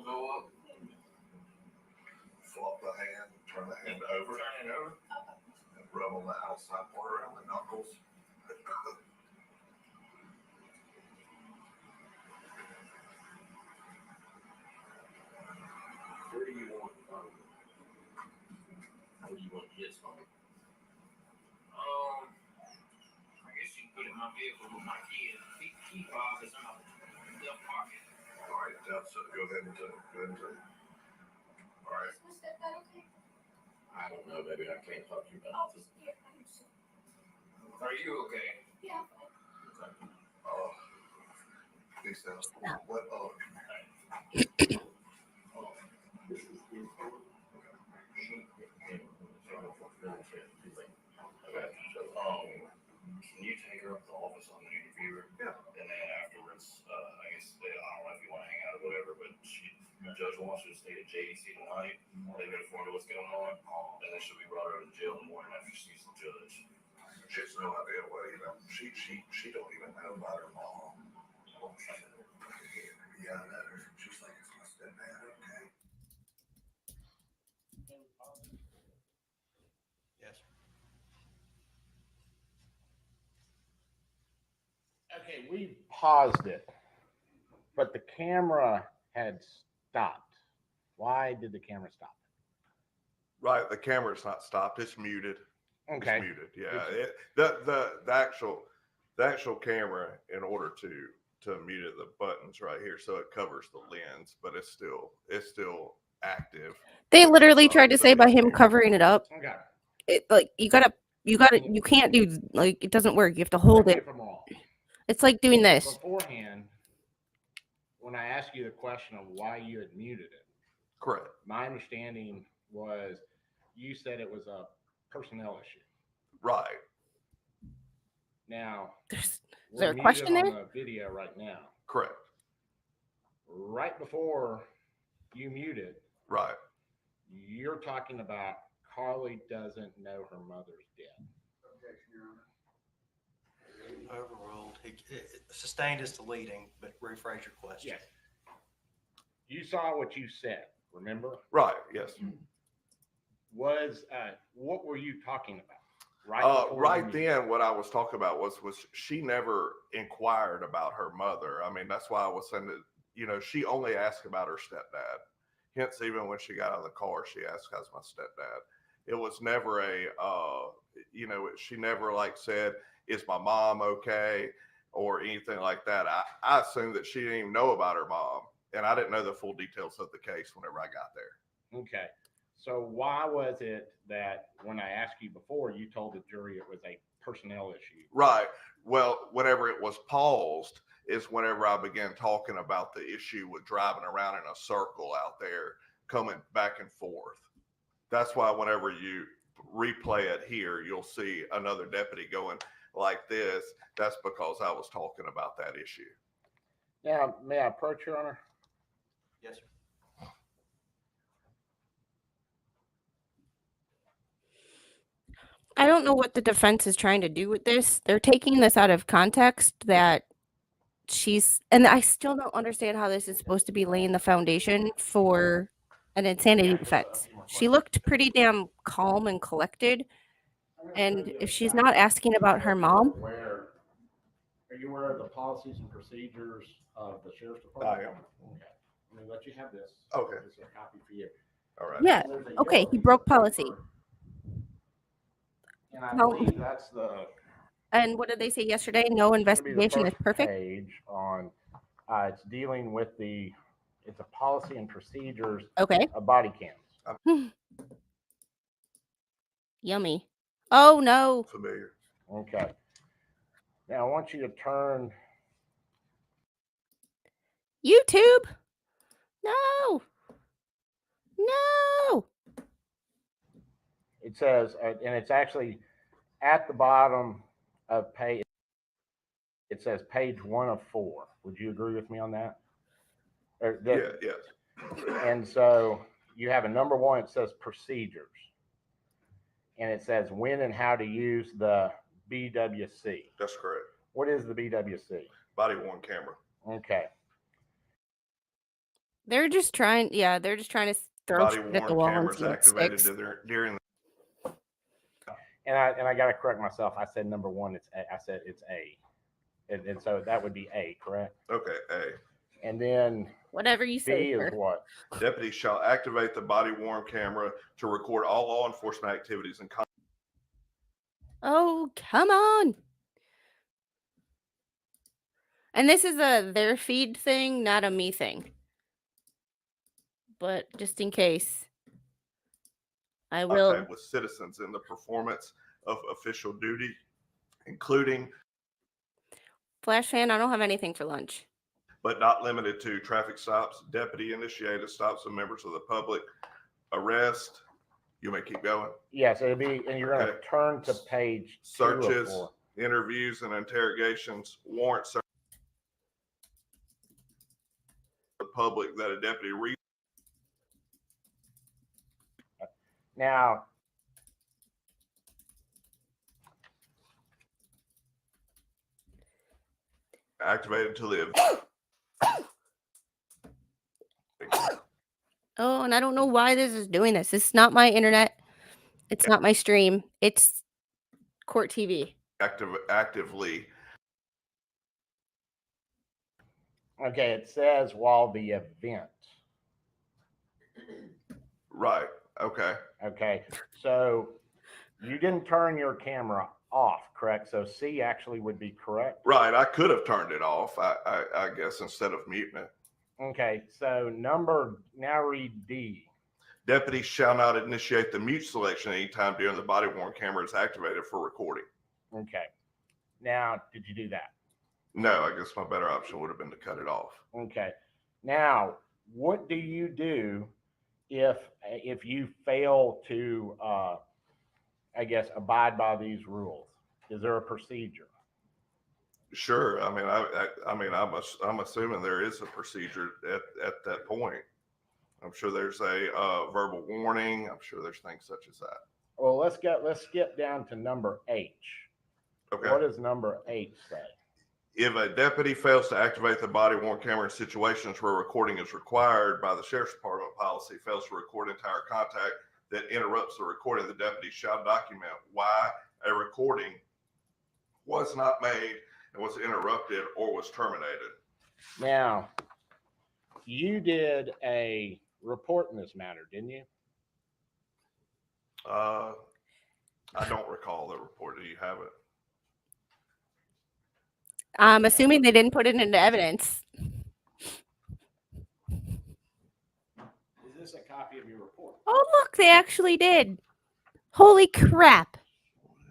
L: Go up.
J: Flop the hand, turn the hand over.
L: Turn it over.
J: And rub on the outside part around the knuckles.
L: my vehicle with my kid. Key fob is in my left pocket.
J: All right, so go ahead and tell. Go ahead and tell. All right.
L: I don't know, baby. I can't talk to you about this. Are you okay?
J: These things. What?
L: Can you take her up to the office on the interviewer?
J: Yeah.
L: And then afterwards, I guess, I don't know if you want to hang out or whatever, but the judge wants you to stay at JDC tonight. They've been informed of what's going on. And then she'll be brought over to jail in the morning after she sees the judge.
J: She has no idea what, she don't even know about her mom. Yeah, I met her. She's like, it's my stepdad, okay?
B: Yes.
D: Okay, we paused it, but the camera had stopped. Why did the camera stop?
J: Right, the camera's not stopped. It's muted.
D: Okay.
J: It's muted. Yeah. The actual camera, in order to mute it, the button's right here, so it covers the lens, but it's still active.
A: They literally tried to say by him covering it up,
D: Okay.
A: it, like you can't do, like, it doesn't work. You have to hold
D: Correct me
A: it.
D: if I'm wrong.
A: It's like doing this.
D: Beforehand, when I asked you the question of why you had muted it,
J: Correct.
D: my understanding was you said it was a personnel issue.
J: Right.
D: Now,
A: Is
D: we're
A: there a
D: muted
A: question
D: on
A: there?
D: the video right now.
J: Correct.
D: Right before you muted,
J: Right.
D: you're talking about Carly doesn't know her mother's dead.
B: Overruled. Sustained is deleting, but rephrase your question.
D: Yes. You saw what you said, remember?
J: Right. Yes.
D: Was what were you talking about?
J: Right then, what I was talking about was she never inquired about her mother. I mean, that's why I was saying that, she only asked about her stepdad. Hence, even when she got out of the car, she asked, how's my stepdad? It was never she never like said, is my mom okay? Or anything like that. I assumed that she didn't even know about her mom. And I didn't know the full details of the case whenever I got there.
D: Okay. So why was it that when I asked you before, you told the jury it was a personnel issue?
J: Right. Well, whenever it was paused is whenever I began talking about the issue with driving around in a circle out there, coming back and forth. That's why whenever you replay it here, you'll see another deputy going like this. That's because I was talking about that issue.
D: Now, may I approach, Your Honor?
B: Yes, sir.
A: I don't know what the defense is trying to do with this. They're taking this out of context that and I still don't understand how this is supposed to be laying the foundation for an insanity defense. She looked pretty damn calm and collected. And if she's not asking about her mom,
D: Are you aware of the policies and procedures of the sheriff's department?
J: I am.
D: Okay. I'm gonna let you have this.
J: Okay.
D: This is a copy for you.
J: All right.
A: yeah,
D: There's a
A: okay,
D: yellow
A: he
D: piece
A: broke
D: of
A: policy.
D: paper, and I
A: No.
D: believe that's the.
A: And what did they say yesterday? No
D: It's gonna be the
A: investigation is
D: first
A: perfect.
D: Page on, it's dealing with it's a policy and procedures
A: Okay.
D: of body cams.
A: Yummy. Oh no.
J: Familiar.
D: Okay. Now I want you to turn.
A: YouTube. No. No.
D: It says, and it's actually at the bottom of page. It says page 1 of 4. Would you agree with me on that?
J: Yeah. Yes.
D: And so you have a number 1. It says procedures, and it says when and how to use the BWC.
J: That's correct.
D: What is the BWC?
J: Body worn camera.
D: Okay.
A: They're just trying to throw
J: Body
A: shit at
J: worn
A: the wall and
J: cameras
A: see what
J: activated
A: sticks.
J: during the.
D: And I got to correct myself. I said number 1. I said it's A, and so that would be A, correct?
J: Okay. A.
D: And then
A: Whatever you
D: B
A: say.
D: is
A: Sir.
D: what?
J: Deputies shall activate the body worn camera to record all law enforcement activities and.
A: Oh, come on. And this is a their feed thing, not a me thing. But just in case, I will.
J: Contact with citizens in the performance of official duty, including
A: Flash fan, I don't have anything for lunch.
J: but not limited to traffic stops, deputy initiated stops of members of the public, arrest. You may keep going.
D: Yes, it'll be, and you're going to
J: Okay.
D: turn to page 2 of
J: Searches,
D: 4.
J: interviews and interrogations, warrant search the public that a deputy
D: Now,
J: activated until the
A: Oh, and I don't know why this is doing this. It's not my internet. It's not my stream. It's court TV.
J: actively.
D: okay, it says while the event.
J: Right. Okay.
D: Okay, so you didn't turn your camera off, correct? So C actually would be correct.
J: Right. I could have turned it off, I guess, instead of muting it.
D: Okay, so now read D.
J: Deputies shall not initiate the mute selection anytime during the body worn camera is activated for recording.
D: Okay, now did you do that?
J: No, I guess my better option would have been to cut it off.
D: Okay, now what do you do if you fail to, I guess, abide by these rules? Is there a procedure?
J: Sure. I mean, I'm assuming there is a procedure at that point. I'm sure there's a verbal warning. I'm sure there's things such as that.
D: Well, let's skip down to number H.
J: Okay.
D: What does number H say?
J: If a deputy fails to activate the body worn camera in situations where recording is required by the sheriff's department policy, fails to record entire contact that interrupts the recording, the deputy shall document why a recording was not made and was interrupted or was terminated.
D: Now, you did a report in this matter, didn't you?
J: I don't recall the report. Do you have it?
A: I'm assuming they didn't put it into evidence.
D: Is this a copy of your report?
A: Oh, look, they actually did. Holy crap.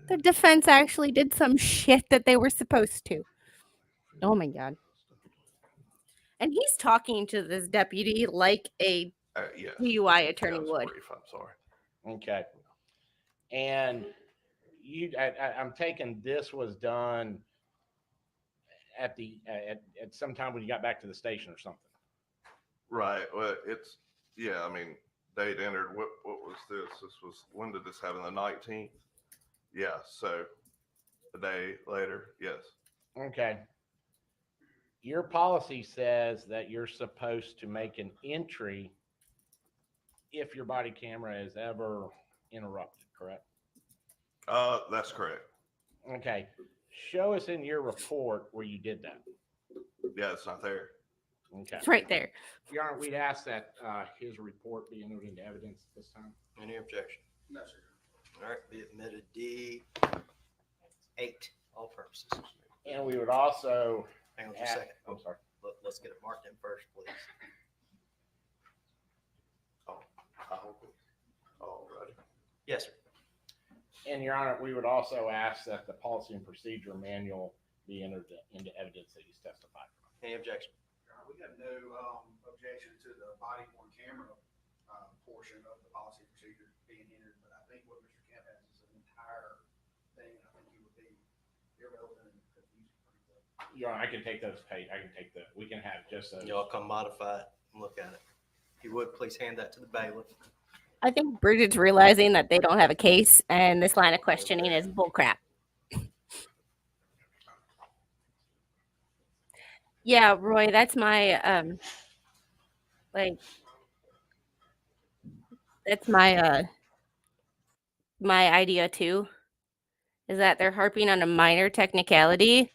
A: The defense actually did some shit that they were supposed to. Oh my God. And he's talking to this deputy like a
J: Yes.
A: DUI attorney
J: Yeah,
A: would.
J: brief, I'm sorry.
D: Okay. And I'm taking this was done at some time when you got back to the station or something.
J: Right. Well, I mean, date entered. What was this? When did this happen? The 19th? Yeah. So a day later. Yes.
D: Okay. Your policy says that you're supposed to make an entry if your body camera is ever interrupted, correct?
J: That's correct.
D: Okay. Show us in your report where you did that.
J: Yeah, it's not there.
D: Okay.
A: It's right there.
D: Your Honor, we'd ask that his report be entered into evidence this time.
B: Any objection?
E: No, sir.
B: All right, be admitted D 8, all purposes.
D: And we would also
B: Hang on just a second.
D: I'm sorry.
B: Let's get it marked in first, please.
J: All righty.
B: Yes, sir.
D: And Your Honor, we would also ask that the policy and procedure manual be entered into evidence that he's testified.
B: Any objection?
E: We have no objection to the body worn camera portion of the policy procedure being entered, but I think what Mr. Kemp has is an entire thing. I think he would be irrelevant and confusing.
D: Your Honor, I can take those we can have just those.
B: Y'all come modify it and look at it. If you would, please hand that to the bailiff.
A: I think Bridget's realizing that they don't have a case and this line of questioning is bullcrap. Yeah, Roy, that's my that's my my idea too. Is that they're harping on a minor technicality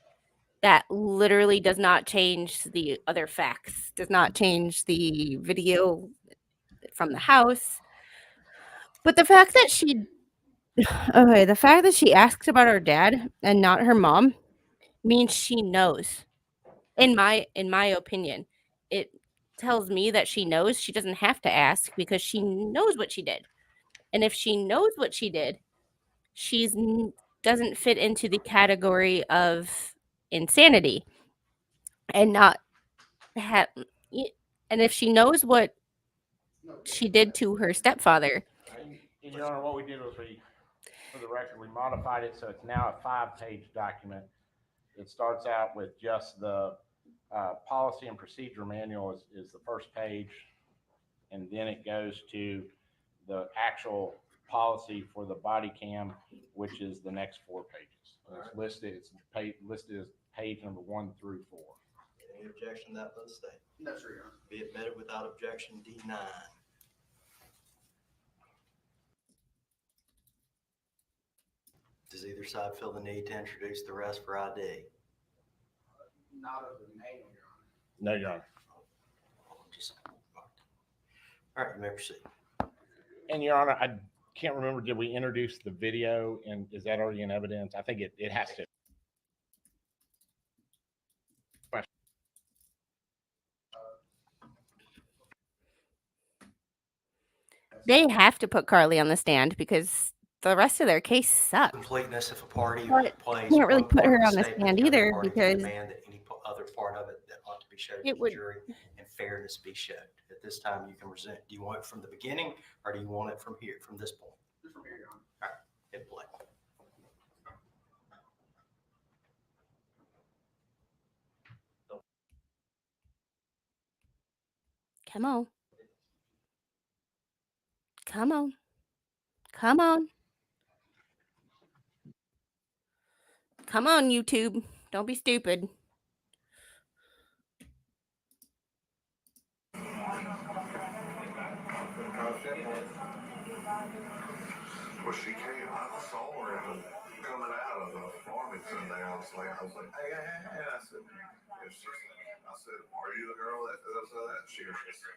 A: that literally does not change the other facts, does not change the video from the house. But the fact that she asked about her dad and not her mom means she knows. in my opinion, it tells me that she knows she doesn't have to ask because she knows what she did. And if she knows what she did, she's doesn't fit into the category of insanity and not have and if she knows what she did to her stepfather.
D: And Your Honor, what we did was for the record, we modified it so it's now a 5-page document. It starts out with just the policy and procedure manual is the first page, and then it goes to the actual policy for the body cam, which is the next 4 pages. It's listed as page number 1 through 4.
B: Any objection to that, let us state.
E: No, sir, Your Honor.
B: Be admitted without objection, D9. Does either side feel the need to introduce the rest for ID?
E: Not of the name, Your Honor.
D: No, Your Honor.
B: All right, you may proceed.
D: And Your Honor, I can't remember, did we introduce the video, and is that already in evidence? I think it has to.
A: They have to put Carly on the stand because the rest of their case sucks.
B: Completeness, if a party
A: But
B: plays
A: can't really
B: one
A: put
B: part
A: her
B: of
A: on the
B: statement,
A: stand
B: the other
A: either
B: party can
A: because
B: demand that any other part of it that ought to be showed to
A: it
B: the
A: would-
B: jury and fairness be showed. At this time, you can present. Do you want it from the beginning or do you want it from here, from this point?
E: Just from here, Your Honor.
B: All right, hit play.
A: come on. Come on. Come on. Come on, YouTube. Don't be stupid.
J: Well, she came, I saw her coming out of the Farmington there. I was like, hey, I said, are you the girl that does that? She goes, yes, sir.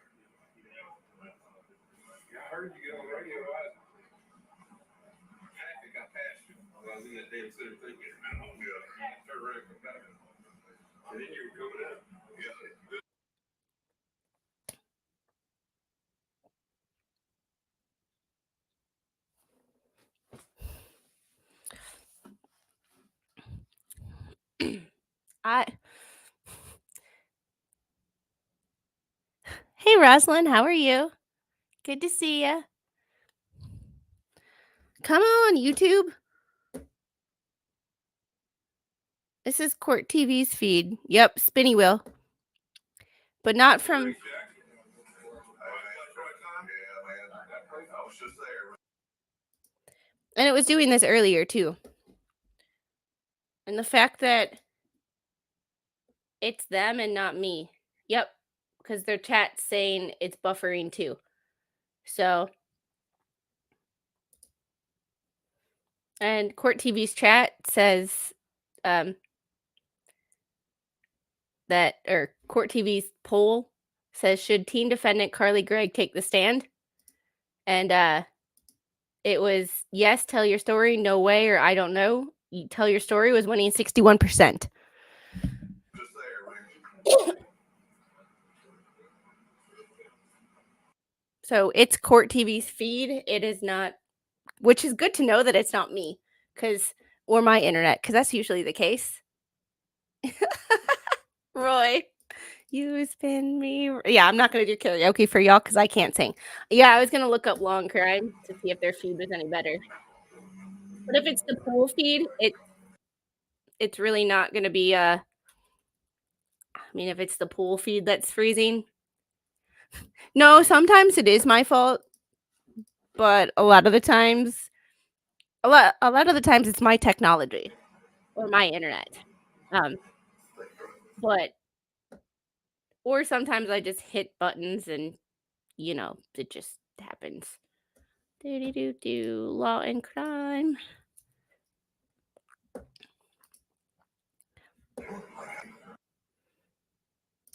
J: I heard you get on the radio, right? I think I passed you. I was in that damn center thinking, oh, yeah, turn around, come back. And then you were coming out. Yeah.
A: Hey, Rosalind, how are you? Good to see you. Come on, YouTube. This is Court TV's feed. Yep, spinny wheel. But not from. And it was doing this earlier, too. And the fact that it's them and not me. Yep, because their chat's saying it's buffering, too. So. And Court TV's chat says that, or Court TV's poll says, should teen defendant Carly Gregg take the stand? And it was yes, tell your story, no way, or I don't know. You tell your story was winning 61%. So it's Court TV's feed. It is not, which is good to know that it's not me, or my internet, because that's usually the case. Roy, you spin me. Yeah, I'm not going to do karaoke for y'all because I can't sing. Yeah, I was going to look up Long Crime to see if their feed was any better. But if it's the pool feed, it's really not going to be, I mean, if it's the pool feed that's freezing. No, sometimes it is my fault. But a lot of the times it's my technology or my internet. Or sometimes I just hit buttons and, it just happens. Law and crime.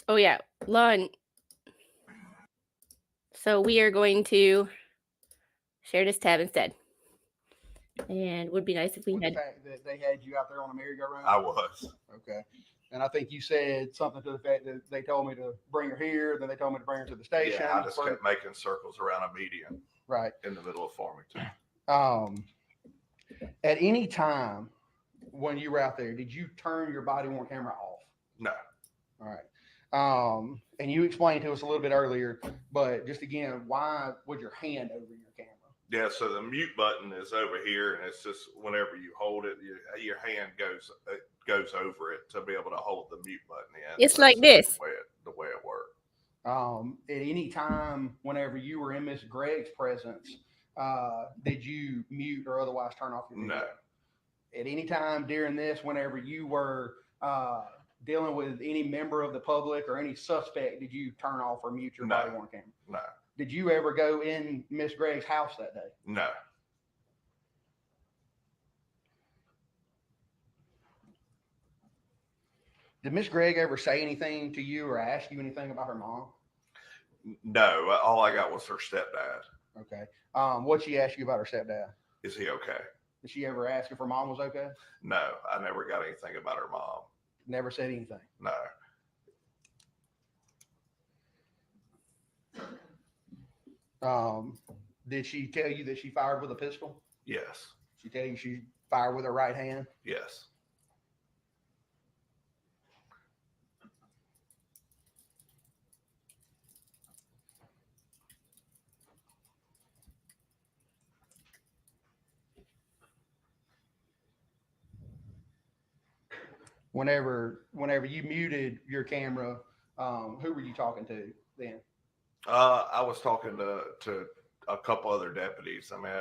A: Oh, yeah. Law and... So we are going to share this tab instead. And would be nice if we
E: With the
A: had.
E: fact that they had you out there on a merry-go-round?
J: I was.
E: Okay. And I think you said something to the fact that they told me to bring her here, then they told me to bring her to the station.
J: Yeah, I just kept making circles around a median
E: Right.
J: in the middle of Farmington.
E: At any time when you were out there, did you turn your body worn camera off?
J: No.
E: All right. And you explained to us a little bit earlier, but just again, why was your hand over your camera?
J: Yeah, so the mute button is over here, and it's just whenever you hold it, your hand goes over it to be able to hold the mute button in.
A: It's like this.
J: The way it worked.
E: At any time, whenever you were in Miss Gregg's presence, did you mute or otherwise turn off your video?
J: No.
E: At any time during this, whenever you were dealing with any member of the public or any suspect, did you turn off or mute your body worn camera?
J: No.
E: Did you ever go in Miss Gregg's house that day?
J: No.
E: Did Miss Gregg ever say anything to you or ask you anything about her mom?
J: No. All I got was her stepdad.
E: Okay. What'd she ask you about her stepdad?
J: Is he okay?
E: Did she ever ask if her mom was okay?
J: No. I never got anything about her mom.
E: Never said anything.
J: No.
E: Did she tell you that she fired with a pistol?
J: Yes.
E: She tell you she fired with her right hand?
J: Yes.
E: Whenever you muted your camera, who were you talking to then?
J: I was talking to a couple other deputies. I mean,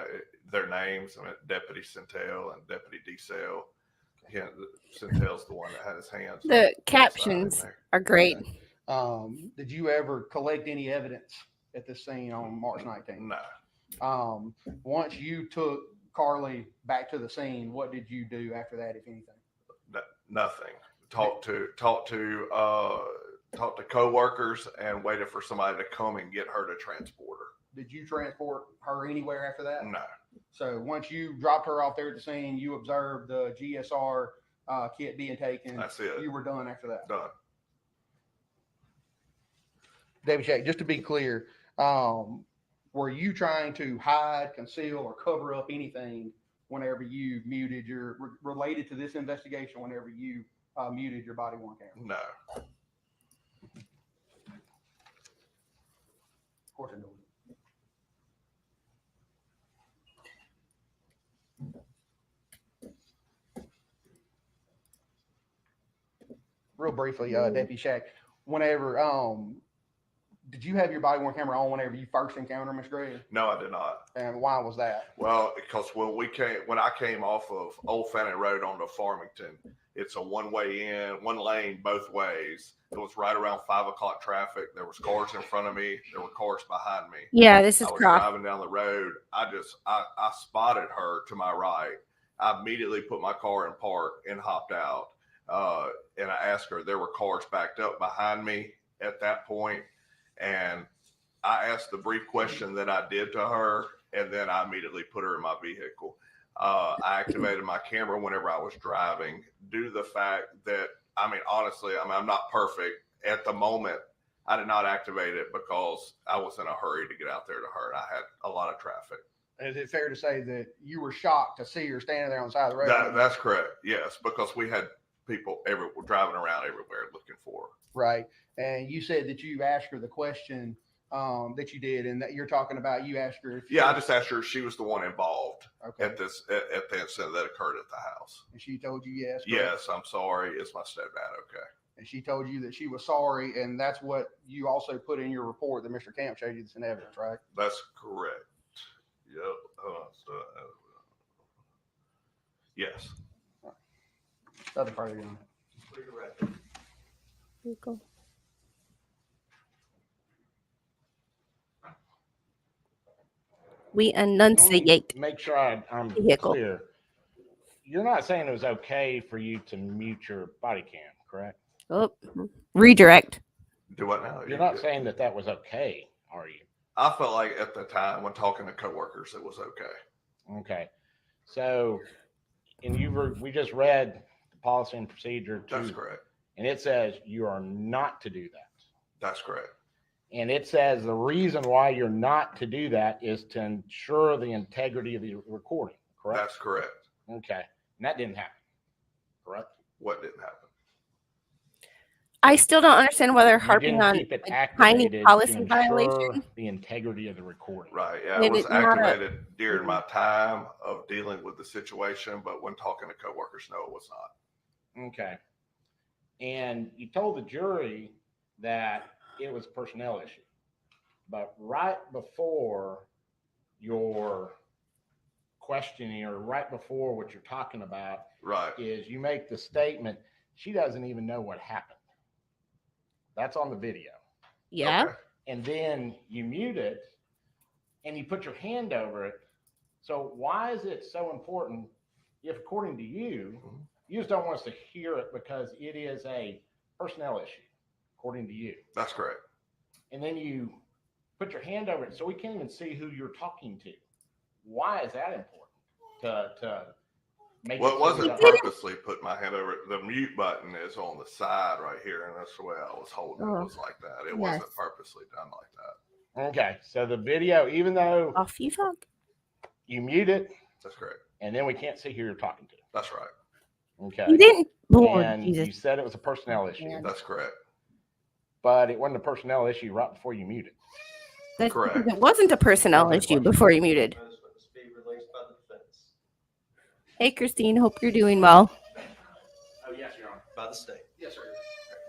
J: their names. I mean, Deputy Centel and Deputy DeSale. Yeah, Centel's the one that had his hands.
A: The captions are great.
E: Did you ever collect any evidence at the scene on March 19th?
J: No.
E: Once you took Carly back to the scene, what did you do after that, if anything?
J: Nothing. Talked to coworkers and waited for somebody to come and get her to transport her.
E: Did you transport her anywhere after that?
J: No.
E: So once you dropped her off there at the scene, you observed the GSR kit being taken.
J: That's it.
E: You were done after that.
J: Done.
E: David Shack, just to be clear, were you trying to hide, conceal, or cover up anything whenever you muted related to this investigation, whenever you muted your body worn camera?
J: No.
E: Of course I know. Real briefly, Deputy Shack, whenever did you have your body worn camera on whenever you first encountered Miss Gregg?
J: No, I did not.
E: And why was that?
J: Well, because when I came off of Old Fannin Road onto Farmington, it's a one-way in, one lane both ways. It was right around 5 o'clock traffic. There was cars in front of me. There were cars behind me.
A: Yeah, this is
J: I was
A: cross.
J: driving down the road. I spotted her to my right. I immediately put my car in park and hopped out. And I asked her, there were cars backed up behind me at that point. And I asked the brief question that I did to her, and then I immediately put her in my vehicle. I activated my camera whenever I was driving due to the fact that, honestly, I'm not perfect. At the moment, I did not activate it because I was in a hurry to get out there to her, and I had a lot of traffic.
E: Is it fair to say that you were shocked to see her standing there on the side of the road?
J: That's correct. Yes, because we had people driving around everywhere looking for her.
E: Right. And you said that you asked her the question that you did, and that you're talking about, you asked her if
J: I just asked her if she was the one involved
E: okay.
J: at the incident that occurred at the house.
E: And she told you yes. Correct?
J: Yes, I'm sorry. It's my stepdad. Okay.
E: And she told you that she was sorry, and that's what you also put in your report that Mr. Camp showed you this in evidence, right?
J: That's correct. Yep. Yes.
E: Nothing further on.
A: Cool. We enunciate.
D: Make sure I'm
A: Vehicle.
D: clear. You're not saying it was okay for you to mute your body cam, correct?
A: Oh, redirect.
J: Do what now?
D: You're not saying that was okay, are you?
J: I felt like at the time when talking to coworkers, it was okay.
D: Okay. So, and we just read the policy and procedure
J: That's
D: too,
J: correct.
D: and it says you are not to do that.
J: That's correct.
D: And it says the reason why you're not to do that is to ensure the integrity of the recording, correct?
J: That's correct.
D: Okay. And that didn't happen, correct?
J: What didn't happen?
A: I still don't understand why they're
D: You
A: harping
D: didn't
A: on
D: keep it
A: a tiny
D: activated
A: policy
D: to ensure
A: violation.
D: the integrity of the recording.
J: Right. Yeah.
A: Did
J: It was
A: it not,
J: activated during my time of dealing with the situation, but when talking to coworkers, no, it was not.
D: Okay. And you told the jury that it was a personnel issue. But right before your questioning, or right before what you're talking about,
J: Right.
D: is you make the statement, she doesn't even know what happened. That's on the video.
A: Yeah.
J: Okay.
D: And then you mute it and you put your hand over it. So why is it so important if, according to you, you just don't want us to hear it because it is a personnel issue, according to you?
J: That's correct.
D: And then you put your hand over it so we can't even see who you're talking to. Why is that important? To make
J: Well,
D: it
J: it
D: so we
J: wasn't
D: don't-
J: purposely put my hand over it. The mute button is on the side right here, and that's the way I was holding it.
A: Oh,
J: It was like that. It
A: yes.
J: wasn't purposely done like that.
D: Okay, so the video, even though
A: Off you talk.
D: you mute it,
J: That's correct.
D: and then we can't see who you're talking to.
J: That's right.
D: Okay.
A: You didn't. Lord
D: And
A: Jesus.
D: you said it was a personnel issue,
A: Man.
J: That's correct.
D: but it wasn't a personnel issue right before you muted.
A: That's
J: correct.
A: because it wasn't a personnel
D: That's
A: issue
D: what-
A: before you muted.
B: Notice witness be released by the defense.
A: Hey, Christine. Hope you're doing well.
D: Oh, yes, Your Honor.
B: By the state.
E: Yes, sir.
B: All right,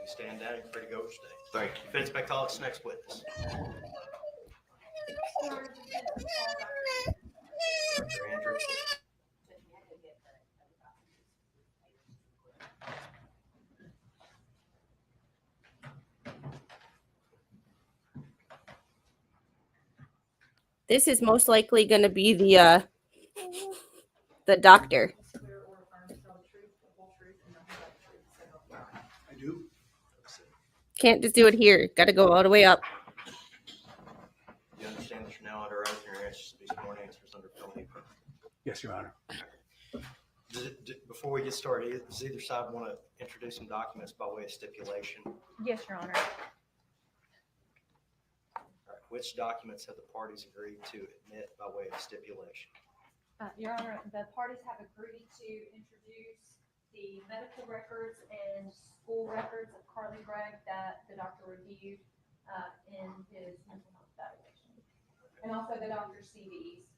B: you stand down, you're free to go or stay.
J: Thank you.
B: Defense may call its next witness. Dr. Andrew.
A: This is most likely going to be the doctor.
E: I do.
A: Can't just do it here. Got to go all the way up.
B: You understand that you're now under oath and your answers to be sworn answers under penalty of perjury.
E: Yes, Your Honor.
B: Before we get started, does either side want to introduce some documents by way of stipulation?
I: Yes, Your Honor.
B: All right, which documents have the parties agreed to admit by way of stipulation?
I: Your Honor, the parties have agreed to introduce the medical records and school records of Carly Gregg that the doctor reviewed in his mental health evaluation. And also the doctor's CVs.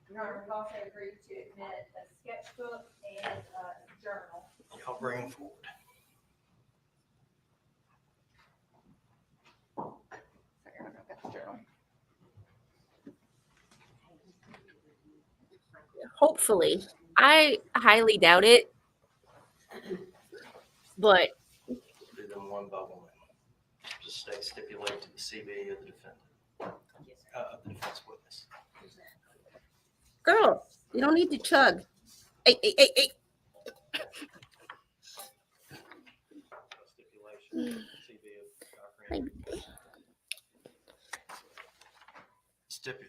I: Your Honor, we've also agreed to admit a sketchbook and a journal.
B: Y'all bring them forward.
I: So, Your Honor, I've got the journal.
A: Hopefully. I highly doubt it. But
B: Do them one by one. Just state stipulate to the CV of the defendant, of the defense witness.
A: girl, you don't need to chug. Hey, hey, hey, hey.
B: Stipulation, CV of Dr. Andrew.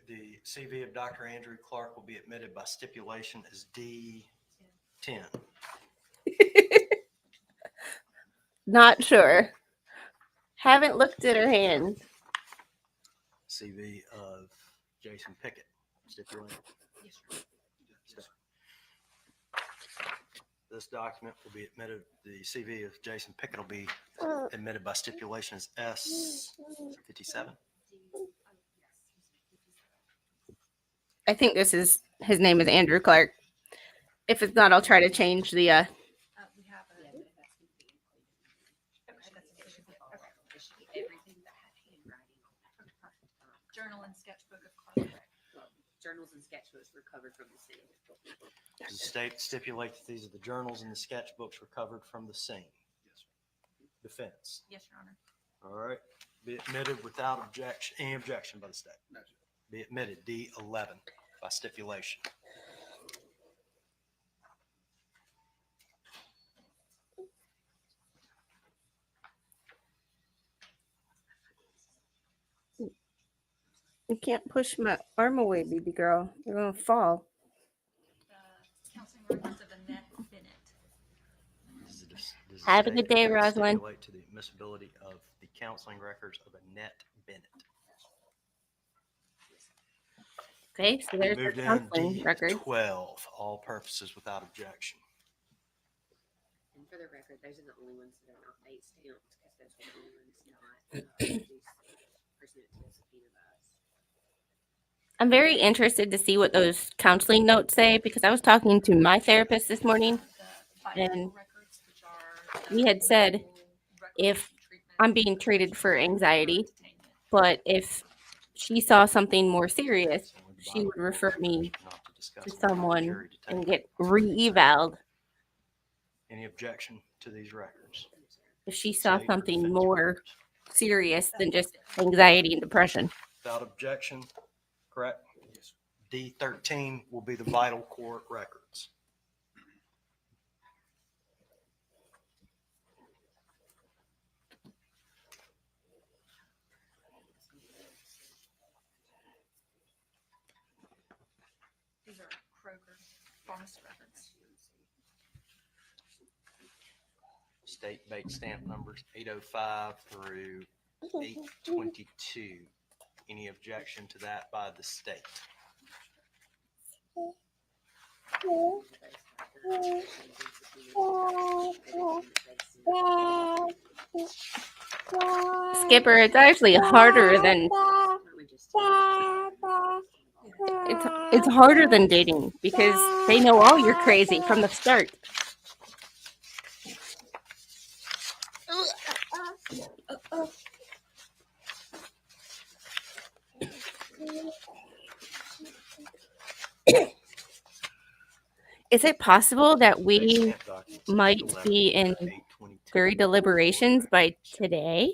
B: The CV of Dr. Andrew Clark will be admitted by stipulation as D10.
A: Not sure. Haven't looked at her hands.
B: CV of Jason Pickett, stipulate. This document will be admitted, the CV of Jason Pickett will be admitted by stipulation as S57.
A: I think this is his name is Andrew Clark. If it's not, I'll try to change the
I: We have a. Journal and sketchbook of Carly Gregg.
H: Journals and sketchbooks recovered from the scene.
B: The state stipulate that these are the journals and the sketchbooks recovered from the scene. Defense.
I: Yes, Your Honor.
B: All right. Be admitted without objection, any objection by the state. Be admitted D11 by stipulation.
A: You can't push my arm away, baby girl. You're gonna fall.
M: Counseling records of Annette Bennett.
B: Does the
A: Have a
B: state
A: good day, Rosalind.
B: stipulate to the admissibility of the counseling records of Annette Bennett?
A: Okay, so there's the
B: Moved in
A: counseling record.
B: D12, all purposes without objection.
N: And for the record, those are the only ones that are not date stamped because those are the only ones not pursuant to the subpoena by us.
A: I'm very interested to see what those counseling notes say because I was talking to my therapist this morning, and we had said if I'm being treated for anxiety, but if she saw something more serious, she would refer me to someone and get re-evaled
B: Any objection to these records?
A: if she saw
B: State or
A: something
B: defense
A: more
B: records?
A: serious than just anxiety and depression.
B: Without objection, correct? D13 will be the vital court records.
M: These are Kroger pharmacy records.
B: State bait stamp numbers 805 through 822. Any objection to that by the state?
A: Skipper, it's actually harder than it's harder than dating because they know all you're crazy from the start. Is it possible that we might be in jury deliberations by today?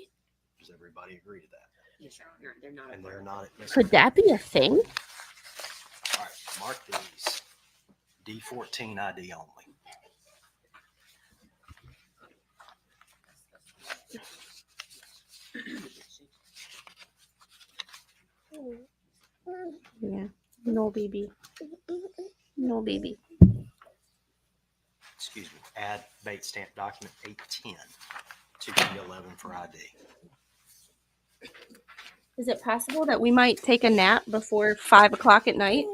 B: Does everybody agree to that?
N: Yes, sir. They're not.
B: And they're not admissible.
A: Could that be a thing?
B: All right, mark these. D14 ID only.
A: Yeah. No, baby. No, baby.
B: Excuse me. Add bait stamp document 810 to D11 for ID.
A: Is it possible that we might take a nap before 5 o'clock at night?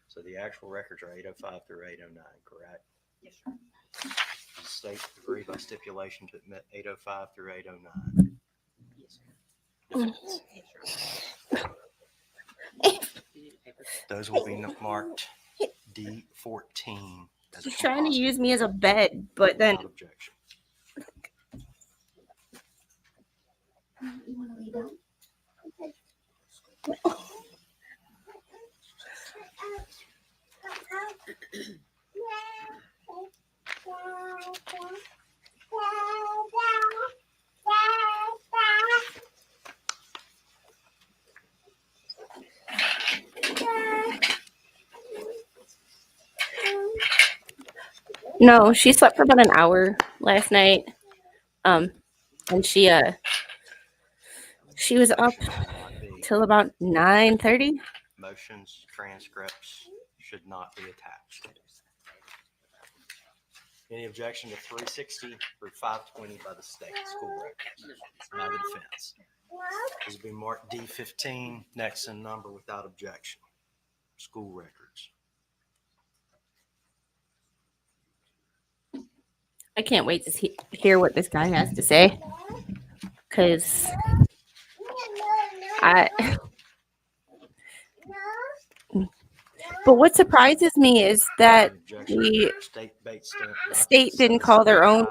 B: So the actual records are 805 through 809, correct?
M: Yes, sir.
B: Does the state agree by stipulation to admit 805 through 809?
N: Yes, sir.
B: Defense.
N: Yes, sir. You need a paper.
B: Those will be marked D14. As a
A: She's trying to
B: composite
A: use me as a bed, but then
B: without objection.
A: you want to lay down? No, she slept for about an hour last night. And she was up till about 9:30.
B: Motions, transcripts should not be attached. Any objection to 360 through 520 by the state school records, by the defense? This will be marked D15, next in number without objection. School records.
A: I can't wait to hear what this guy has to say, because But what surprises me is that the state didn't call their own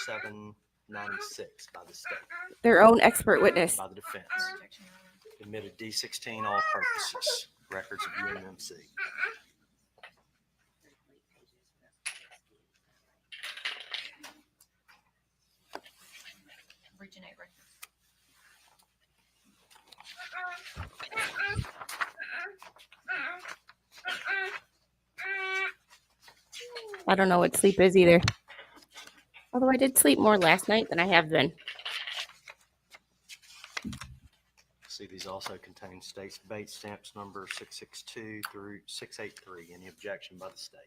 B: 796 by the state.
A: Their own expert witness.
B: By the defense. Admitted D16 all purposes. Records of UMMC.
M: Region 8 records.
A: I don't know what sleep is either. Although I did sleep more last night than I have been.
B: See these These also contain state's bait stamps number 662 through 683. Any objection by the state?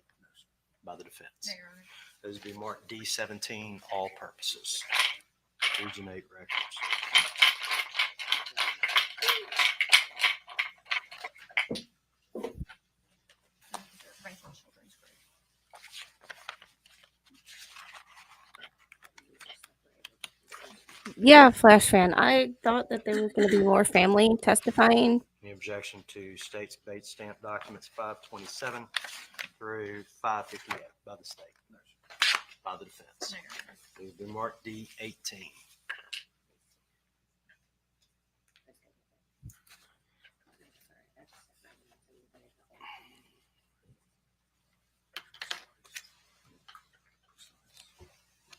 B: By the defense?
M: No, Your Honor.
B: Those would be marked D17, all purposes. Region 8 records.
M: Rankin Children's Group.
A: Yeah, Flash fan. I thought that there was going to be more family testifying.
B: Any objection to state's bait stamp documents 527 through 558 by the state? By the defense?
M: No, Your Honor.
B: These would be marked D18.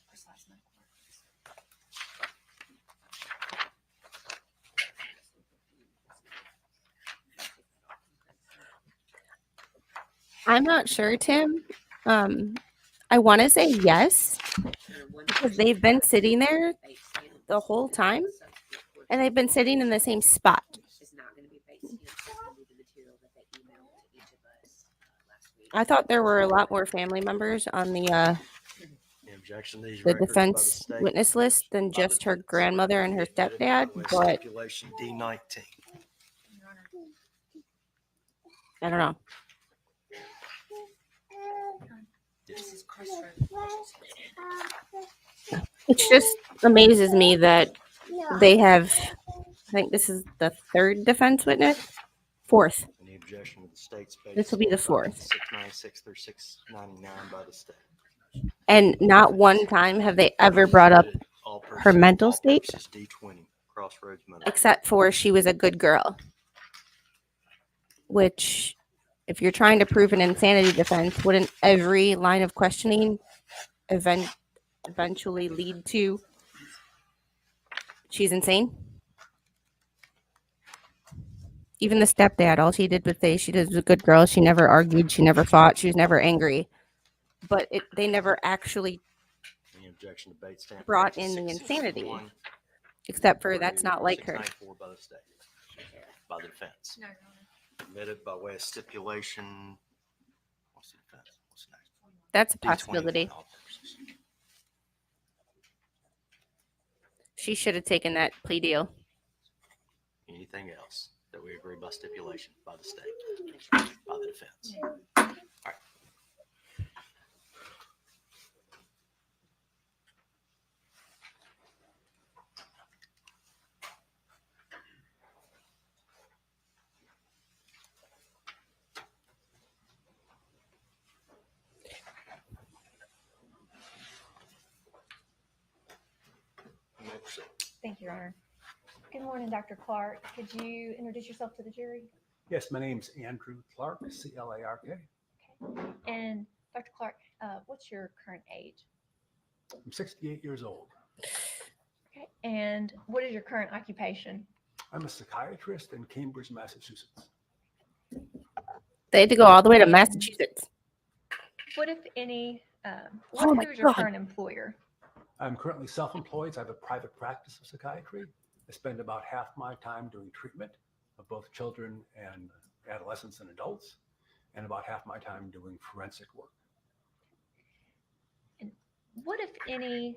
M: Precise medical records.
A: I'm not sure, Tim. I want to say yes because they've been sitting there the whole time, and they've been sitting in the same spot.
N: It's not going to be bait stamps. It's going to be the material that they emailed to each of us last week.
A: I thought there were a lot more family members on the
B: Any objection to these
A: the
B: records by the
A: defense
B: state?
A: witness list than
B: By the
A: just her
B: defense.
A: grandmother and her
B: Admitted by
A: stepdad,
B: way of
A: but
B: Stipulation D19.
M: Your Honor.
A: I don't know.
N: This is crossroad.
A: It just amazes me that they have, I think this is the third defense witness, fourth.
B: Any objection to the state's bait
A: This will be the
B: stamp
A: fourth.
B: documents 696 through 699 by the state?
A: And not one time have they ever brought up
B: Admitted all
A: her
B: purposes-
A: mental
B: all
A: state,
B: purposes D20, Crossroads Medical.
A: except for she was a good girl. Which, if you're trying to prove an insanity defense, wouldn't every line of questioning eventually lead to she's insane? Even the stepdad, all she did was say she was a good girl. She never argued. She never fought. She was never angry. But they never actually
B: Any objection to bait stamp
A: brought
B: pages
A: in the
B: 661
A: insanity. Except for
B: through
A: that's not like her.
B: 694 by the state, by the defense.
M: No, Your Honor.
B: Admitted by way of stipulation. What's the defense? What's next?
A: That's a
B: D20,
A: possibility.
B: all purposes.
A: She should have taken that plea deal.
B: Anything else that we agree by stipulation by the state, by the defense? All right. You may proceed.
I: Thank you, Your Honor. Good morning, Dr. Clark. Could you introduce yourself to the jury?
O: Yes, my name's Andrew Clark, C-L-A-R-K.
I: And Dr. Clark, what's your current age?
O: I'm 68 years old.
I: Okay. And what is your current occupation?
O: I'm a psychiatrist in Cambridge, Massachusetts.
A: They had to go all the way to Massachusetts.
I: What, if any,
A: Oh my
I: who's your
A: God.
I: current employer?
O: I'm currently self-employed. So I have a private practice of psychiatry. I spend about half my time doing treatment of both children and adolescents and adults, and about half my time doing forensic work.
I: And what, if any,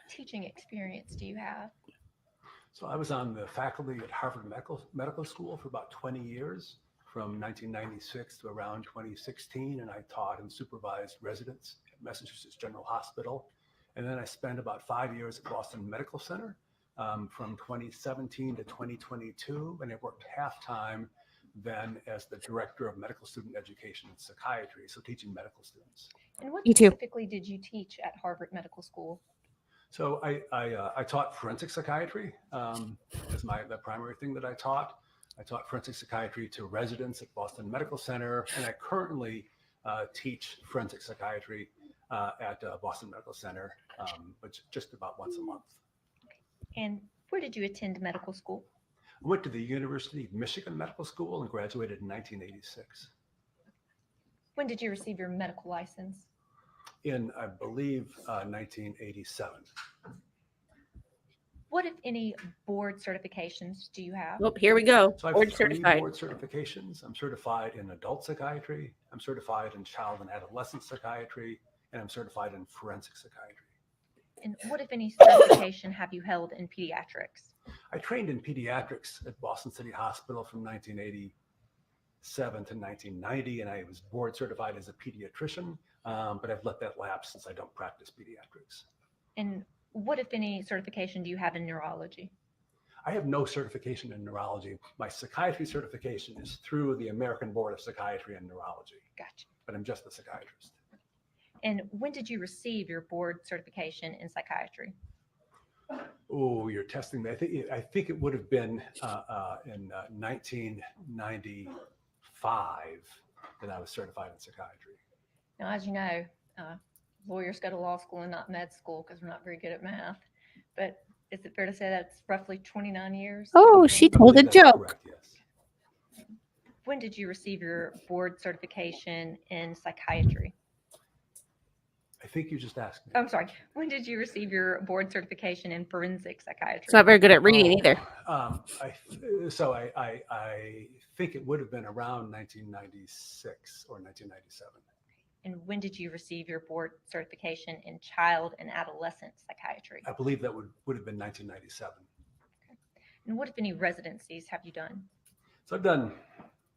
I: teaching experience do you have?
O: So I was on the faculty at Harvard Medical School for about 20 years, from 1996 to around 2016, and I taught and supervised residents at Massachusetts General Hospital. And then I spent about 5 years at Boston Medical Center from 2017 to 2022, and I worked half-time then as the Director of Medical Student Education and Psychiatry, so teaching medical students.
I: And what
A: Me too.
I: specifically did you teach at Harvard Medical School?
O: So I taught forensic psychiatry as the primary thing that I taught. I taught forensic psychiatry to residents at Boston Medical Center, and I currently teach forensic psychiatry at Boston Medical Center, which just about once a month.
I: And where did you attend medical school?
O: I went to the University of Michigan Medical School and graduated in 1986.
I: When did you receive your medical license?
O: In, I believe, 1987.
I: What, if any, board certifications do you have?
A: Well, here we go.
O: So I have
A: Board
O: 3
A: certified.
O: board certifications. I'm certified in adult psychiatry. I'm certified in child and adolescent psychiatry, and I'm certified in forensic psychiatry.
I: And what, if any, certification have you held in pediatrics?
O: I trained in pediatrics at Boston City Hospital from 1987 to 1990, and I was board certified as a pediatrician, but I've let that lapse since I don't practice pediatrics.
I: And what, if any, certification do you have in neurology?
O: I have no certification in neurology. My psychiatry certification is through the American Board of Psychiatry and Neurology.
I: Gotcha.
O: But I'm just a psychiatrist.
I: And when did you receive your board certification in psychiatry?
O: Oh, you're testing me. I think it would have been in 1995 that I was certified in psychiatry.
I: Now, as you know, lawyers go to law school and not med school because we're not very good at math. But is it fair to say that's roughly 29 years?
A: Oh, she told a joke.
O: Correct, yes.
I: When did you receive your board certification in psychiatry?
O: I think you just asked me.
I: I'm sorry. When did you receive your board certification in forensic psychiatry?
A: It's not very good at reading either.
O: I think it would have been around 1996 or 1997.
I: And when did you receive your board certification in child and adolescent psychiatry?
O: I believe that would have been 1997.
I: And what, if any, residencies have you done?
O: So I've done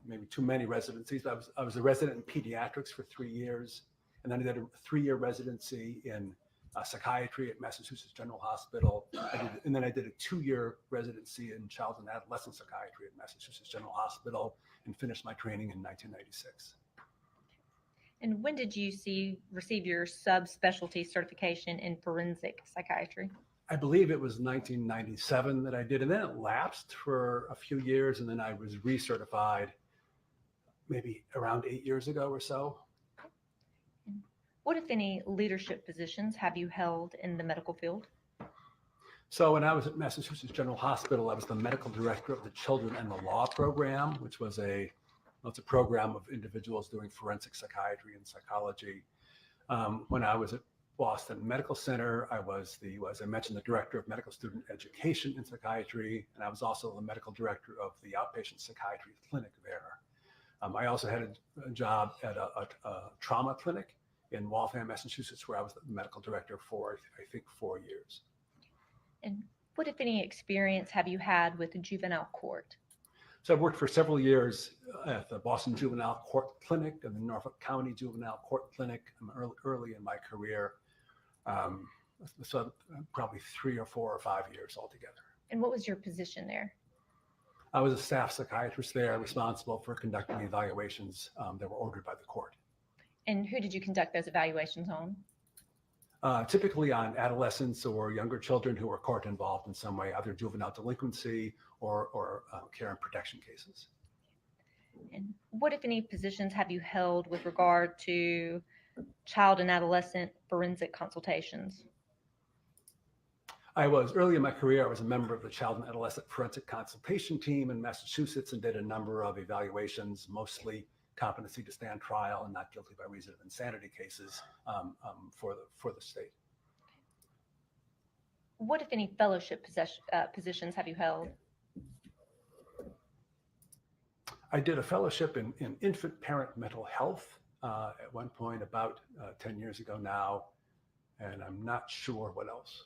O: maybe too many residencies. I was a resident in pediatrics for 3 years, and then I did a 3-year residency in psychiatry at Massachusetts General Hospital. And then I did a 2-year residency in child and adolescent psychiatry at Massachusetts General Hospital and finished my training in 1996.
I: And when did you receive your subspecialty certification in forensic psychiatry?
O: I believe it was 1997 that I did, and then it lapsed for a few years, and then I was recertified maybe around 8 years ago or so.
I: What, if any, leadership positions have you held in the medical field?
O: So when I was at Massachusetts General Hospital, I was the medical director of the Children and the Law program, which was it's a program of individuals doing forensic psychiatry and psychology. When I was at Boston Medical Center, I was as I mentioned, the director of medical student education in psychiatry, and I was also the medical director of the outpatient psychiatry clinic there. I also had a job at a trauma clinic in Waltham, Massachusetts, where I was the medical director for, I think, 4 years.
I: And what, if any, experience have you had with the juvenile court?
O: So I've worked for several years at the Boston Juvenile Court Clinic and the Norfolk County Juvenile Court Clinic. I'm early in my career. So probably 3 or 4 or 5 years altogether.
I: And what was your position there?
O: I was a staff psychiatrist there, responsible for conducting the evaluations that were ordered by the court.
I: And who did you conduct those evaluations on?
O: Typically on adolescents or younger children who are court involved in some way, either juvenile delinquency or care and protection cases.
I: And what, if any, positions have you held with regard to child and adolescent forensic consultations?
O: I was early in my career, I was a member of the Child and Adolescent Forensic Consultation Team in Massachusetts and did a number of evaluations, mostly competency to stand trial and not guilty by reason of insanity cases for the state.
I: What, if any, fellowship positions have you held?
O: I did a fellowship in infant parent mental health at one point about 10 years ago now, and I'm not sure what else.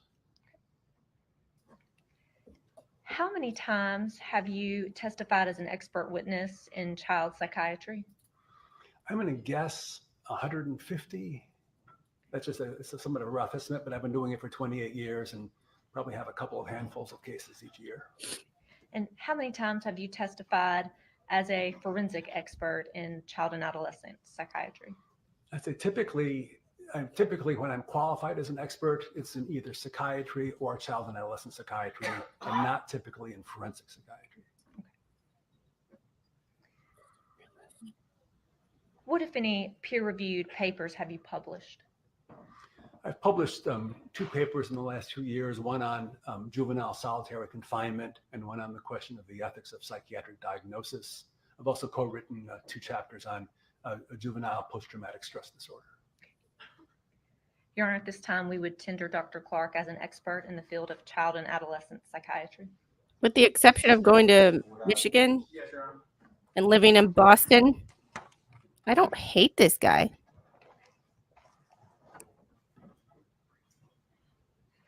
I: How many times have you testified as an expert witness in child psychiatry?
O: I'm going to guess 150. That's just it's somewhat of a rough estimate, but I've been doing it for 28 years and probably have a couple of handfuls of cases each year.
I: And how many times have you testified as a forensic expert in child and adolescent psychiatry?
O: I'd say typically when I'm qualified as an expert, it's in either psychiatry or child and adolescent psychiatry, and not typically in forensic psychiatry.
I: What, if any, peer-reviewed papers have you published?
O: I've published 2 papers in the last 2 years, one on juvenile solitary confinement and one on the question of the ethics of psychiatric diagnosis. I've also co-written 2 chapters on juvenile post-traumatic stress disorder.
I: Your Honor, at this time, we would tender Dr. Clark as an expert in the field of child and adolescent psychiatry.
A: With the exception of going to Michigan
E: Yes, Your Honor.
A: and living in Boston, I don't hate this guy.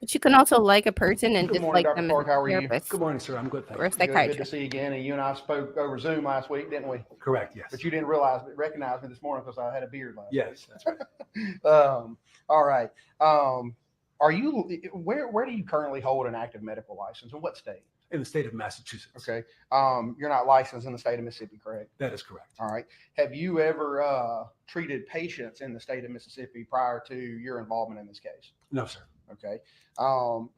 A: But you can also like a person and
E: Good morning,
A: dislike
E: Dr.
A: them
E: Clark.
A: as a
E: How are you?
A: therapist
O: Good morning, sir. I'm good, thank
A: or a
O: you.
E: Good to
A: psychiatrist.
E: see you again. And you and I spoke over Zoom last week, didn't we?
O: Correct, yes.
E: But you didn't recognize me this morning because I had a beard last
O: Yes, that's right.
E: week. All right. Are you, where do you currently hold an active medical license? In what state?
O: In the state of Massachusetts.
E: Okay. You're not licensed in the state of Mississippi, correct?
O: That is correct.
E: All right. Have you ever treated patients in the state of Mississippi prior to your involvement in this case?
O: No, sir.
E: Okay.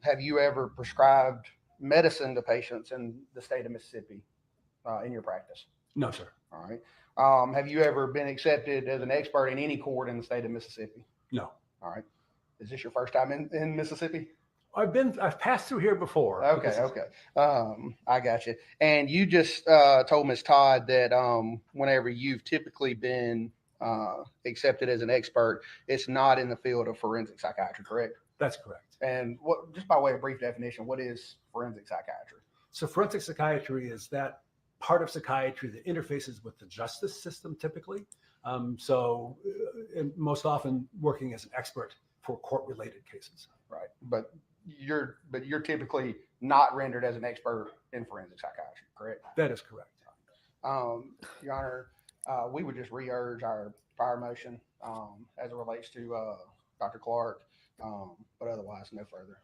E: Have you ever prescribed medicine to patients in the state of Mississippi in your practice?
O: No, sir.
E: All right. Have you ever been accepted as an expert in any court in the state of Mississippi?
O: No.
E: All right. Is this your first time in Mississippi?
O: I've passed through here before.
E: Okay. Okay. I got you. And you just told Ms. Todd that whenever you've typically been accepted as an expert, it's not in the field of forensic psychiatry, correct?
O: That's correct.
E: And what, just by way of brief definition, what is forensic psychiatry?
O: So forensic psychiatry is that part of psychiatry that interfaces with the justice system typically. And most often working as an expert for court-related cases.
E: Right. But you're typically not rendered as an expert in forensic psychiatry, correct?
O: That is correct.
E: Your Honor, we would just re-urge our prior motion as it relates to Dr. Clark, but otherwise, nothing further.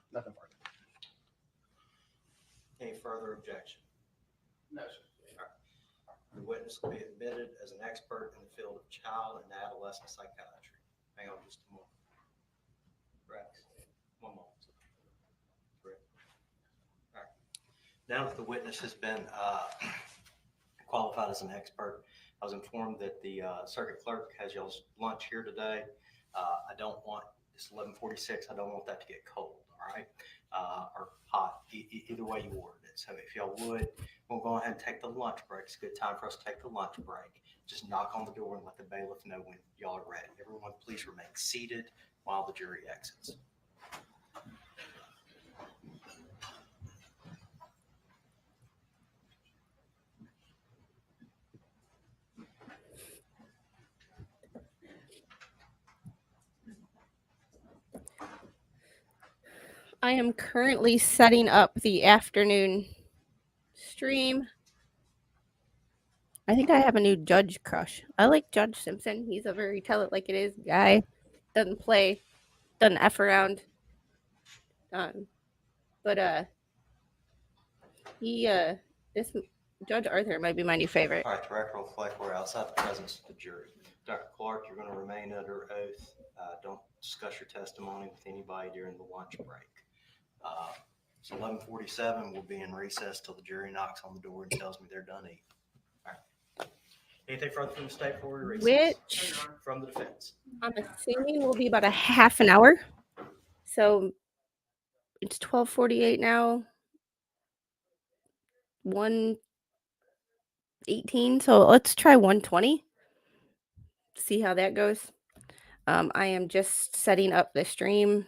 B: Any further objection?
E: No, sir.
B: The witness will be admitted as an expert in the field of child and adolescent psychiatry. Hang on just a moment. Rex, 1 moment. Correct. All right. Now that the witness has been qualified as an expert, I was informed that the circuit clerk has y'all's lunch here today. I don't want, it's 11:46, I don't want that to get cold, all right? Or hot, either way you ordered it. So if y'all would, we'll go ahead and take the lunch break. It's a good time for us to take the lunch break. Just knock on the door and let the bailiff know when y'all are ready. Everyone, please remain seated while the jury exits.
A: I am currently setting up the afternoon stream. I think I have a new judge crush. I like Judge Simpson. He's a very tell it like it is guy. Doesn't F around. This Judge Arthur might be my new favorite.
B: All right, the record will reflect we're outside the presence of the jury. Dr. Clark, you're going to remain under oath. Don't discuss your testimony with anybody during the lunch break. It's 11:47. We'll be in recess till the jury knocks on the door and tells me they're done eating. All right. Anything further from the state before we recess?
A: Which
B: From the defense.
A: I'm assuming will be about a half an hour. So it's 12:48 now. 1:18. So let's try 1:20. See how that goes. I am just setting up the stream.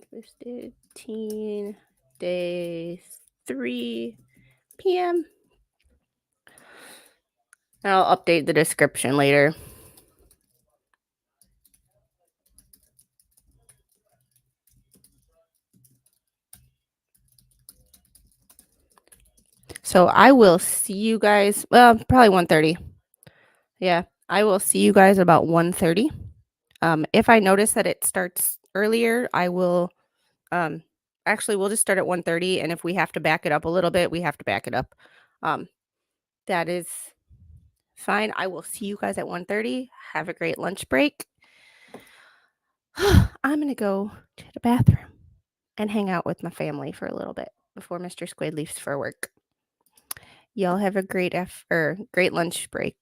A: Twisted Teen Day 3 p.m. And I'll update the description later. So I will see you guys, well, probably 1:30. Yeah, I will see you guys about 1:30. If I notice that it starts earlier, I will, actually, we'll just start at 1:30. And if we have to back it up a little bit, we have to back it up. That is fine. I will see you guys at 1:30. Have a great lunch break. I'm going to go to the bathroom and hang out with my family for a little bit before Mr. Squid leaves for work. Y'all have a great lunch break.